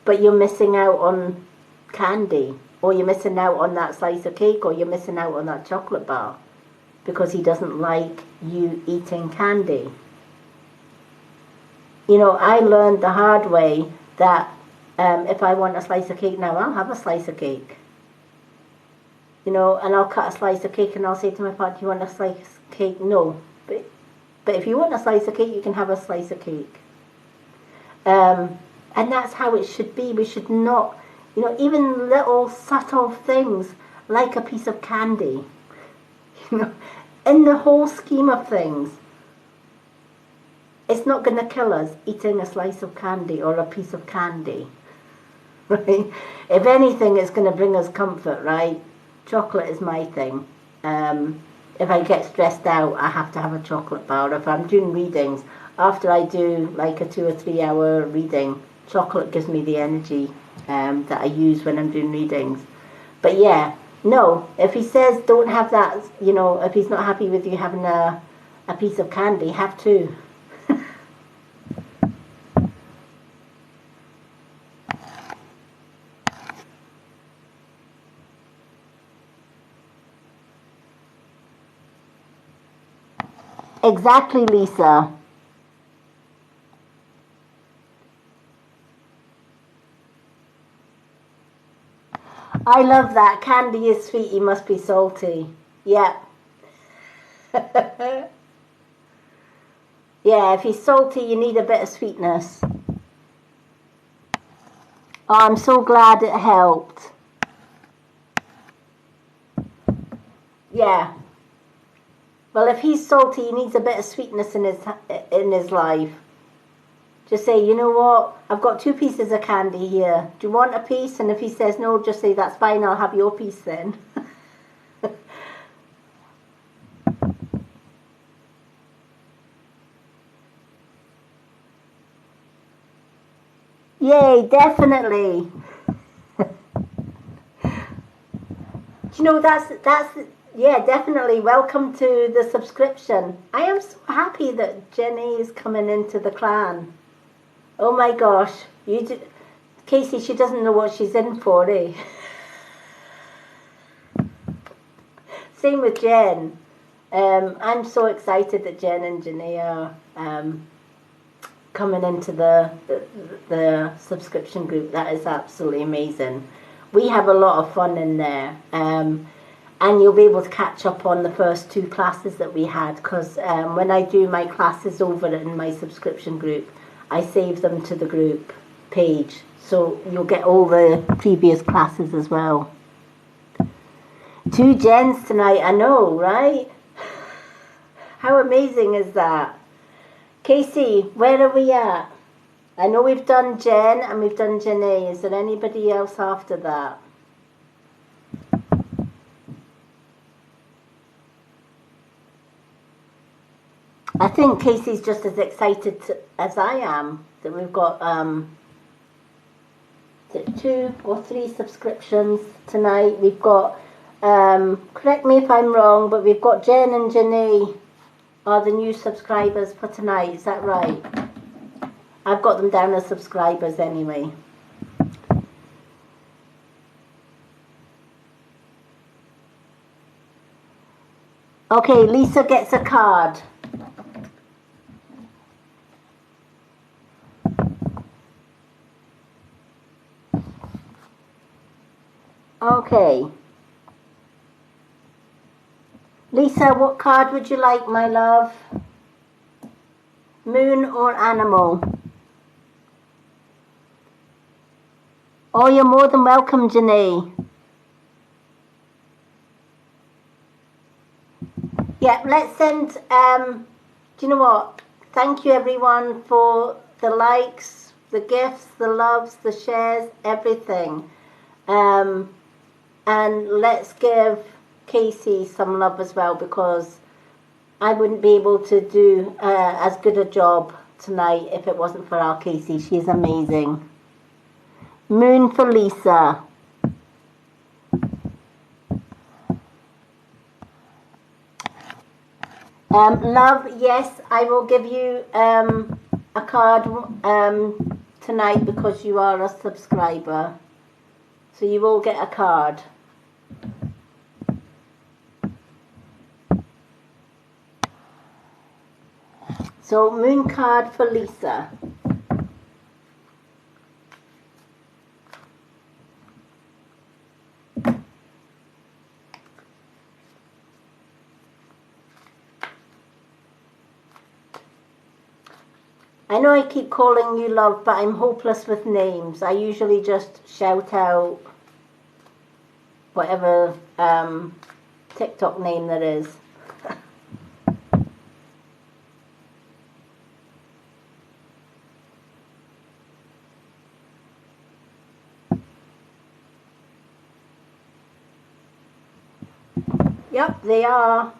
But you're missing out on candy, or you're missing out on that slice of cake, or you're missing out on that chocolate bar because he doesn't like you eating candy. You know, I learned the hard way that if I want a slice of cake now, I'll have a slice of cake. You know, and I'll cut a slice of cake and I'll say to my partner, do you want a slice of cake? No. But if you want a slice of cake, you can have a slice of cake. And that's how it should be. We should not, you know, even little subtle things like a piece of candy, you know, in the whole scheme of things, it's not going to kill us eating a slice of candy or a piece of candy, right? If anything, it's going to bring us comfort, right? Chocolate is my thing. If I get stressed out, I have to have a chocolate bar. If I'm doing readings, after I do like a 2 or 3 hour reading, chocolate gives me the energy that I use when I'm doing readings. But yeah, no, if he says don't have that, you know, if he's not happy with you having a piece of candy, have two. Exactly, Lisa. I love that. Candy is sweet, you must be salty. Yeah. Yeah, if he's salty, you need a bit of sweetness. Oh, I'm so glad it helped. Yeah. Well, if he's salty, he needs a bit of sweetness in his life. Just say, you know what? I've got 2 pieces of candy here. Do you want a piece? And if he says no, just say that's fine. I'll have your piece then. Yay! Definitely. You know, that's yeah, definitely. Welcome to the subscription. I am so happy that Jenny is coming into the clan. Oh my gosh, Casey, she doesn't know what she's in for, eh? Same with Jen. I'm so excited that Jen and Jenny are coming into the subscription group. That is absolutely amazing. We have a lot of fun in there. And you'll be able to catch up on the first 2 classes that we had, because when I do my classes over in my subscription group, I save them to the group page, so you'll get all the previous classes as well. 2 Jens tonight, I know, right? How amazing is that? Casey, where are we at? I know we've done Jen and we've done Janae. Is there anybody else after that? I think Casey's just as excited as I am that we've got 2 or 3 subscriptions tonight. We've got, correct me if I'm wrong, but we've got Jen and Janae are the new subscribers for tonight. Is that right? I've got them down as subscribers anyway. Okay, Lisa gets a card. Okay. Lisa, what card would you like, my love? Moon or animal? Oh, you're more than welcome, Janae. Yeah, let's send, do you know what? Thank you everyone for the likes, the gifts, the loves, the shares, everything. And let's give Casey some love as well, because I wouldn't be able to do as good a job tonight if it wasn't for our Casey. She's amazing. Moon for Lisa. Love, yes, I will give you a card tonight because you are a subscriber. So you will get a card. So moon card for Lisa. I know I keep calling you love, but I'm hopeless with names. I usually just shout out whatever TikTok name there is. Yep, they are.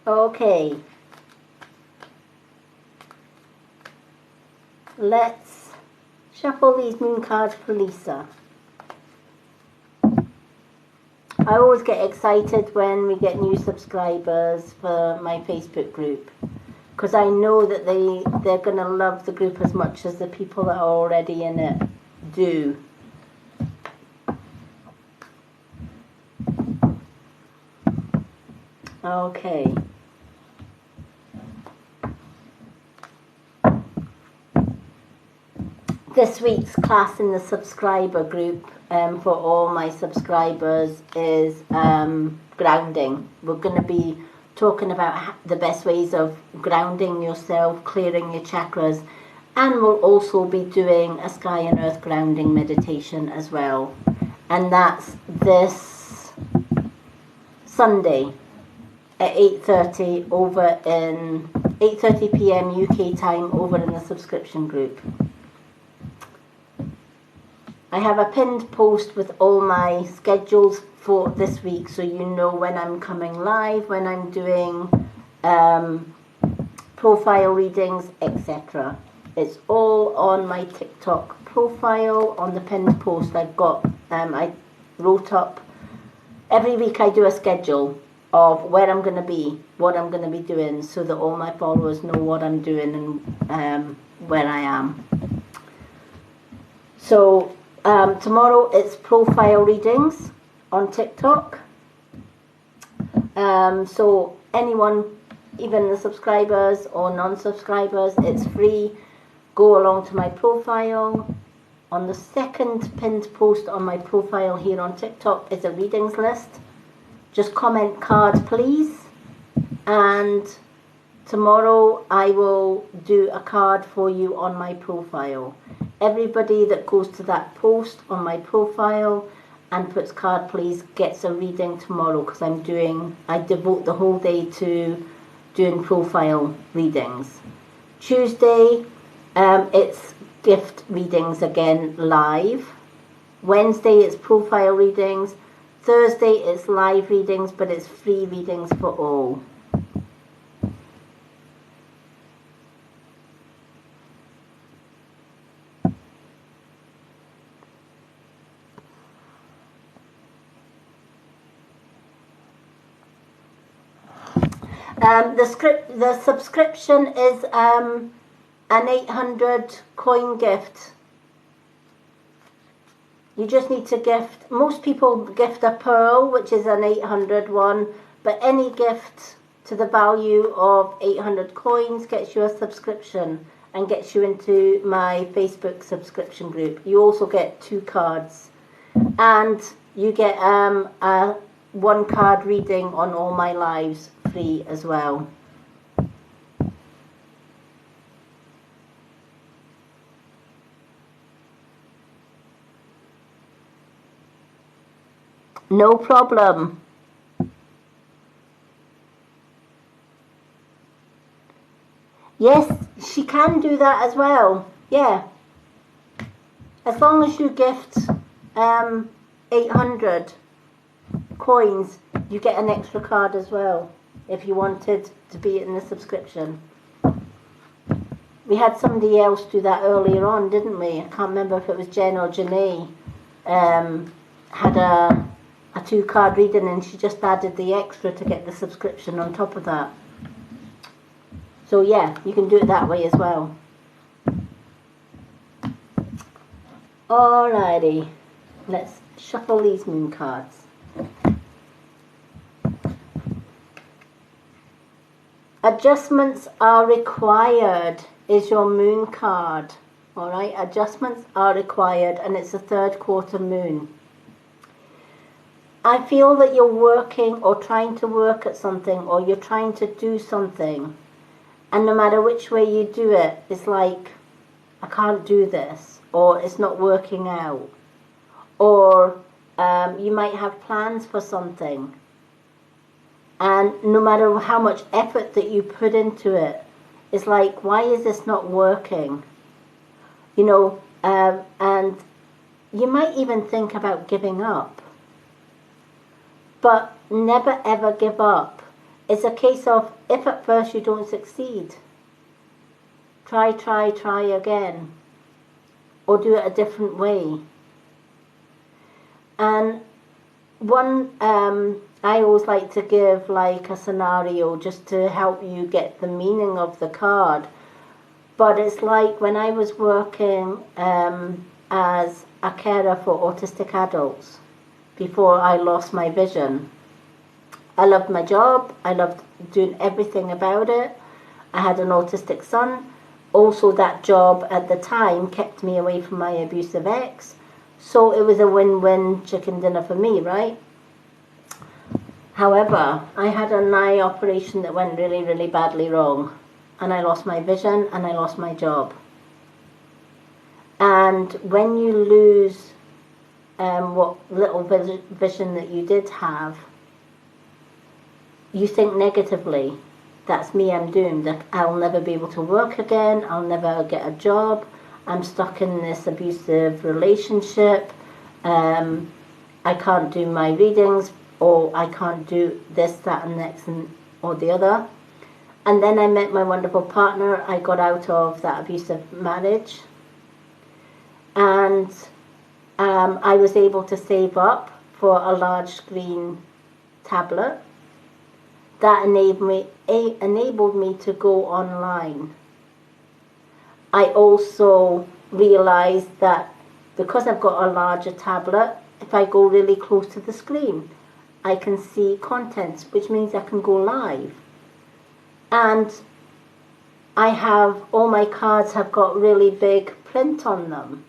Okay. Let's shuffle these moon cards for Lisa. I always get excited when we get new subscribers for my Facebook group, because I know that they're going to love the group as much as the people that are already in it do. Okay. This week's class in the subscriber group for all my subscribers is grounding. We're going to be talking about the best ways of grounding yourself, clearing your chakras, and we'll also be doing a sky and earth grounding meditation as well. And that's this Sunday at 8:30 over in 8:30 p.m. UK time over in the subscription group. I have a pinned post with all my schedules for this week, so you know when I'm coming live, when I'm doing profile readings, etc. It's all on my TikTok profile on the pinned post. I've got, I wrote up, every week I do a schedule of where I'm going to be, what I'm going to be doing, so that all my followers know what I'm doing and where I am. So tomorrow it's profile readings on TikTok. So anyone, even the subscribers or non-subscribers, it's free. Go along to my profile. On the second pinned post on my profile here on TikTok is a readings list. Just comment card please, and tomorrow I will do a card for you on my profile. Everybody that goes to that post on my profile and puts card please gets a reading tomorrow, because I devote the whole day to doing profile readings. Tuesday it's gift readings again live. Wednesday it's profile readings. Thursday it's live readings, but it's free readings for all. The subscription is an 800 coin gift. You just need to gift, most people gift a pearl, which is an 800 one, but any gift to the value of 800 coins gets you a subscription and gets you into my Facebook subscription group. You also get 2 cards, and you get a 1 card reading on all my lives free as well. No problem. Yes, she can do that as well. Yeah. As long as you gift 800 coins, you get an extra card as well, if you wanted to be in the subscription. We had somebody else do that earlier on, didn't we? I can't remember if it was Jen or Janae. Had a 2 card reading, and she just added the extra to get the subscription on top of that. So yeah, you can do it that way as well. Alrighty, let's shuffle these moon cards. Adjustments are required is your moon card. Alright, adjustments are required, and it's the 3rd quarter moon. I feel that you're working or trying to work at something, or you're trying to do something, and no matter which way you do it, it's like, I can't do this, or it's not working out, or you might have plans for something, and no matter how much effort that you put into it, it's like, why is this not working? You know, And you might even think about giving up. But never ever give up. It's a case of, if at first you don't succeed, try again. Or do it a different way. And one, I always like to give like a scenario just to help you get the meaning of the card. But it's like when I was working as a carer for autistic adults before I lost my vision. I loved my job. I loved doing everything about it. I had an autistic son. Also, that job at the time kept me away from my abusive ex. So it was a win-win chicken dinner for me, right? However, I had an eye operation that went really, really badly wrong. And I lost my vision and I lost my job. And when you lose what little vision that you did have, you think negatively. That's me, I'm doomed. I'll never be able to work again. I'll never get a job. I'm stuck in this abusive relationship. I can't do my readings, or I can't do this, that, and next, or the other. And then I met my wonderful partner. I got out of that abusive marriage. And I was able to save up for a large screen tablet. That enabled me to go online. I also realized that because I've got a larger tablet, if I go really close to the screen, I can see contents, which means I can go live. And all my cards have got really big print on them.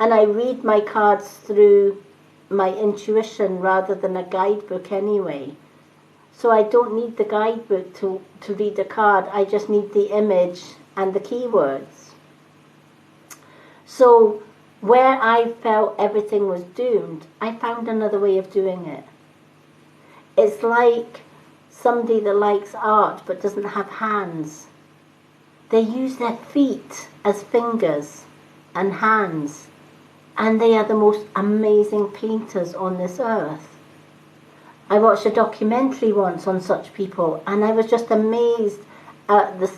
And I read my cards through my intuition rather than a guidebook anyway. So I don't need the guidebook to read a card. I just need the image and the keywords. So where I felt everything was doomed, I found another way of doing it. It's like somebody that likes art but doesn't have hands. They use their feet as fingers and hands. And they are the most amazing painters on this earth. I watched a documentary once on such people, and I was just amazed at the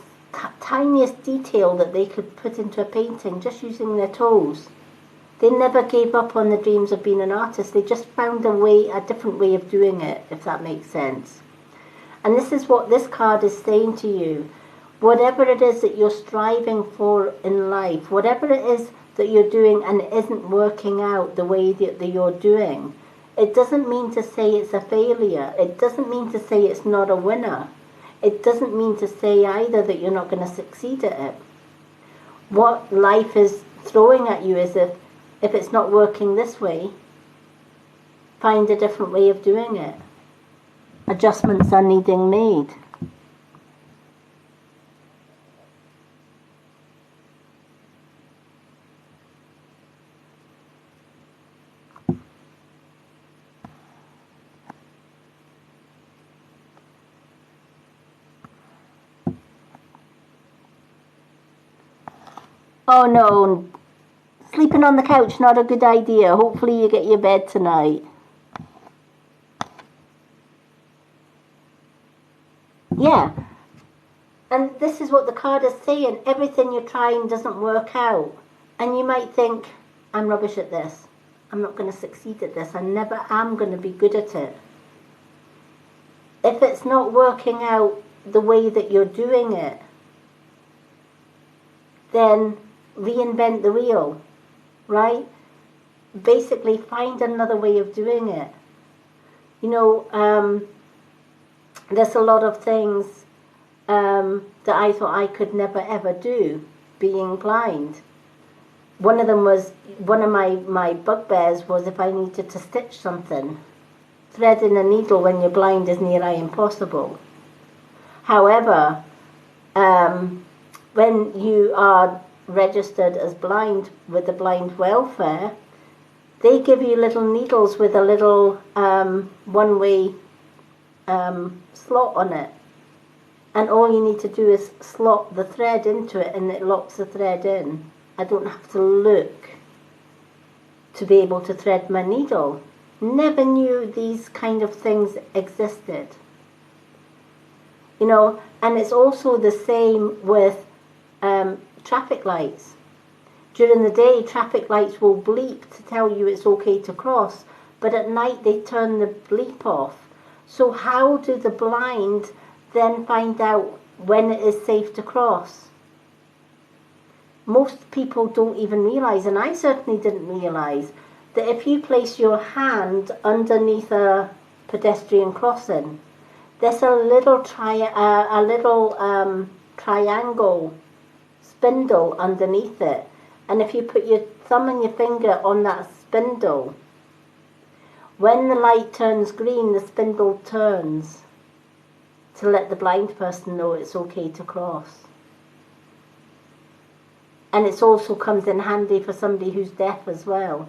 tiniest detail that they could put into a painting just using their toes. They never gave up on the dreams of being an artist. They just found a different way of doing it, if that makes sense. And this is what this card is saying to you. Whatever it is that you're striving for in life, whatever it is that you're doing and it isn't working out the way that you're doing, it doesn't mean to say it's a failure. It doesn't mean to say it's not a winner. It doesn't mean to say either that you're not going to succeed at it. What life is throwing at you is if it's not working this way, find a different way of doing it. Adjustments are needing made. Oh no, sleeping on the couch, not a good idea. Hopefully you get your bed tonight. Yeah, and this is what the card is saying. Everything you're trying doesn't work out. And you might think, I'm rubbish at this. I'm not going to succeed at this. I never am going to be good at it. If it's not working out the way that you're doing it, then reinvent the wheel, right? Basically, find another way of doing it. You know, there's a lot of things that I thought I could never ever do, being blind. One of them was, one of my bugbears was if I needed to stitch something. Threading a needle when you're blind is near impossible. However, when you are registered as blind with the blind welfare, they give you little needles with a little one-way slot on it, and all you need to do is slot the thread into it and it locks the thread in, I don't have to look to be able to thread my needle. Never knew these kind of things existed. You know, and it's also the same with traffic lights. During the day, traffic lights will bleep to tell you it's okay to cross, but at night they turn the bleep off. So how do the blind then find out when it is safe to cross? Most people don't even realise, and I certainly didn't realise, that if you place your hand underneath a pedestrian crossing, there's a little triangle spindle underneath it, and if you put your thumb and your finger on that spindle, when the light turns green, the spindle turns to let the blind person know it's okay to cross. And it also comes in handy for somebody who's deaf as well,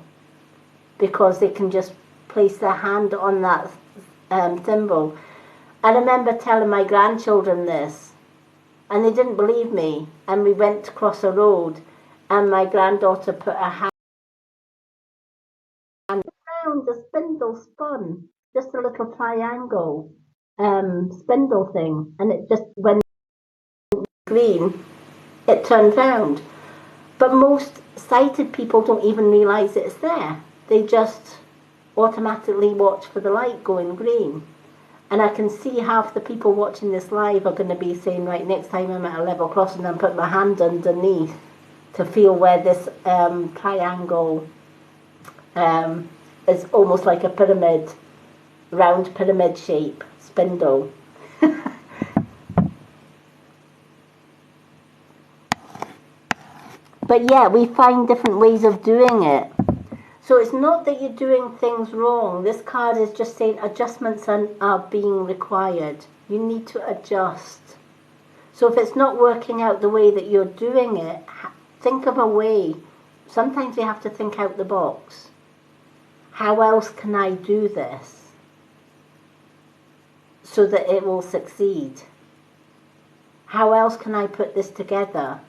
because they can just place their hand on that symbol. I remember telling my grandchildren this, and they didn't believe me, and we went to cross a road, and my granddaughter put her hand around, the spindle spun, just a little triangle spindle thing, and it just, when green, it turned round. But most sighted people don't even realise it's there. They just automatically watch for the light going green. And I can see half the people watching this live are going to be saying, right, next time I'm at a level crossing, I'm putting my hand underneath to feel where this triangle is almost like a pyramid, round pyramid shape spindle. But yeah, we find different ways of doing it. So it's not that you're doing things wrong. This card is just saying adjustments are being required. You need to adjust. So if it's not working out the way that you're doing it, think of a way. Sometimes you have to think out the box. How else can I do this so that it will succeed? How else can I put this together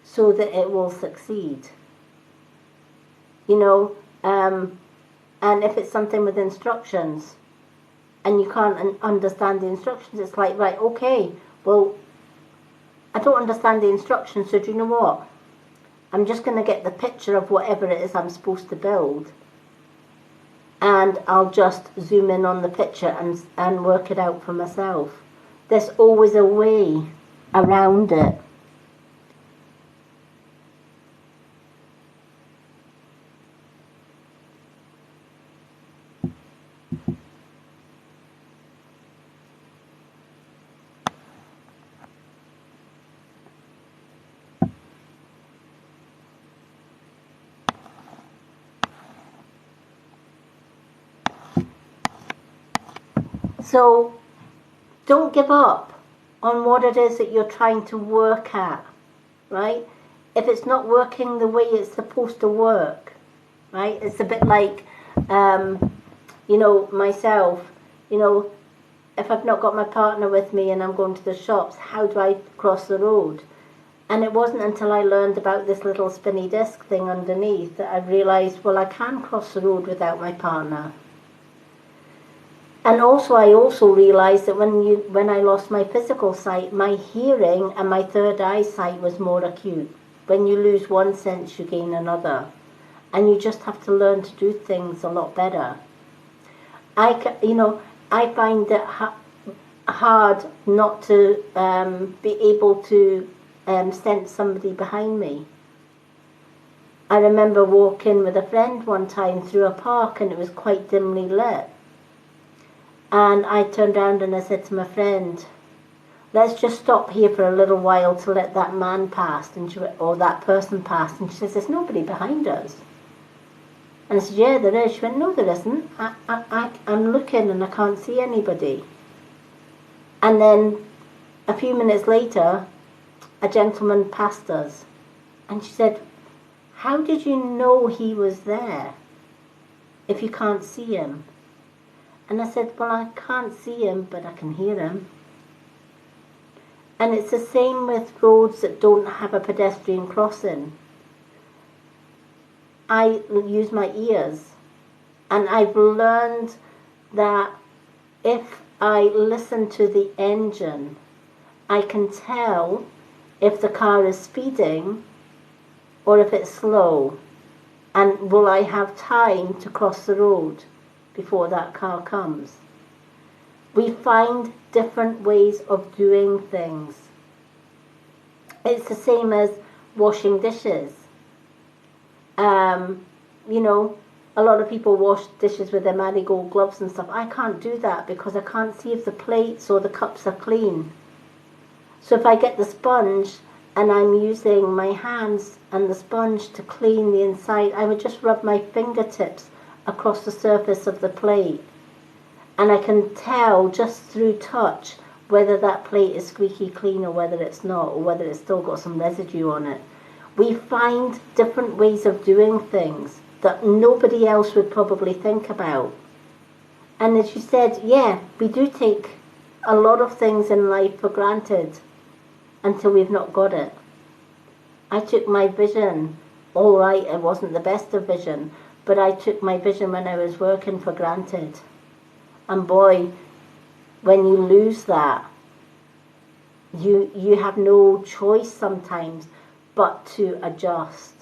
so that it will succeed? You know, and if it's something with instructions and you can't understand the instructions, it's like, right, okay, well, I don't understand the instructions, so do you know what? I'm just going to get the picture of whatever it is I'm supposed to build, and I'll just zoom in on the picture and work it out for myself. There's always a way around it. So don't give up on what it is that you're trying to work at, right? If it's not working the way it's supposed to work, right? It's a bit like, you know, myself, you know, if I've not got my partner with me and I'm going to the shops, how do I cross the road? And it wasn't until I learned about this little spinny disc thing underneath that I realised, well, I can cross the road without my partner. And also, I also realised that when I lost my physical sight, my hearing and my third eye sight was more acute. When you lose one sense, you gain another. And you just have to learn to do things a lot better. I find it hard not to be able to sense somebody behind me. I remember walking with a friend one time through a park and it was quite dimly lit. And I turned around and I said to my friend, let's just stop here for a little while to let that man pass, or that person pass. And she says, there's nobody behind us. And I said, yeah, there is. She went, no, there isn't. I'm looking and I can't see anybody. And then a few minutes later, a gentleman passed us. And she said, how did you know he was there if you can't see him? And I said, well, I can't see him, but I can hear him. And it's the same with roads that don't have a pedestrian crossing. I use my ears. And I've learned that if I listen to the engine, I can tell if the car is speeding or if it's slow. And will I have time to cross the road before that car comes? We find different ways of doing things. It's the same as washing dishes. You know, a lot of people wash dishes with their marigold gloves and stuff. I can't do that because I can't see if the plates or the cups are clean. So if I get the sponge and I'm using my hands and the sponge to clean the inside, I would just rub my fingertips across the surface of the plate. And I can tell just through touch whether that plate is squeaky clean or whether it's not, or whether it's still got some residue on it. We find different ways of doing things that nobody else would probably think about. And as you said, yeah, we do take a lot of things in life for granted until we've not got it. I took my vision, all right, it wasn't the best of vision, but I took my vision when I was working for granted. And boy, when you lose that, you have no choice sometimes but to adjust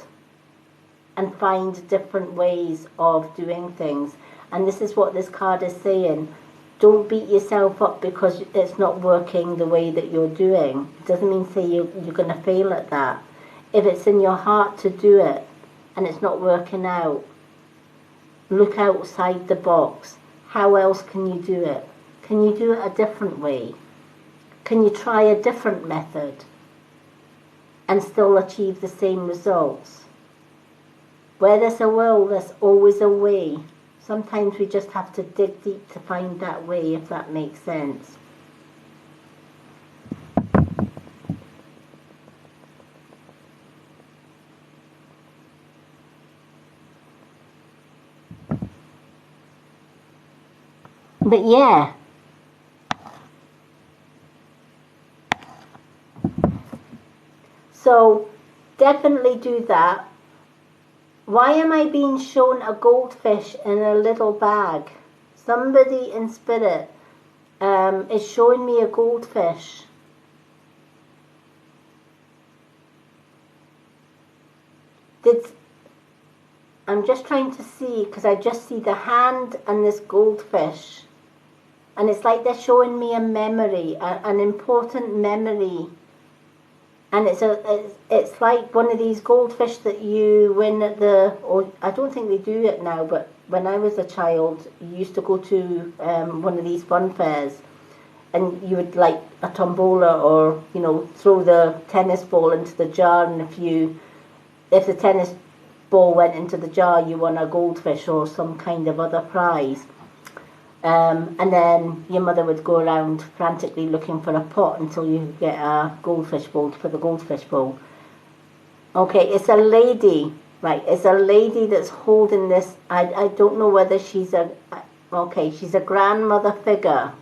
and find different ways of doing things. And this is what this card is saying. Don't beat yourself up because it's not working the way that you're doing. It doesn't mean say you're going to fail at that. If it's in your heart to do it and it's not working out, look outside the box. How else can you do it? Can you do it a different way? Can you try a different method and still achieve the same results? Where there's a will, there's always a way. Sometimes we just have to dig deep to find that way, if that makes sense. But yeah. So definitely do that. Why am I being shown a goldfish in a little bag? Somebody in spirit is showing me a goldfish. I'm just trying to see, because I just see the hand and this goldfish. And it's like they're showing me a memory, an important memory. And it's like one of these goldfish that you win at or I don't think they do it now, but when I was a child, you used to go to one of these fun fairs, and you would like a tombola, or you know, throw the tennis ball into the jar, and if the tennis ball went into the jar, you won a goldfish or some kind of other prize. And then your mother would go around frantically looking for a pot until you could get a goldfish bowl for the goldfish bowl. Okay, it's a lady, right? It's a lady that's holding this. I don't know whether she's she's a grandmother figure.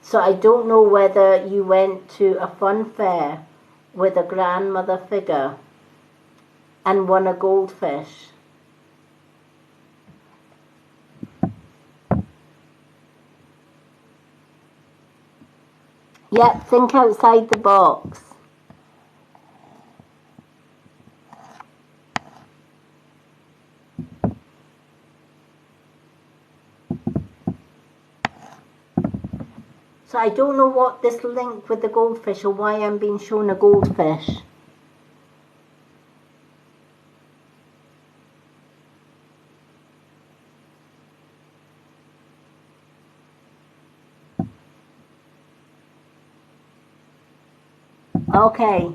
So I don't know whether you went to a fun fair with a grandmother figure and won a goldfish. Yep, think outside the box. So I don't know what this link with the goldfish, or why I'm being shown a goldfish. Okay.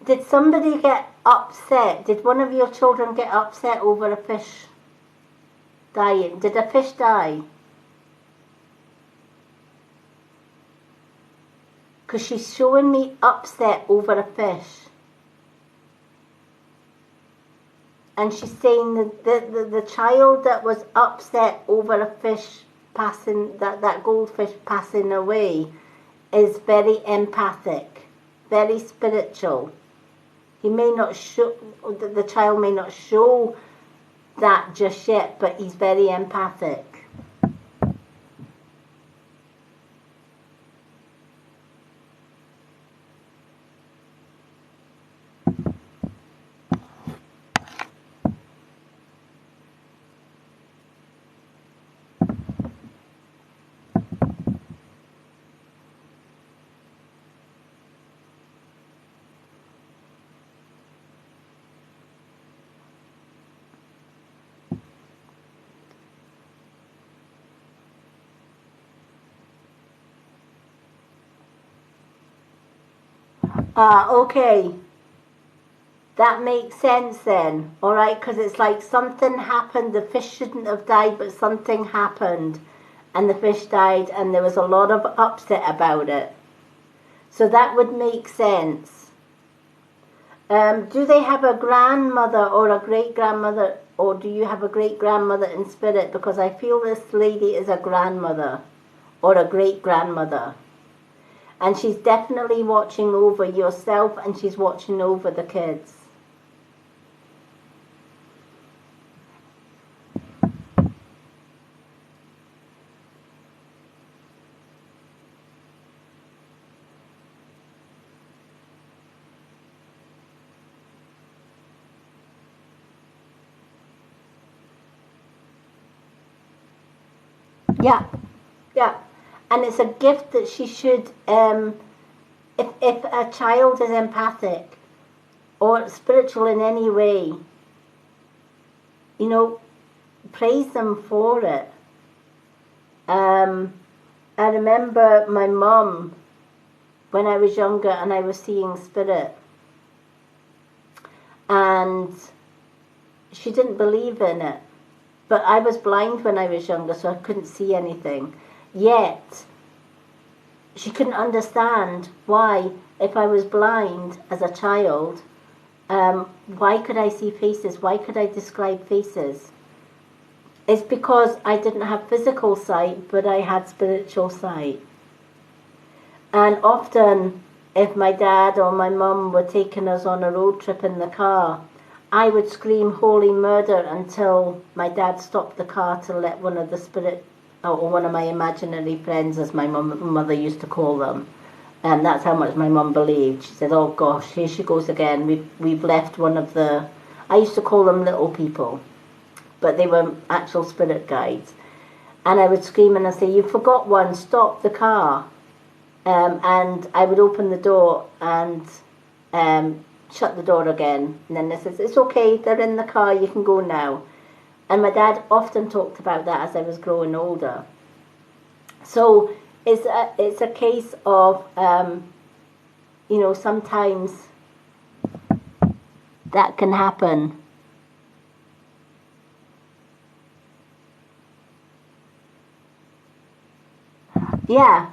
Did somebody get upset? Did one of your children get upset over a fish dying? Did a fish die? Because she's showing me upset over a fish. And she's saying that the child that was upset over a fish passing, that goldfish passing away, is very empathic very spiritual. He may not show, the child may not show that just yet, but he's very empathic. Okay. That makes sense then, alright, because it's like something happened, the fish shouldn't have died, but something happened, and the fish died, and there was a lot of upset about it. So that would make sense. Do they have a grandmother or a great-grandmother, or do you have a great-grandmother in spirit? Because I feel this lady is a grandmother, or a great-grandmother. And she's definitely watching over yourself, and she's watching over the kids. Yeah, yeah. And it's a gift that she should, if a child is empathic or spiritual in any way, you know, praise them for it. I remember my mum, when I was younger and I was seeing spirit, and she didn't believe in it. But I was blind when I was younger, so I couldn't see anything. Yet, she couldn't understand why, if I was blind as a child, why could I see faces? Why could I describe faces? It's because I didn't have physical sight, but I had spiritual sight. And often, if my dad or my mum were taking us on a road trip in the car, I would scream holy murder until my dad stopped the car to let one of the spirit, or one of my imaginary friends, as my mother used to call them, and that's how much my mum believed. She said, oh gosh, here she goes again, we've left one of the, I used to call them little people, but they were actual spirit guides. And I would scream and I'd say, you forgot one, stop the car. And I would open the door and shut the door again, and then they says, it's okay, they're in the car, you can go now. And my dad often talked about that as I was growing older. So it's a case of, you know, sometimes that can happen. Yeah.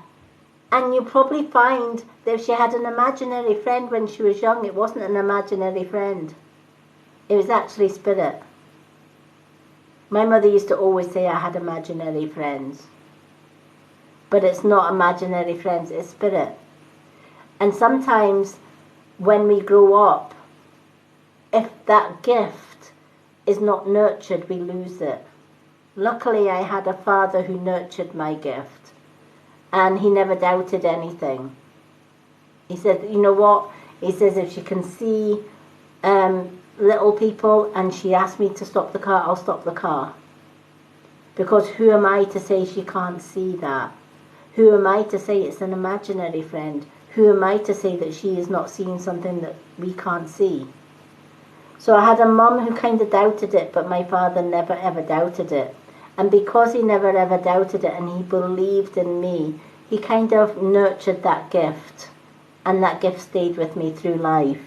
And you probably find that if she had an imaginary friend when she was young, it wasn't an imaginary friend. It was actually spirit. My mother used to always say I had imaginary friends. But it's not imaginary friends, it's spirit. And sometimes when we grow up, if that gift is not nurtured, we lose it. Luckily, I had a father who nurtured my gift. And he never doubted anything. He said, you know what? He says, if she can see little people and she asked me to stop the car, I'll stop the car. Because who am I to say she can't see that? Who am I to say it's an imaginary friend? Who am I to say that she is not seeing something that we can't see? So I had a mum who kind of doubted it, but my father never ever doubted it. And because he never ever doubted it and he believed in me, he kind of nurtured that gift. And that gift stayed with me through life.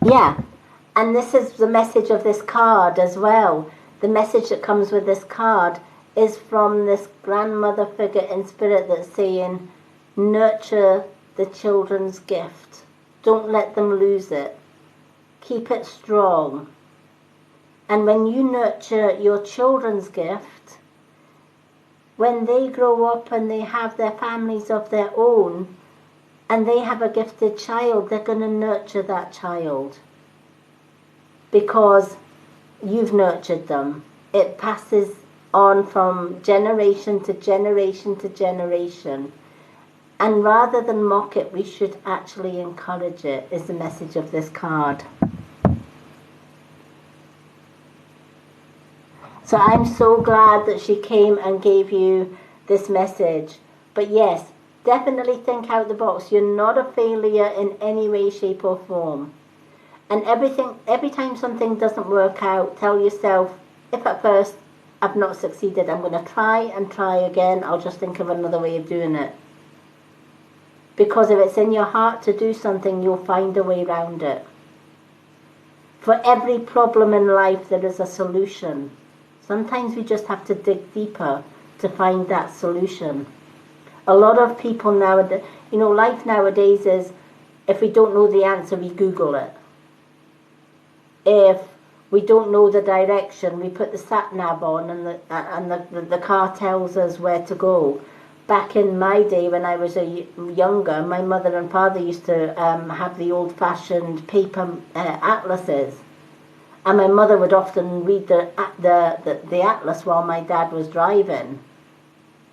Yeah, and this is the message of this card as well. The message that comes with this card is from this grandmother figure in spirit that's saying, nurture the children's gift. Don't let them lose it. Keep it strong. And when you nurture your children's gift, when they grow up and they have their families of their own, and they have a gifted child, they're going to nurture that child. Because you've nurtured them. It passes on from generation to generation to generation. And rather than mock it, we should actually encourage it, is the message of this card. So I'm so glad that she came and gave you this message. But yes, definitely think out the box. You're not a failure in any way, shape or form. And every time something doesn't work out, tell yourself, if at first I've not succeeded, I'm going to try and try again. I'll just think of another way of doing it. Because if it's in your heart to do something, you'll find a way around it. For every problem in life, there is a solution. Sometimes we just have to dig deeper to find that solution. A lot of people nowadays, life nowadays is, if we don't know the answer, we Google it. If we don't know the direction, we put the sat-nav on and the car tells us where to go. Back in my day when I was younger, my mother and father used to have the old-fashioned paper atlases. And my mother would often read the atlas while my dad was driving.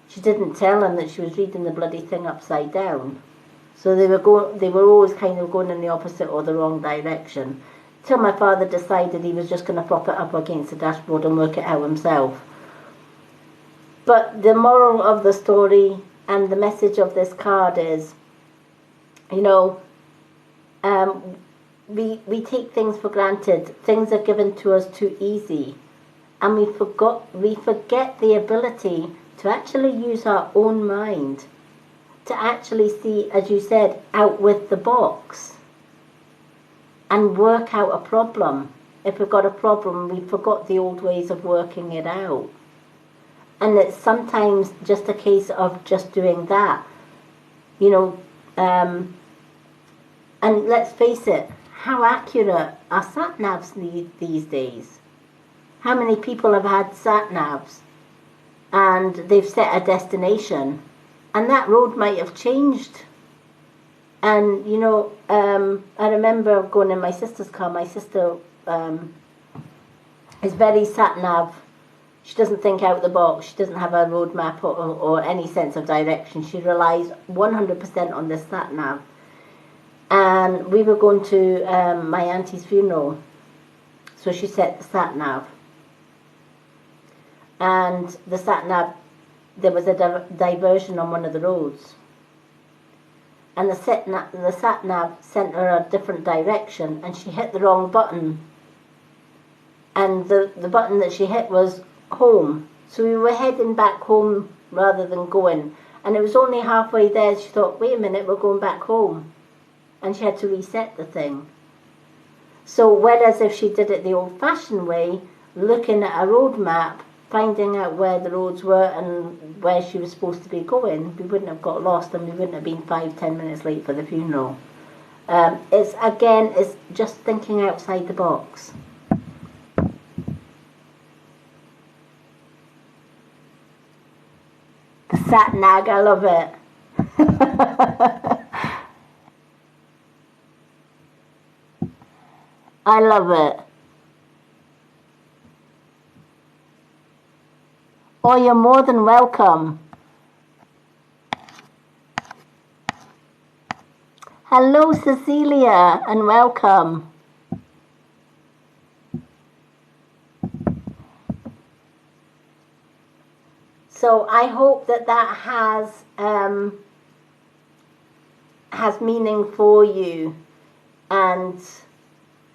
She didn't tell him that she was reading the bloody thing upside down. So they were always kind of going in the opposite or the wrong direction. Till my father decided he was just going to prop it up against the dashboard and work it out himself. But the moral of the story and the message of this card is, we take things for granted. Things are given to us too easy. And we forget the ability to actually use our own mind, to actually see, as you said, out with the box and work out a problem. If we've got a problem, we forgot the old ways of working it out. And it's sometimes just a case of just doing that. And let's face it, how accurate are sat-navs these days? How many people have had sat-navs and they've set a destination and that road might have changed? And, I remember going in my sister's car. My sister is very sat-nav. She doesn't think out the box. She doesn't have a roadmap or any sense of direction. She relies 100% on this sat-nav. And we were going to my auntie's funeral. So she set the sat-nav. And the sat-nav, there was a diversion on one of the roads. And the sat-nav sent her a different direction, and she hit the wrong button. And the button that she hit was home. So we were heading back home rather than going. And it was only halfway there she thought, wait a minute, we're going back home. And she had to reset the thing. So whereas if she did it the old-fashioned way, looking at a road map, finding out where the roads were and where she was supposed to be going, we wouldn't have got lost and we wouldn't have been 5-10 minutes late for the funeral. It's just thinking outside the box. The sat-nav, I love it. I love it. Oh, you're more than welcome. Hello, Cecilia, and welcome. So I hope that has meaning for you, and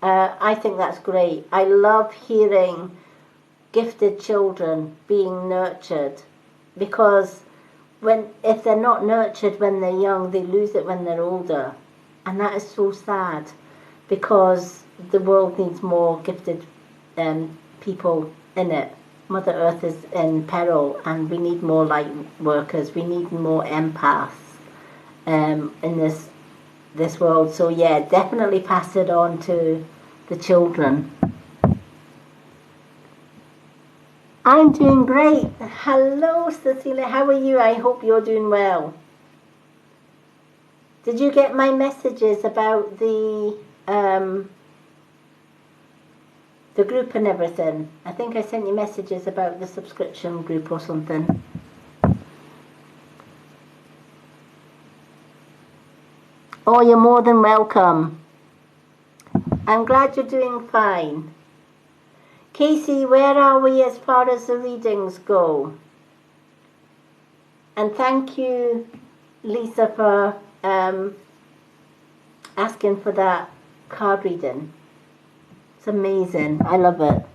I think that's great. I love hearing gifted children being nurtured, because if they're not nurtured when they're young, they lose it when they're older, and that is so sad, because the world needs more gifted people in it. Mother Earth is in peril, and we need more light workers. We need more empaths in this world. So yeah, definitely pass it on to the children. I'm doing great. Hello, Cecilia. How are you? I hope you're doing well. Did you get my messages about the group and everything? I think I sent you messages about the subscription group or something. Oh, you're more than welcome. I'm glad you're doing fine. Casey, where are we as far as the readings go? And thank you, Lisa, for asking for that card reading. It's amazing. I love it.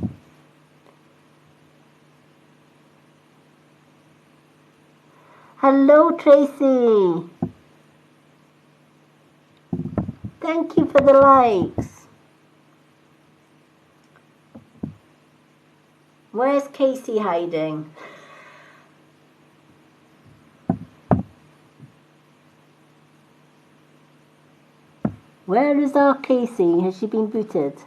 Hello, Tracy. Thank you for the likes. Where's Casey hiding? Where is our Casey? Has she been booted?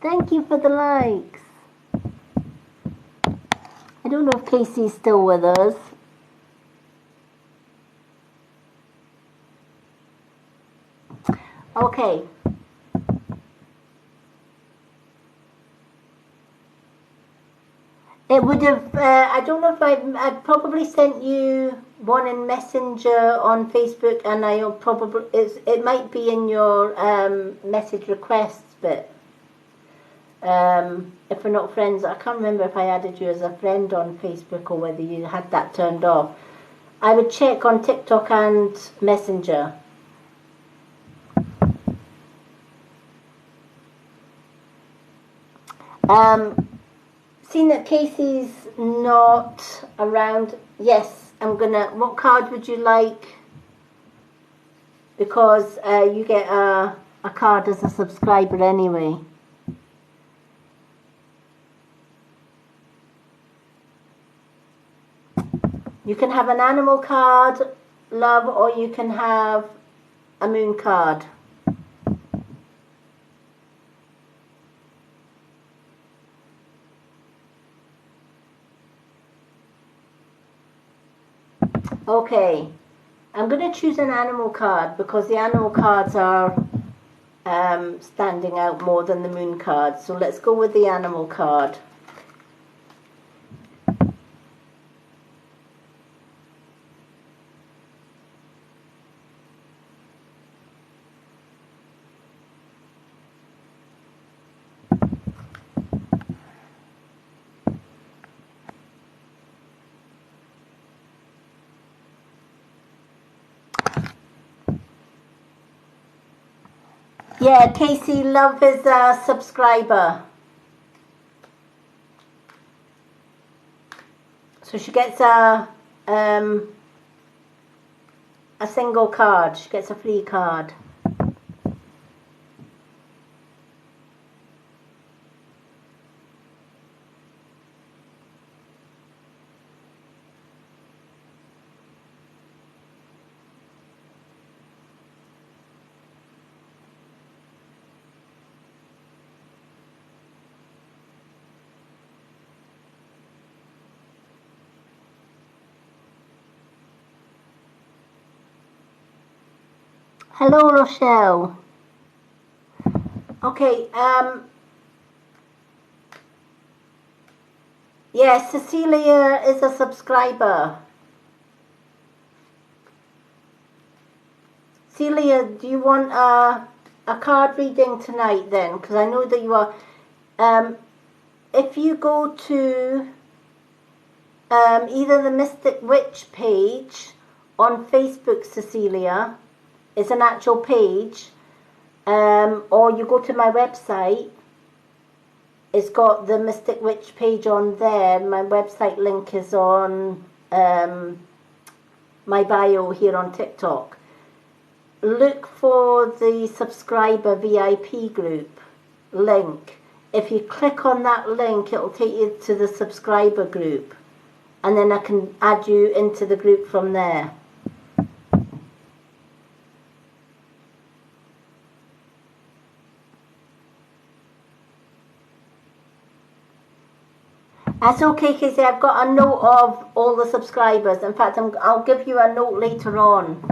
Thank you for the likes. I don't know if Casey's still with us. Okay. It would have, I don't know if I've probably sent you one in Messenger on Facebook, and I'll probably, it might be in your message requests bit. If we're not friends, I can't remember if I added you as a friend on Facebook or whether you had that turned off. I would check on TikTok and Messenger. Seeing that Casey's not around, yes, I'm gonna, what card would you like? Because you get a card as a subscriber anyway. You can have an animal card, love, or you can have a moon card. Okay, I'm going to choose an animal card because the animal cards are standing out more than the moon card. So let's go with the animal card. Yeah, Casey Love is a subscriber. So she gets a single card. She gets a free card. Hello, Rochelle. Okay, yeah, Cecilia is a subscriber. Celia, do you want a card reading tonight then? Because I know that you are. If you go to either the Mystic Witch page on Facebook, Cecilia, it's an actual page, or you go to my website, it's got the Mystic Witch page on there. My website link is on my bio here on TikTok. Look for the subscriber VIP group link. If you click on that link, it'll take you to the subscriber group. and then I can add you into the group from there. That's okay, Casey. I've got a note of all the subscribers. In fact, I'll give you a note later on.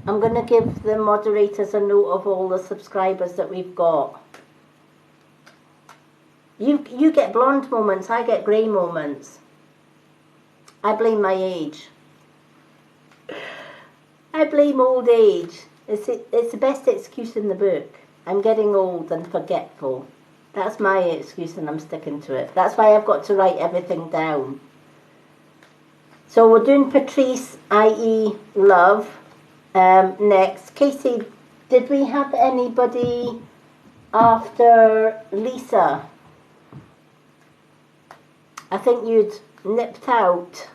I'm going to give the moderators a note of all the subscribers that we've got. You get blonde moments, I get grey moments. I blame my age. I blame old age. It's the best excuse in the book. I'm getting old and forgetful. That's my excuse and I'm sticking to it. That's why I've got to write everything down. So we're doing Patrice, i.e. love, next. Casey, did we have anybody after Lisa? I think you'd nipped out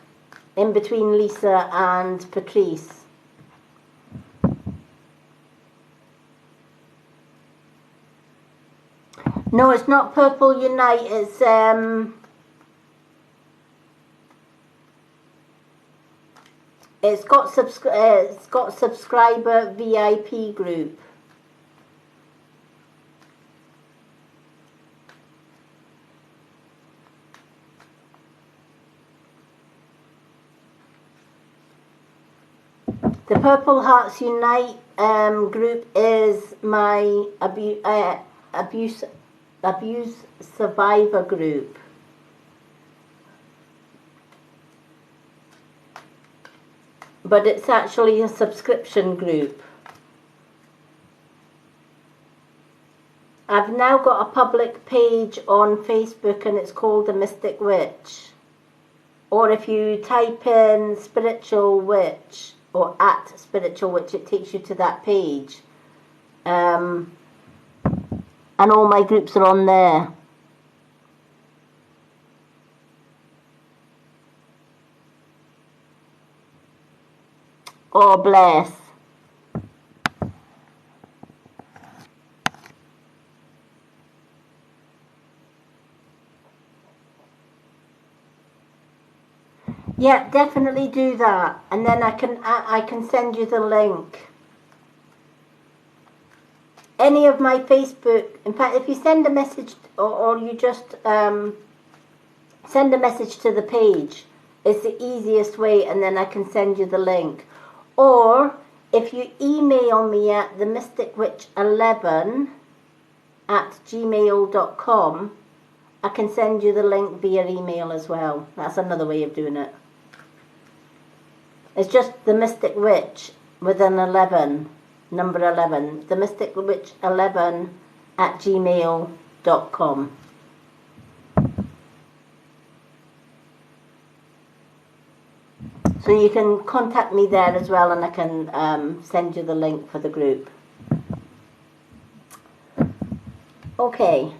in between Lisa and Patrice. No, it's not Purple Unite, it's got subscriber VIP group. The Purple Hearts Unite group is my abuse survivor group. But it's actually a subscription group. I've now got a public page on Facebook and it's called The Mystic Witch. Or if you type in Spiritual Witch or at Spiritual Witch, it takes you to that page. And all my groups are on there. Oh, bless. Yeah, definitely do that, and then I can send you the link. Any of my Facebook, in fact, if you send a message or you just send a message to the page, it's the easiest way, and then I can send you the link. Or if you email me at themysticwitch11@gmail.com, I can send you the link via email as well. That's another way of doing it. It's just The Mystic Witch with an 11, number 11. themysticwitch11@gmail.com. So you can contact me there as well, and I can send you the link for the group. Okay.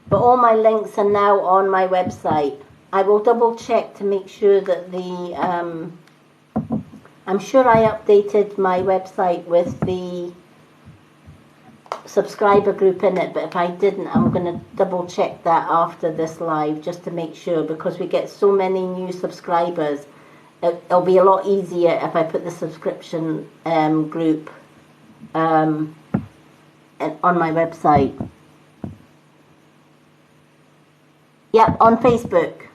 But all my links are now on my website. I will double check to make sure that the I'm sure I updated my website with the subscriber group in it, but if I didn't, I'm going to double check that after this live just to make sure, because we get so many new subscribers. It'll be a lot easier if I put the subscription group on my website. Yep, on Facebook.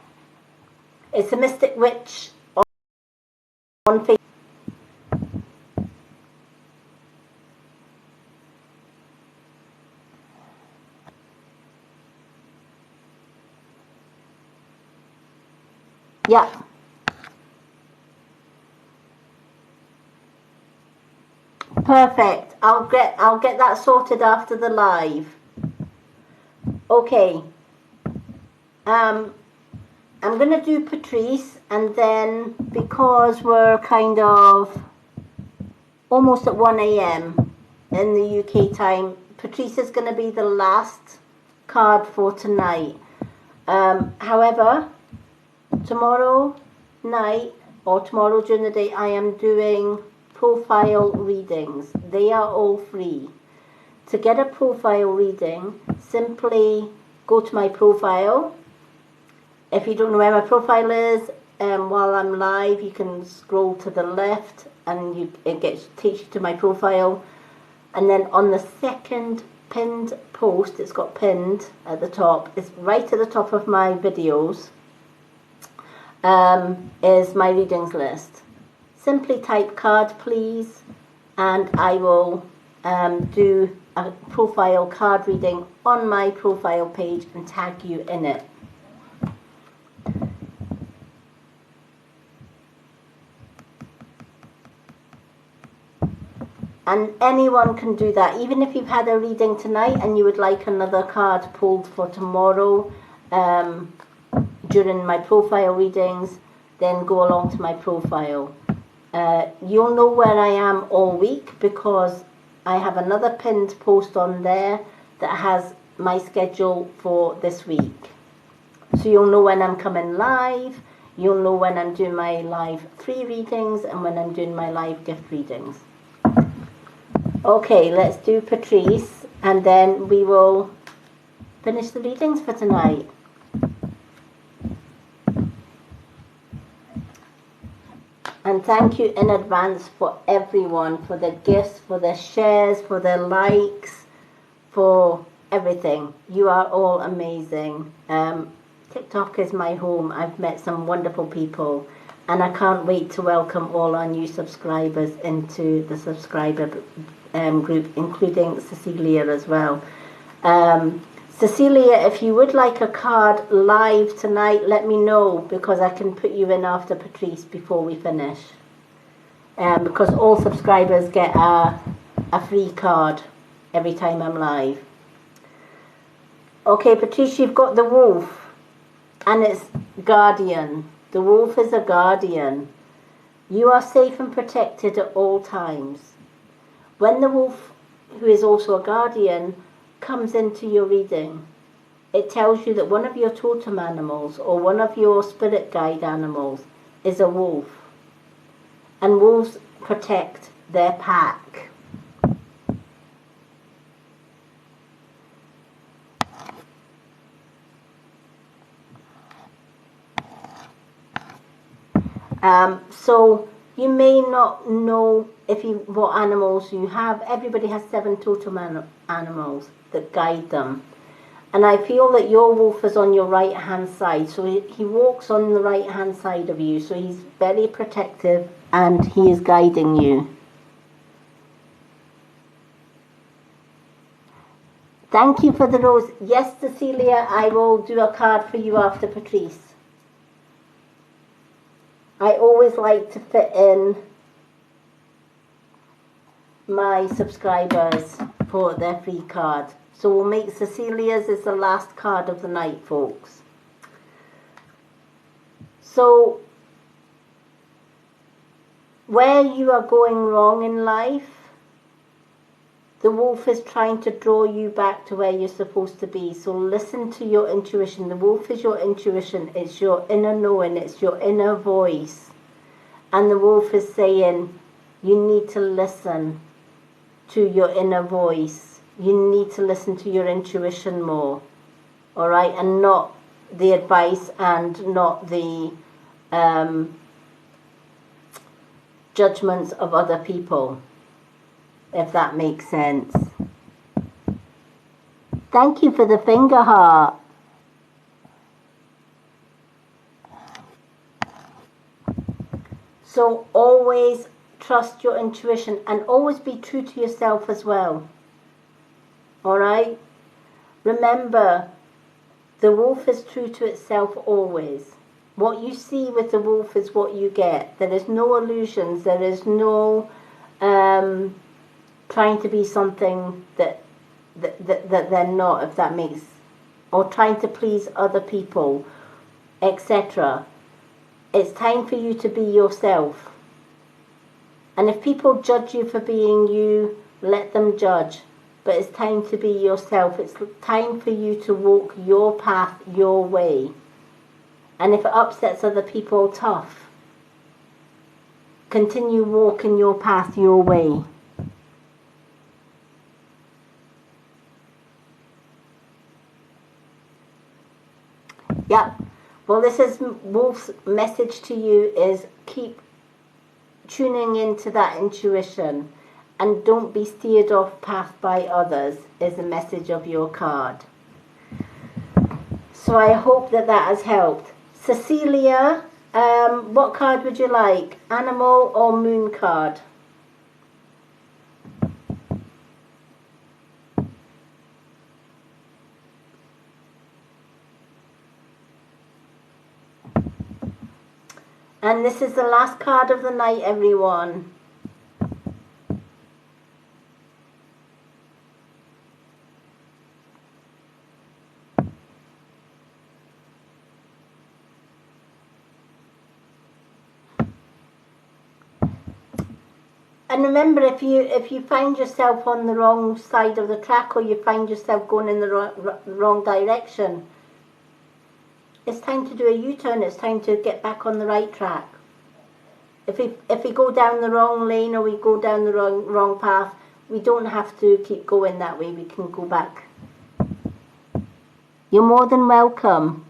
It's The Mystic Witch on Facebook. Yeah. Perfect. I'll get that sorted after the live. Okay. I'm going to do Patrice, and then because we're kind of almost at 1 AM in the UK time, Patrice is going to be the last card for tonight. However, tomorrow night or tomorrow during the day, I am doing profile readings. They are all free. To get a profile reading, simply go to my profile, if you don't know where my profile is, while I'm live, you can scroll to the left and it takes you to my profile. And then on the second pinned post, it's got pinned at the top, it's right at the top of my videos, is my readings list. Simply type card please, and I will do a profile card reading on my profile page and tag you in it. And anyone can do that. Even if you've had a reading tonight and you would like another card pulled for tomorrow during my profile readings, then go along to my profile. You'll know where I am all week because I have another pinned post on there that has my schedule for this week. So you'll know when I'm coming live, you'll know when I'm doing my live free readings and when I'm doing my live gift readings. Okay, let's do Patrice and then we will finish the readings for tonight. And thank you in advance for everyone, for their gifts, for their shares, for their likes, for everything. You are all amazing. TikTok is my home. I've met some wonderful people and I can't wait to welcome all our new subscribers into the subscriber group, including Cecilia as well. Cecilia, if you would like a card live tonight, let me know because I can put you in after Patrice before we finish. Because all subscribers get a free card every time I'm live. Okay, Patrice, you've got the wolf and it's guardian. The wolf is a guardian. You are safe and protected at all times. When the wolf, who is also a guardian, comes into your reading, it tells you that one of your totem animals or one of your spirit guide animals is a wolf. And wolves protect their pack. So you may not know what animals you have. Everybody has 7 totem animals that guide them. And I feel that your wolf is on your right hand side. So he walks on the right hand side of you. So he's very protective and he is guiding you. Thank you for the rose. Yes, Cecilia, I will do a card for you after Patrice. I always like to fit in my subscribers for their free card. So we'll make Cecilia's as the last card of the night, folks. So where you are going wrong in life, the wolf is trying to draw you back to where you're supposed to be. So listen to your intuition. The wolf is your intuition. It's your inner knowing. It's your inner voice. And the wolf is saying, you need to listen to your inner voice. You need to listen to your intuition more. All right? And not the advice and not the judgments of other people. If that makes sense. Thank you for the finger heart. So always trust your intuition and always be true to yourself as well. Alright? Remember, the wolf is true to itself always. What you see with the wolf is what you get. There is no illusions. There is no trying to be something that they're not, if that makes, or trying to please other people, etc. It's time for you to be yourself. And if people judge you for being you, let them judge. But it's time to be yourself. It's time for you to walk your path, your way. And if it upsets other people, tough. Continue walking your path, your way. Yep. Well, this is Wolf's message to you is keep tuning into that intuition and don't be steered off path by others is the message of your card. So I hope that that has helped. Cecilia, what card would you like? Animal or moon card? And this is the last card of the night, everyone. And remember, if you find yourself on the wrong side of the track or you find yourself going in the wrong direction, it's time to do a U-turn. It's time to get back on the right track. If we go down the wrong lane or we go down the wrong path, we don't have to keep going that way. We can go back. You're more than welcome.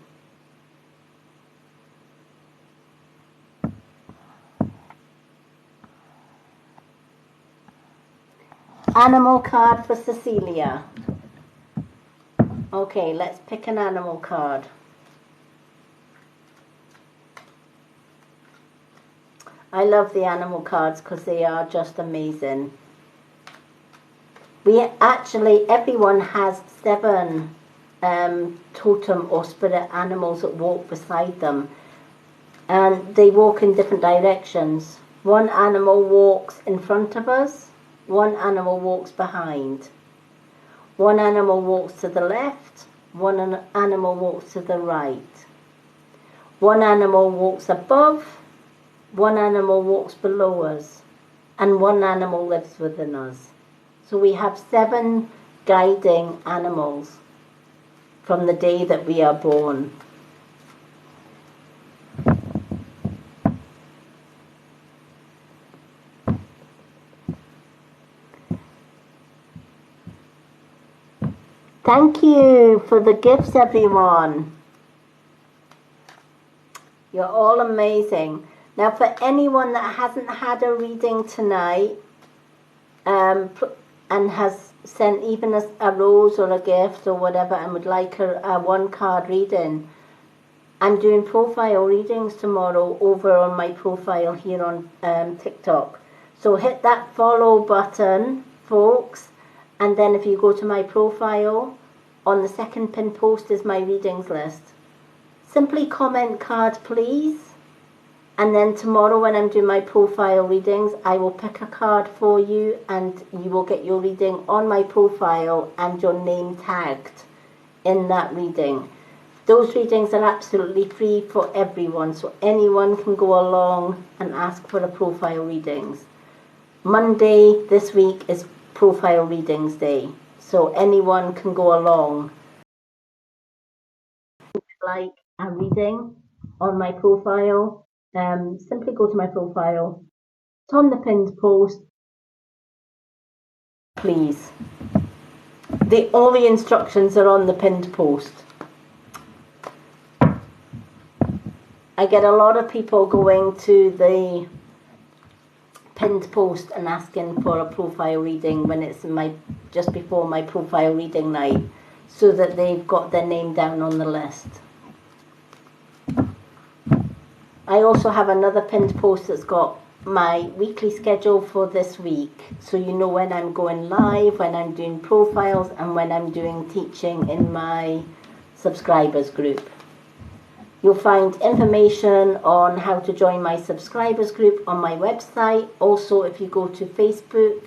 Animal card for Cecilia. Okay, let's pick an animal card. I love the animal cards because they are just amazing. We actually, everyone has 7 totem or spirit animals that walk beside them. And they walk in different directions. One animal walks in front of us. One animal walks behind. One animal walks to the left. One animal walks to the right. One animal walks above. One animal walks below us. And one animal lives within us. So we have 7 guiding animals from the day that we are born. Thank you for the gifts, everyone. You're all amazing. Now, for anyone that hasn't had a reading tonight and has sent even a rose or a gift or whatever and would like a 1-card reading, I'm doing profile readings tomorrow over on my profile here on TikTok. So hit that follow button, folks. And then if you go to my profile, on the second pinned post is my readings list. Simply comment card, please. And then tomorrow when I'm doing my profile readings, I will pick a card for you and you will get your reading on my profile and your name tagged in that reading. Those readings are absolutely free for everyone, so anyone can go along and ask for a profile readings. Monday this week is profile readings day, so anyone can go along. Like a reading on my profile, simply go to my profile. It's on the pinned post. Please. All the instructions are on the pinned post. I get a lot of people going to the pinned post and asking for a profile reading when it's just before my profile reading night, so that they've got their name down on the list. I also have another pinned post that's got my weekly schedule for this week, so you know when I'm going live, when I'm doing profiles, and when I'm doing teaching in my subscribers group. You'll find information on how to join my subscribers group on my website. Also, if you go to Facebook,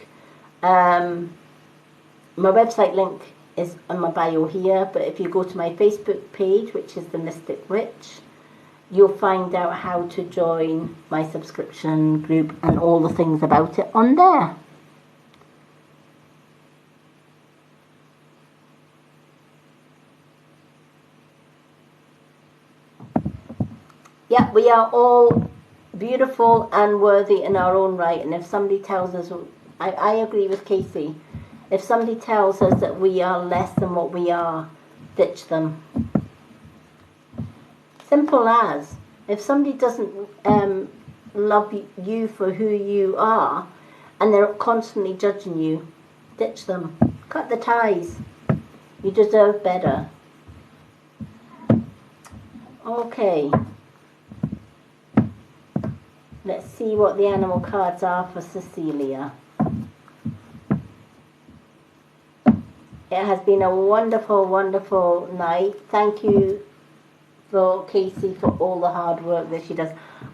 my website link is on my bio here, but if you go to my Facebook page, which is The Mystic Witch, you'll find out how to join my subscription group and all the things about it on there. Yeah, we are all beautiful and worthy in our own right, and if somebody tells us, I agree with Casey, if somebody tells us that we are less than what we are, ditch them. Simple as. If somebody doesn't love you for who you are, and they're constantly judging you, ditch them. Cut the ties. You deserve better. Okay. Let's see what the animal cards are for Cecilia. It has been a wonderful, wonderful night. Thank you for Casey for all the hard work that she does.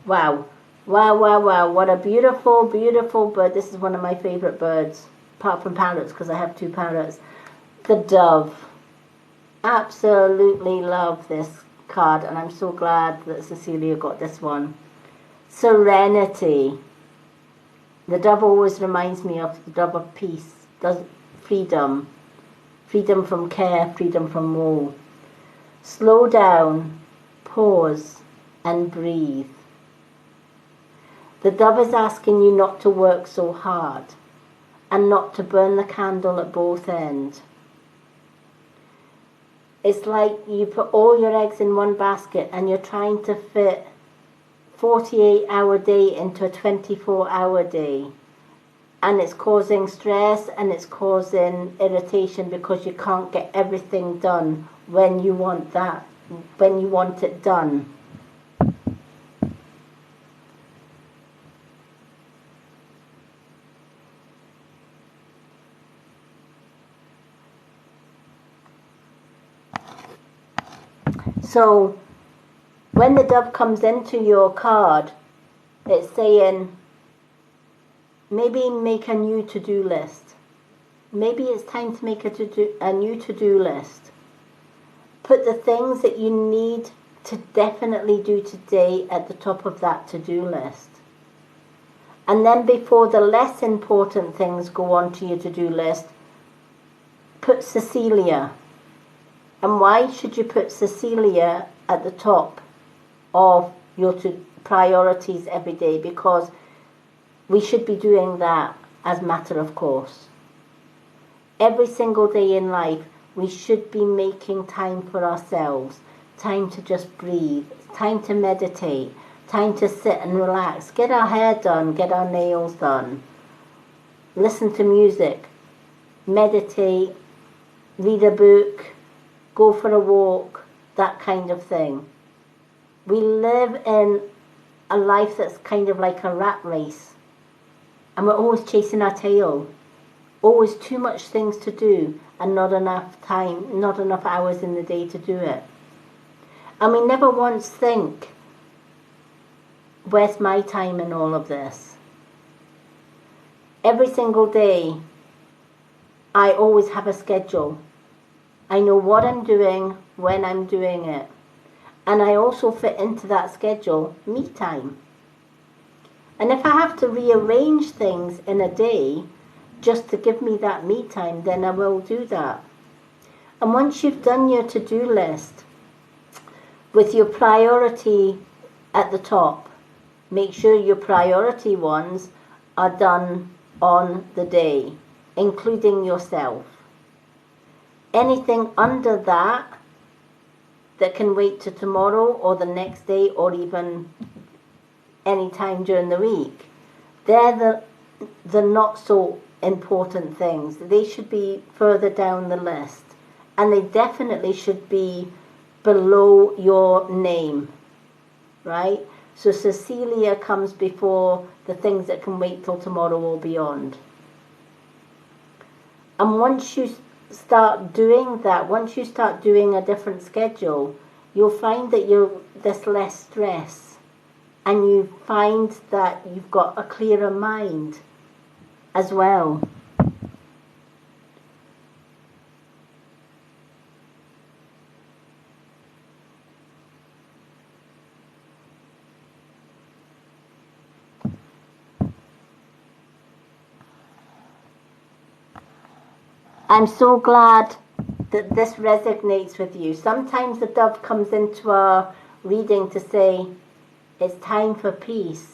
Wow. Wow, wow, wow. What a beautiful, beautiful bird. This is one of my favorite birds, apart from parrots, because I have 2 parrots. The dove. Absolutely love this card, and I'm so glad that Cecilia got this one. Serenity. The dove always reminds me of the dove of peace. Freedom. Freedom from care, freedom from woe. Slow down, pause, and breathe. The dove is asking you not to work so hard and not to burn the candle at both ends. It's like you put all your eggs in one basket and you're trying to fit 48-hour day into a 24-hour day. And it's causing stress and it's causing irritation because you can't get everything done when you want it done. So when the dove comes into your card, it's saying, maybe make a new to-do list. Maybe it's time to make a new to-do list. Put the things that you need to definitely do today at the top of that to-do list. And then before the less important things go onto your to-do list, put Cecilia. And why should you put Cecilia at the top of your priorities every day? Because we should be doing that as a matter of course. Every single day in life, we should be making time for ourselves, time to just breathe, time to meditate, time to sit and relax, get our hair done, get our nails done, listen to music, meditate, read a book, go for a walk, that kind of thing. We live in a life that's kind of like a rat race. And we're always chasing our tail. Always too much things to do and not enough time, not enough hours in the day to do it. And we never once think, where's my time in all of this? Every single day, I always have a schedule. I know what I'm doing, when I'm doing it. And I also fit into that schedule me time. And if I have to rearrange things in a day just to give me that me time, then I will do that. And once you've done your to-do list with your priority at the top, make sure your priority ones are done on the day, including yourself. Anything under that can wait till tomorrow or the next day or even any time during the week, they're the not so important things. They should be further down the list, and they definitely should be below your name, right? So Cecilia comes before the things that can wait till tomorrow or beyond. And once you start doing that, once you start doing a different schedule, you'll find that there's less stress, and you find that you've got a clearer mind as well. I'm so glad that this resonates with you. Sometimes the dove comes into our reading to say, it's time for peace.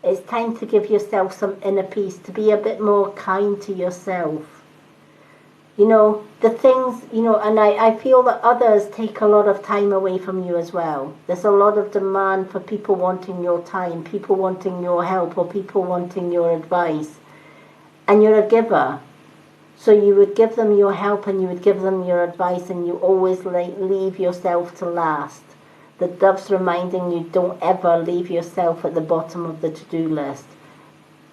It's time to give yourself some inner peace, to be a bit more kind to yourself. You know, the things, you know, and I feel that others take a lot of time away from you as well. There's a lot of demand for people wanting your time, people wanting your help, or people wanting your advice. And you're a giver. So you would give them your help and you would give them your advice, and you always leave yourself to last. The dove's reminding you, don't ever leave yourself at the bottom of the to-do list.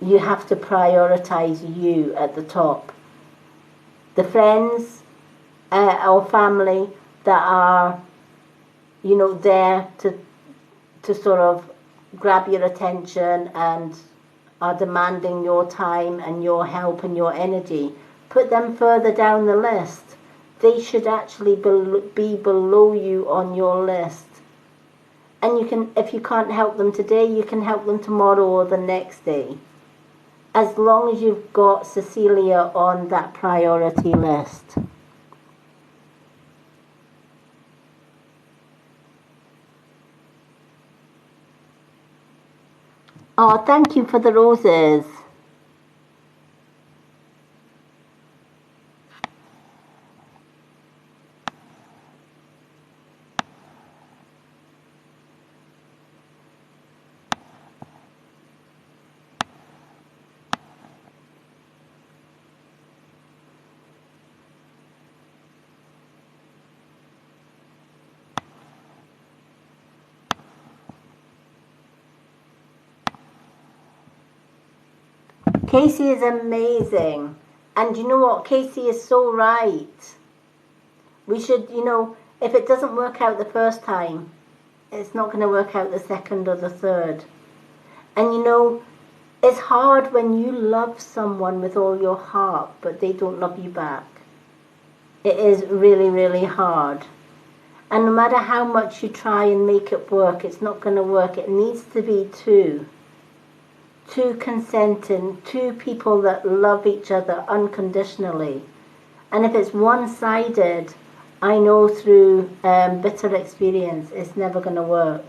You have to prioritize you at the top. The friends or family that are, you know, there to sort of grab your attention and are demanding your time and your help and your energy, put them further down the list. They should actually be below you on your list. And you can, if you can't help them today, you can help them tomorrow or the next day. As long as you've got Cecilia on that priority list. Oh, thank you for the roses. Casey is amazing. And you know what? Casey is so right. We should, you know, if it doesn't work out the first time, it's not going to work out the second or the third. And you know, it's hard when you love someone with all your heart, but they don't love you back. It is really, really hard. And no matter how much you try and make it work, it's not going to work. It needs to be two consenting, two people that love each other unconditionally. And if it's one-sided, I know through bitter experience, it's never going to work.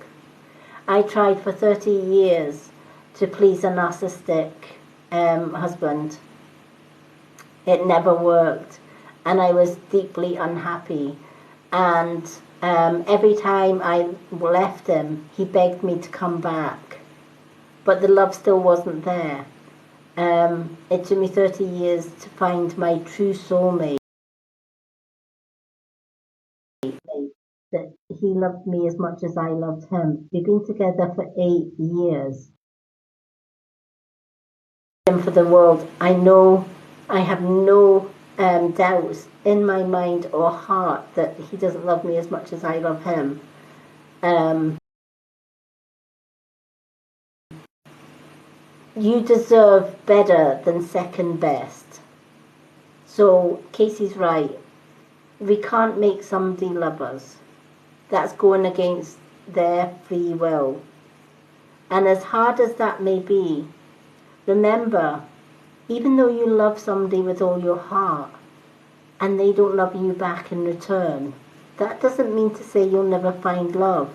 I tried for 30 years to please a narcissistic husband. It never worked, and I was deeply unhappy. And every time I left him, he begged me to come back, but the love still wasn't there. It took me 30 years to find my true soulmate, that he loved me as much as I loved him. We've been together for 8 years. For the world, I know, I have no doubts in my mind or heart that he doesn't love me as much as I love him. You deserve better than second best. So Casey's right. We can't make somebody love us. That's going against their free will. And as hard as that may be, remember, even though you love somebody with all your heart and they don't love you back in return, that doesn't mean to say you'll never find love.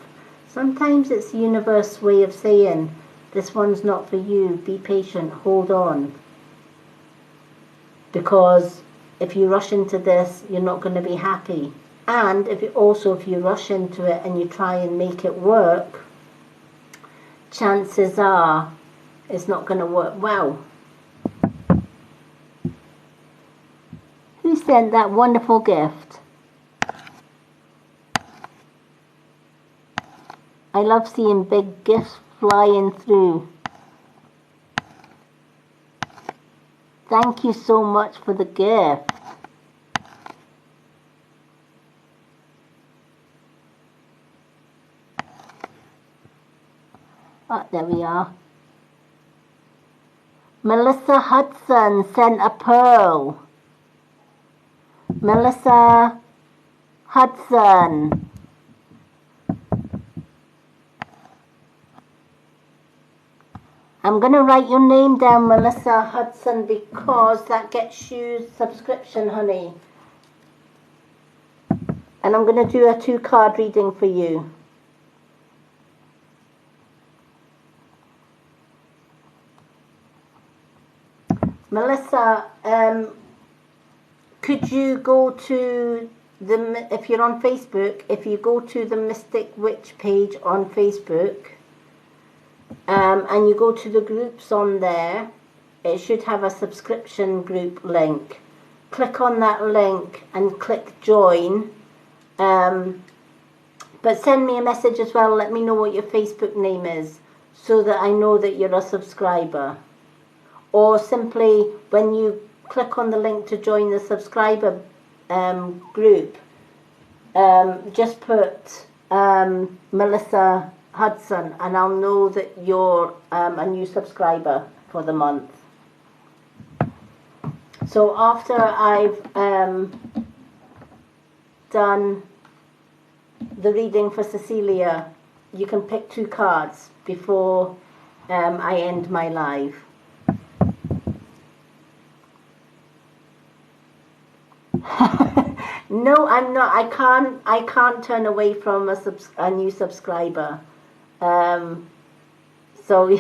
Sometimes it's the universe's way of saying, this one's not for you, be patient, hold on. Because if you rush into this, you're not going to be happy. And if you rush into it and you try and make it work, chances are it's not going to work well. Who sent that wonderful gift? I love seeing big gifts flying through. Thank you so much for the gift. Oh, there we are. Melissa Hudson sent a pearl. Melissa Hudson. I'm going to write your name down, Melissa Hudson, because that gets you subscription, honey. And I'm going to do a 2-card reading for you. Melissa, could you go to if you're on Facebook, if you go to the Mystic Witch page on Facebook, and you go to the groups on there, it should have a subscription group link. Click on that link and click join. But send me a message as well, let me know what your Facebook name is, so that I know that you're a subscriber. Or simply, when you click on the link to join the subscriber group, just put Melissa Hudson, and I'll know that you're a new subscriber for the month. So after I've done the reading for Cecilia, you can pick 2 cards before I end my live. No, I'm not. I can't turn away from a new subscriber. So,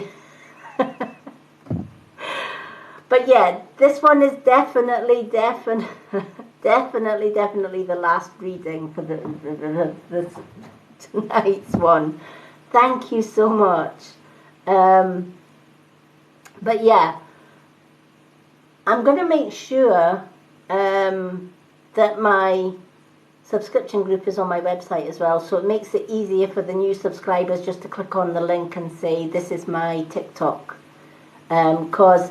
but yeah, this one is definitely the last reading for the tonight's one. Thank you so much. But yeah, I'm going to make sure that my subscription group is on my website as well, so it makes it easier for the new subscribers just to click on the link and say, this is my TikTok. Because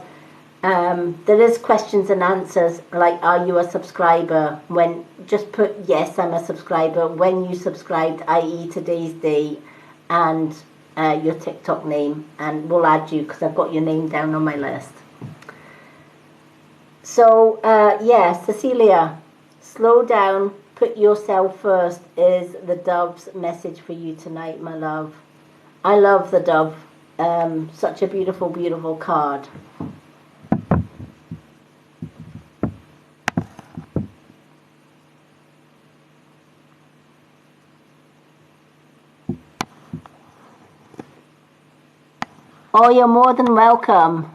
there is questions and answers, like, are you a subscriber? When just put, yes, I'm a subscriber, when you subscribed, i.e. today's date, and your TikTok name, and we'll add you because I've got your name down on my list. So, yeah, Cecilia, slow down, put yourself first is the dove's message for you tonight, my love. I love the dove. Such a beautiful, beautiful card. Oh, you're more than welcome.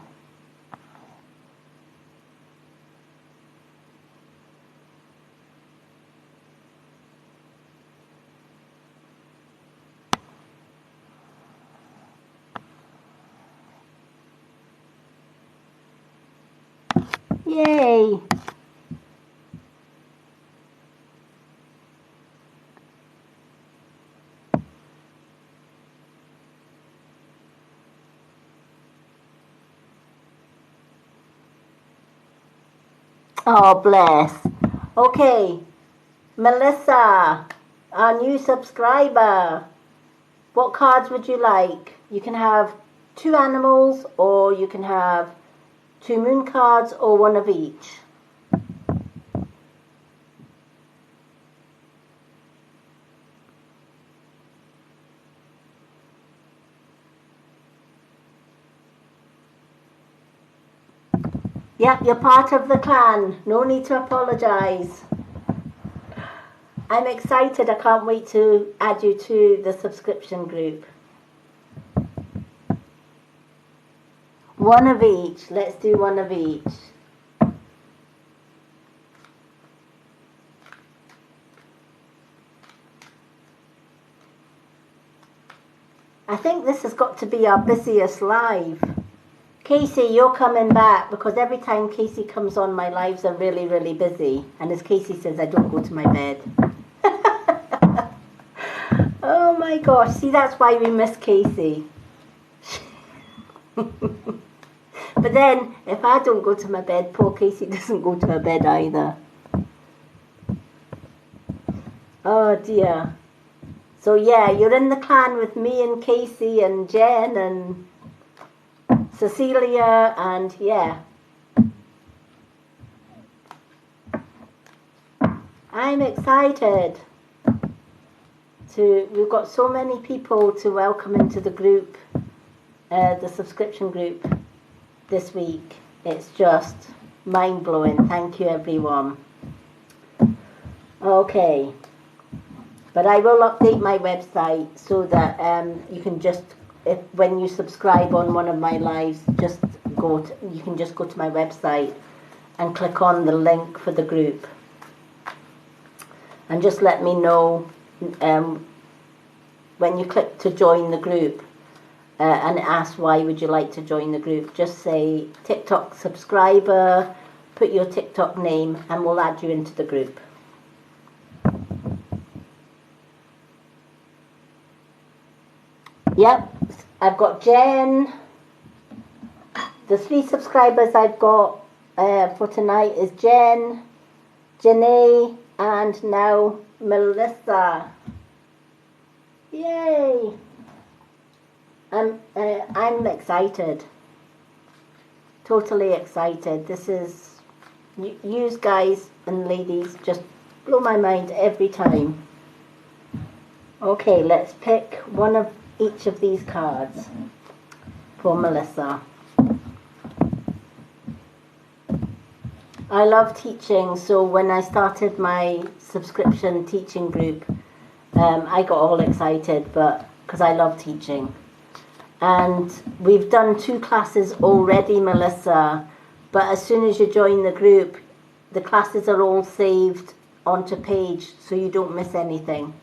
Yay! Oh, bless. Okay, Melissa, our new subscriber. What cards would you like? You can have 2 animals, or you can have 2 moon cards, or 1 of each. Yep, you're part of the clan. No need to apologise. I'm excited. I can't wait to add you to the subscription group. 1 of each. Let's do 1 of each. I think this has got to be our busiest live. Casey, you're coming back, because every time Casey comes on, my lives are really, really busy. And as Casey says, I don't go to my bed. Oh my gosh, see, that's why we miss Casey. But then, if I don't go to my bed, poor Casey doesn't go to her bed either. Oh dear. So yeah, you're in the clan with me and Casey and Jen and Cecilia, and yeah. I'm excited. We've got so many people to welcome into the group, the subscription group this week. It's just mind-blowing. Thank you, everyone. Okay. But I will update my website so that you can just, when you subscribe on one of my lives, you can just go to my website and click on the link for the group. And just let me know when you click to join the group and it asks why would you like to join the group. Just say TikTok subscriber, put your TikTok name, and we'll add you into the group. Yep, I've got Jen. The 3 subscribers I've got for tonight is Jen, Janae, and now Melissa. Yay! I'm excited. Totally excited. This is, you guys and ladies just blow my mind every time. Okay, let's pick one of each of these cards for Melissa. I love teaching, so when I started my subscription teaching group, I got all excited, but because I love teaching. And we've done 2 classes already, Melissa, but as soon as you join the group, the classes are all saved onto page, so you don't miss anything.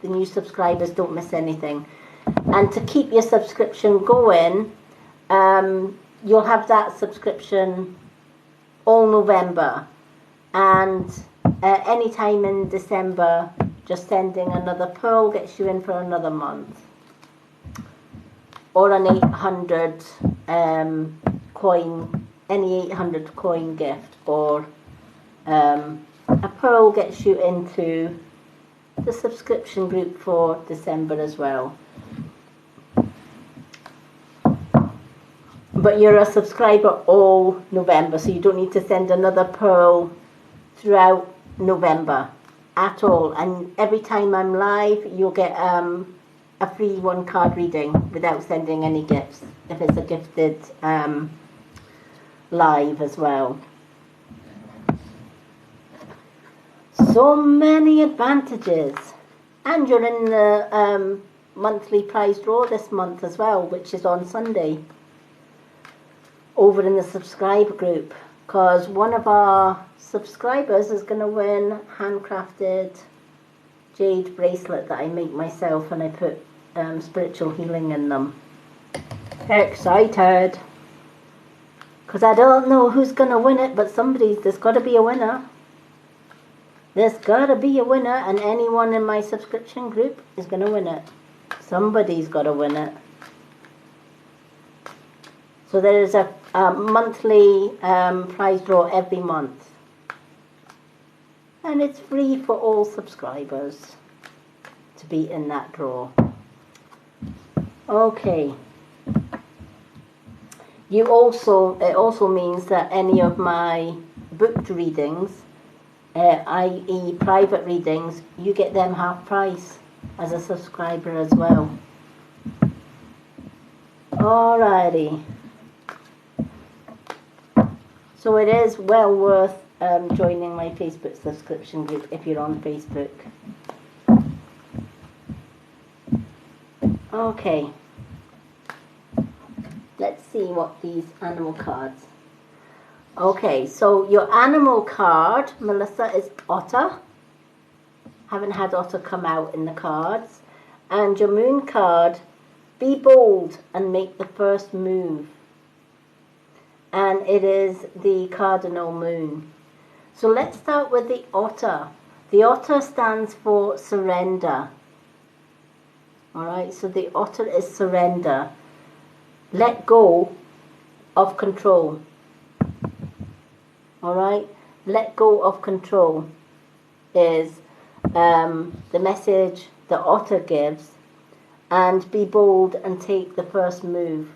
The new subscribers don't miss anything. And to keep your subscription going, you'll have that subscription all November, and any time in December, just sending another pearl gets you in for another month, or an 800 coin, any 800 coin gift, or a pearl gets you into the subscription group for December as well. But you're a subscriber all November, so you don't need to send another pearl throughout November at all. And every time I'm live, you'll get a free 1 card reading without sending any gifts, if it's a gifted live as well. So many advantages. And you're in the monthly prize draw this month as well, which is on Sunday, over in the subscriber group, because one of our subscribers is going to win handcrafted jade bracelet that I make myself, and I put spiritual healing in them. Excited, because I don't know who's going to win it, but there's got to be a winner. There's got to be a winner, and anyone in my subscription group is going to win it. Somebody's got to win it. So there is a monthly prize draw every month, and it's free for all subscribers to be in that draw. Okay. It also means that any of my booked readings, i.e. private readings, you get them half price as a subscriber as well. Alrighty. So it is well worth joining my Facebook subscription group if you're on Facebook. Okay. Let's see what these animal cards. Okay, so your animal card, Melissa, is otter. Haven't had otter come out in the cards. And your moon card, be bold and make the first move. And it is the cardinal moon. So let's start with the otter. The otter stands for surrender. Alright, so the otter is surrender. Let go of control. Alright, let go of control is the message the otter gives. And be bold and take the first move.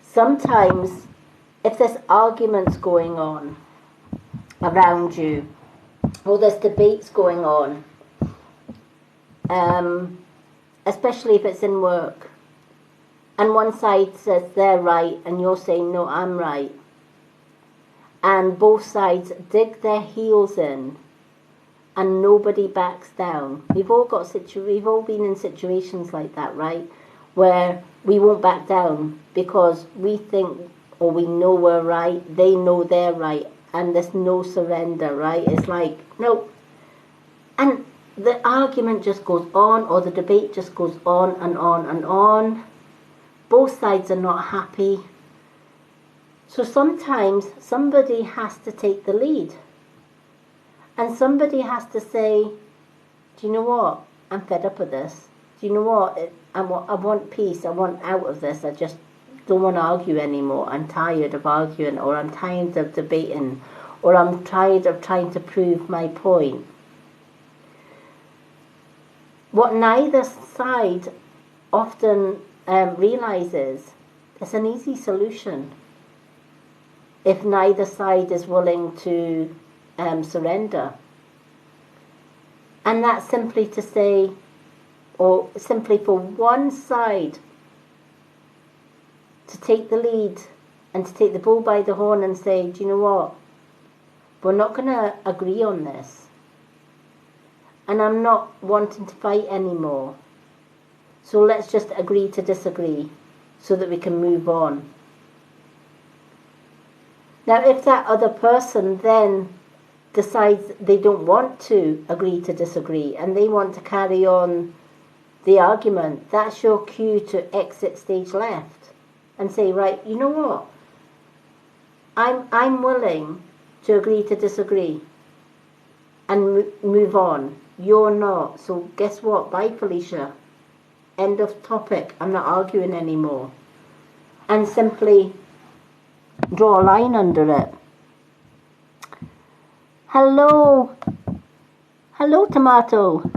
Sometimes, if there's arguments going on around you, or there's debates going on, especially if it's in work, and one side says they're right and you're saying no, I'm right, and both sides dig their heels in and nobody backs down. We've all been in situations like that, right, where we won't back down because we think or we know we're right, they know they're right, and there's no surrender, right? It's like, no. And the argument just goes on, or the debate just goes on and on and on. Both sides are not happy. So sometimes somebody has to take the lead. And somebody has to say, do you know what? I'm fed up with this. Do you know what? I want peace. I want out of this. I just don't want to argue anymore. I'm tired of arguing, or I'm tired of debating, or I'm tired of trying to prove my point. What neither side often realizes is an easy solution if neither side is willing to surrender. And that's simply to say, or simply for one side to take the lead and to take the bull by the horn and say, do you know what? We're not going to agree on this. And I'm not wanting to fight anymore. So let's just agree to disagree so that we can move on. Now, if that other person then decides they don't want to agree to disagree and they want to carry on the argument, that's your cue to exit stage left and say, right, you know what? I'm willing to agree to disagree and move on. You're not. So guess what? Bye, Felicia. End of topic. I'm not arguing anymore. And simply draw a line under it. Hello. Hello, tomato.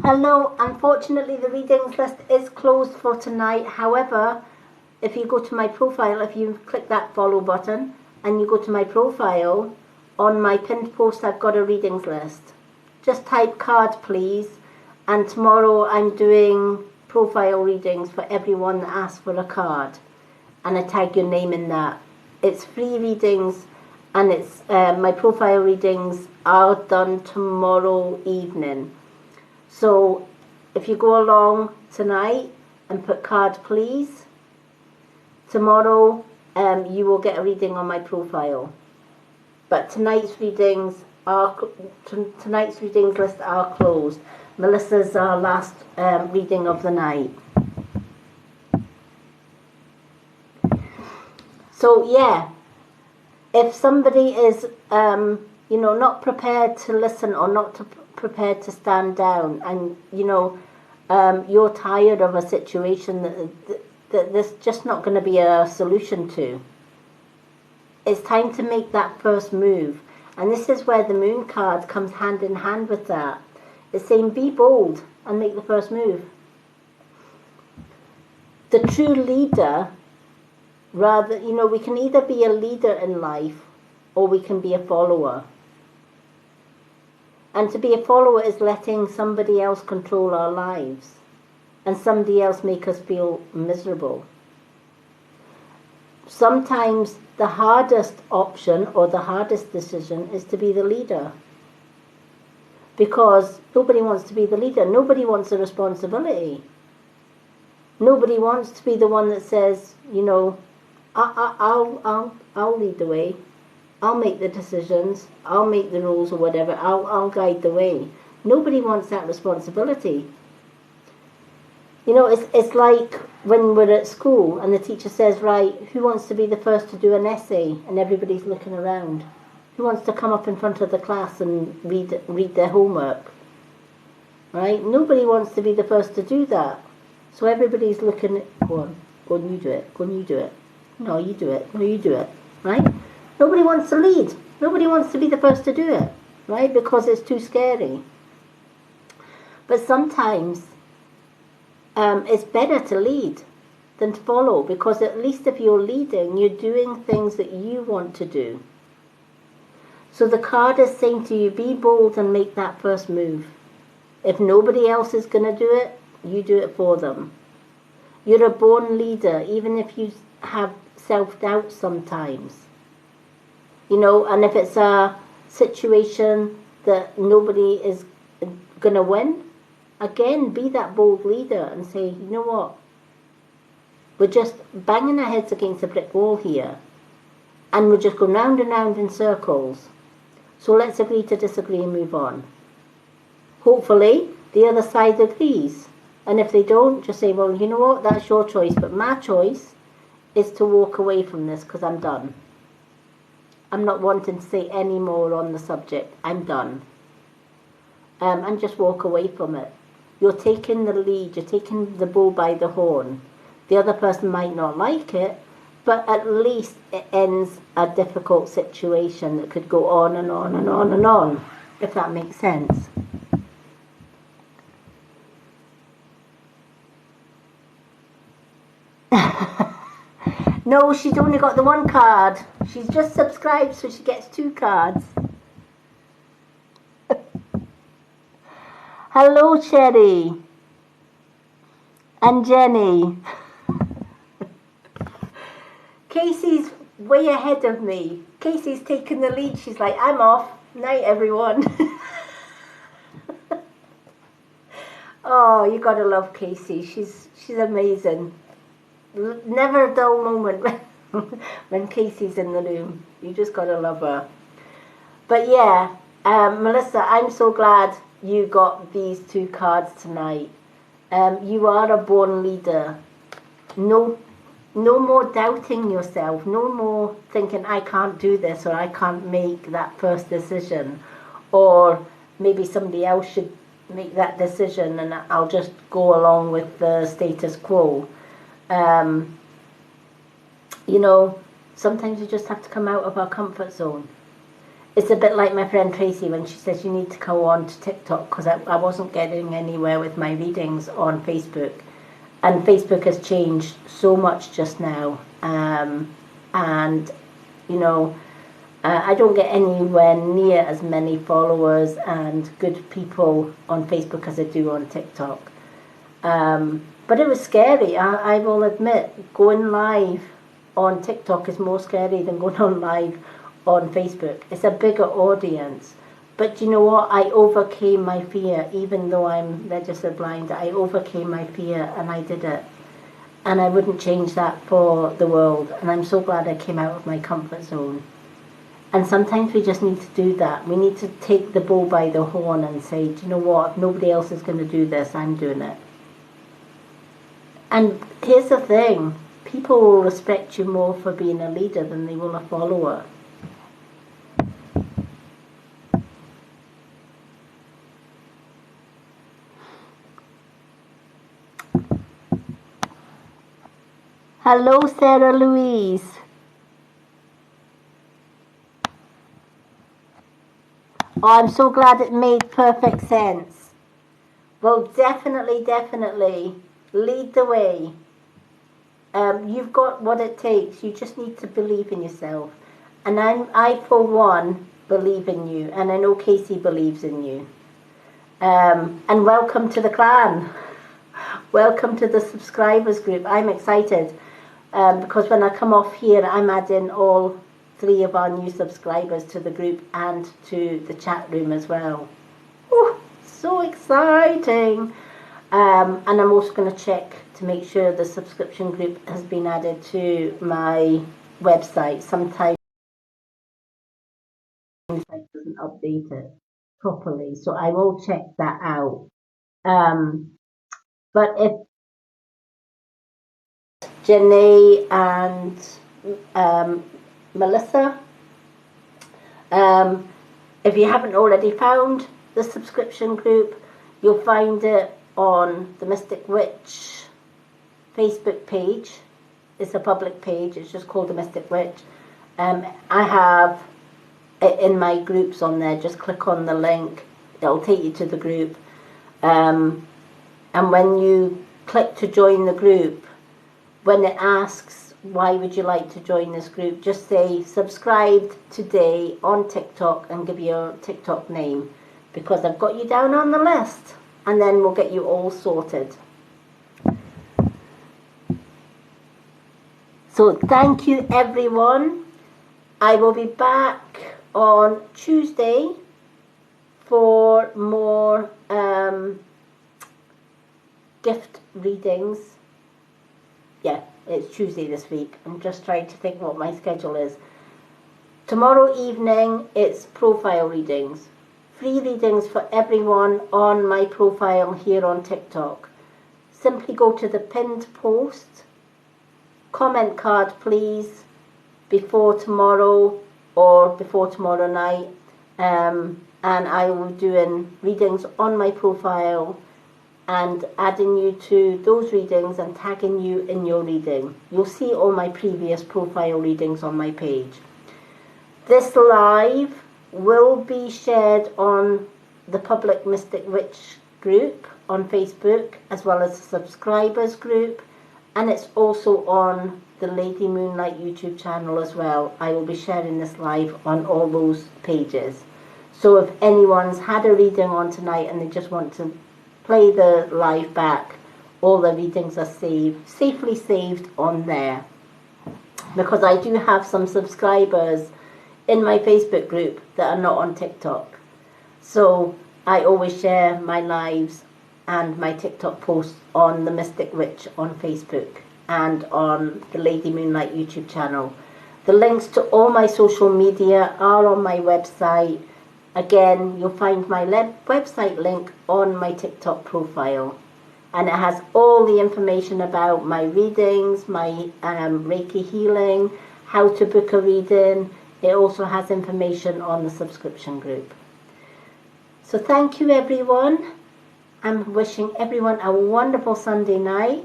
Hello. Unfortunately, the readings list is closed for tonight. However, if you go to my profile, if you click that follow button and you go to my profile, on my pinned post I've got a readings list. Just type card, please. And tomorrow I'm doing profile readings for everyone that asks for a card. And I tag your name in that. It's free readings, and it's my profile readings are done tomorrow evening. So if you go along tonight and put card, please, tomorrow you will get a reading on my profile. But tonight's readings list are closed. Melissa's our last reading of the night. So yeah, if somebody is not prepared to listen or not prepared to stand down, and you're tired of a situation that there's just not going to be a solution to, it's time to make that first move. And this is where the moon card comes hand in hand with that. It's saying be bold and make the first move. The true leader, we can either be a leader in life or we can be a follower. And to be a follower is letting somebody else control our lives and somebody else make us feel miserable. Sometimes the hardest option or the hardest decision is to be the leader. Because nobody wants to be the leader. Nobody wants the responsibility. Nobody wants to be the one that says, I'll lead the way. I'll make the decisions. I'll make the rules or whatever. I'll guide the way. Nobody wants that responsibility. It's like when we're at school and the teacher says, right, who wants to be the first to do an essay? And everybody's looking around. Who wants to come up in front of the class and read their homework? Right? Nobody wants to be the first to do that. So everybody's looking, go on, you do it. Go on, you do it. No, you do it. No, you do it. Right? Nobody wants to lead. Nobody wants to be the first to do it. Right? Because it's too scary. But sometimes it's better to lead than to follow, because at least if you're leading, you're doing things that you want to do. So the card is saying to you, be bold and make that first move. If nobody else is going to do it, you do it for them. You're a born leader, even if you have self-doubt sometimes. And if it's a situation that nobody is going to win, again, be that bold leader and say, you know what, we're just banging our heads against a brick wall here, and we're just going round and round in circles. So let's agree to disagree and move on. Hopefully, the other side agrees. And if they don't, just say, well, you know what, that's your choice, but my choice is to walk away from this because I'm done. I'm not wanting to say any more on the subject. I'm done. And just walk away from it. You're taking the lead, you're taking the bull by the horn. The other person might not like it, but at least it ends a difficult situation that could go on and on and on and on, if that makes sense. No, she's only got the one card. She's just subscribed, so she gets 2 cards. Hello, Cherry. And Jenny. Casey's way ahead of me. Casey's taking the lead. She's like, I'm off. Night, everyone. Oh, you gotta love Casey. She's amazing. Never a dull moment when Casey's in the room. You just gotta love her. But yeah, Melissa, I'm so glad you got these 2 cards tonight. You are a born leader. No more doubting yourself. No more thinking, I can't do this, or I can't make that first decision, or maybe somebody else should make that decision and I'll just go along with the status quo. You know, sometimes you just have to come out of our comfort zone. It's a bit like my friend Tracy when she says you need to go on to TikTok, because I wasn't getting anywhere with my readings on Facebook. And Facebook has changed so much just now. And, you know, I don't get anywhere near as many followers and good people on Facebook as I do on TikTok. But it was scary. I will admit, going live on TikTok is more scary than going on live on Facebook. It's a bigger audience. But you know what? I overcame my fear. Even though I'm registered blind, I overcame my fear and I did it. And I wouldn't change that for the world. And I'm so glad I came out of my comfort zone. And sometimes we just need to do that. We need to take the bull by the horn and say, do you know what? If nobody else is going to do this, I'm doing it. And here's the thing. People will respect you more for being a leader than they will a follower. Hello, Sarah Louise. Oh, I'm so glad it made perfect sense. Well, definitely lead the way. You've got what it takes. You just need to believe in yourself. And I for one, believe in you. And I know Casey believes in you. And welcome to the clan. Welcome to the subscribers group. I'm excited. Because when I come off here, I'm adding all 3 of our new subscribers to the group and to the chat room as well. Oh, so exciting! And I'm also going to check to make sure the subscription group has been added to my website. Sometimes it doesn't update it properly, so I will check that out. But if Janae and Melissa, if you haven't already found the subscription group, you'll find it on the Mystic Witch Facebook page. It's a public page. It's just called the Mystic Witch. I have it in my groups on there. Just click on the link. It'll take you to the group. And when you click to join the group, when it asks, why would you like to join this group, just say subscribed today on TikTok and give your TikTok name, because I've got you down on the list, and then we'll get you all sorted. So thank you everyone. I will be back on Tuesday for more gift readings. Yeah, it's Tuesday this week. I'm just trying to think what my schedule is. Tomorrow evening, it's profile readings. Free readings for everyone on my profile here on TikTok. Simply go to the pinned post, comment card please, before tomorrow or before tomorrow night, and I will be doing readings on my profile and adding you to those readings and tagging you in your reading. You'll see all my previous profile readings on my page. This live will be shared on the Public Mystic Witch group on Facebook, as well as the subscribers group, and it's also on the Lady Moonlight YouTube channel as well. I will be sharing this live on all those pages. So if anyone's had a reading on tonight and they just want to play the live back, all the readings are safely saved on there. Because I do have some subscribers in my Facebook group that are not on TikTok. So I always share my lives and my TikTok posts on the Mystic Witch on Facebook and on the Lady Moonlight YouTube channel. The links to all my social media are on my website. Again, you'll find my website link on my TikTok profile. And it has all the information about my readings, my Reiki healing, how to book a reading. It also has information on the subscription group. So thank you everyone. I'm wishing everyone a wonderful Sunday night.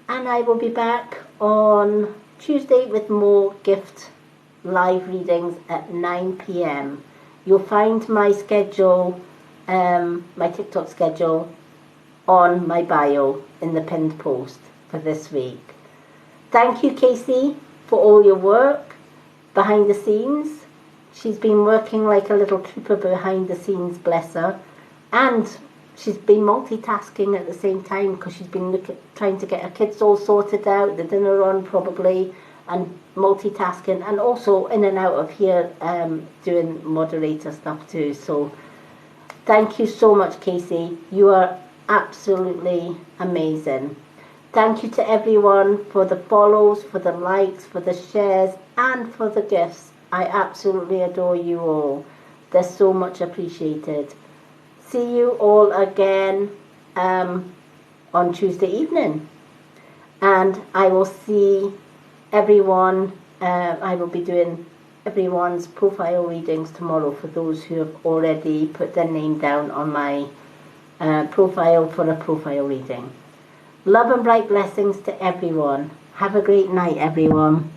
And I will be back on Tuesday with more gift live readings at 9 p.m. You'll find my schedule, my TikTok schedule, on my bio in the pinned post for this week. Thank you, Casey, for all your work behind the scenes. She's been working like a little trooper behind the scenes, bless her. And she's been multitasking at the same time because she's been trying to get her kids all sorted out, the dinner on probably, and multitasking, and also in and out of here doing moderator stuff too. So thank you so much, Casey. You are absolutely amazing. Thank you to everyone for the follows, for the likes, for the shares, and for the gifts. I absolutely adore you all. They're so much appreciated. See you all again on Tuesday evening. And I will see everyone, I will be doing everyone's profile readings tomorrow for those who have already put their name down on my profile for a profile reading. Love and bright blessings to everyone. Have a great night, everyone.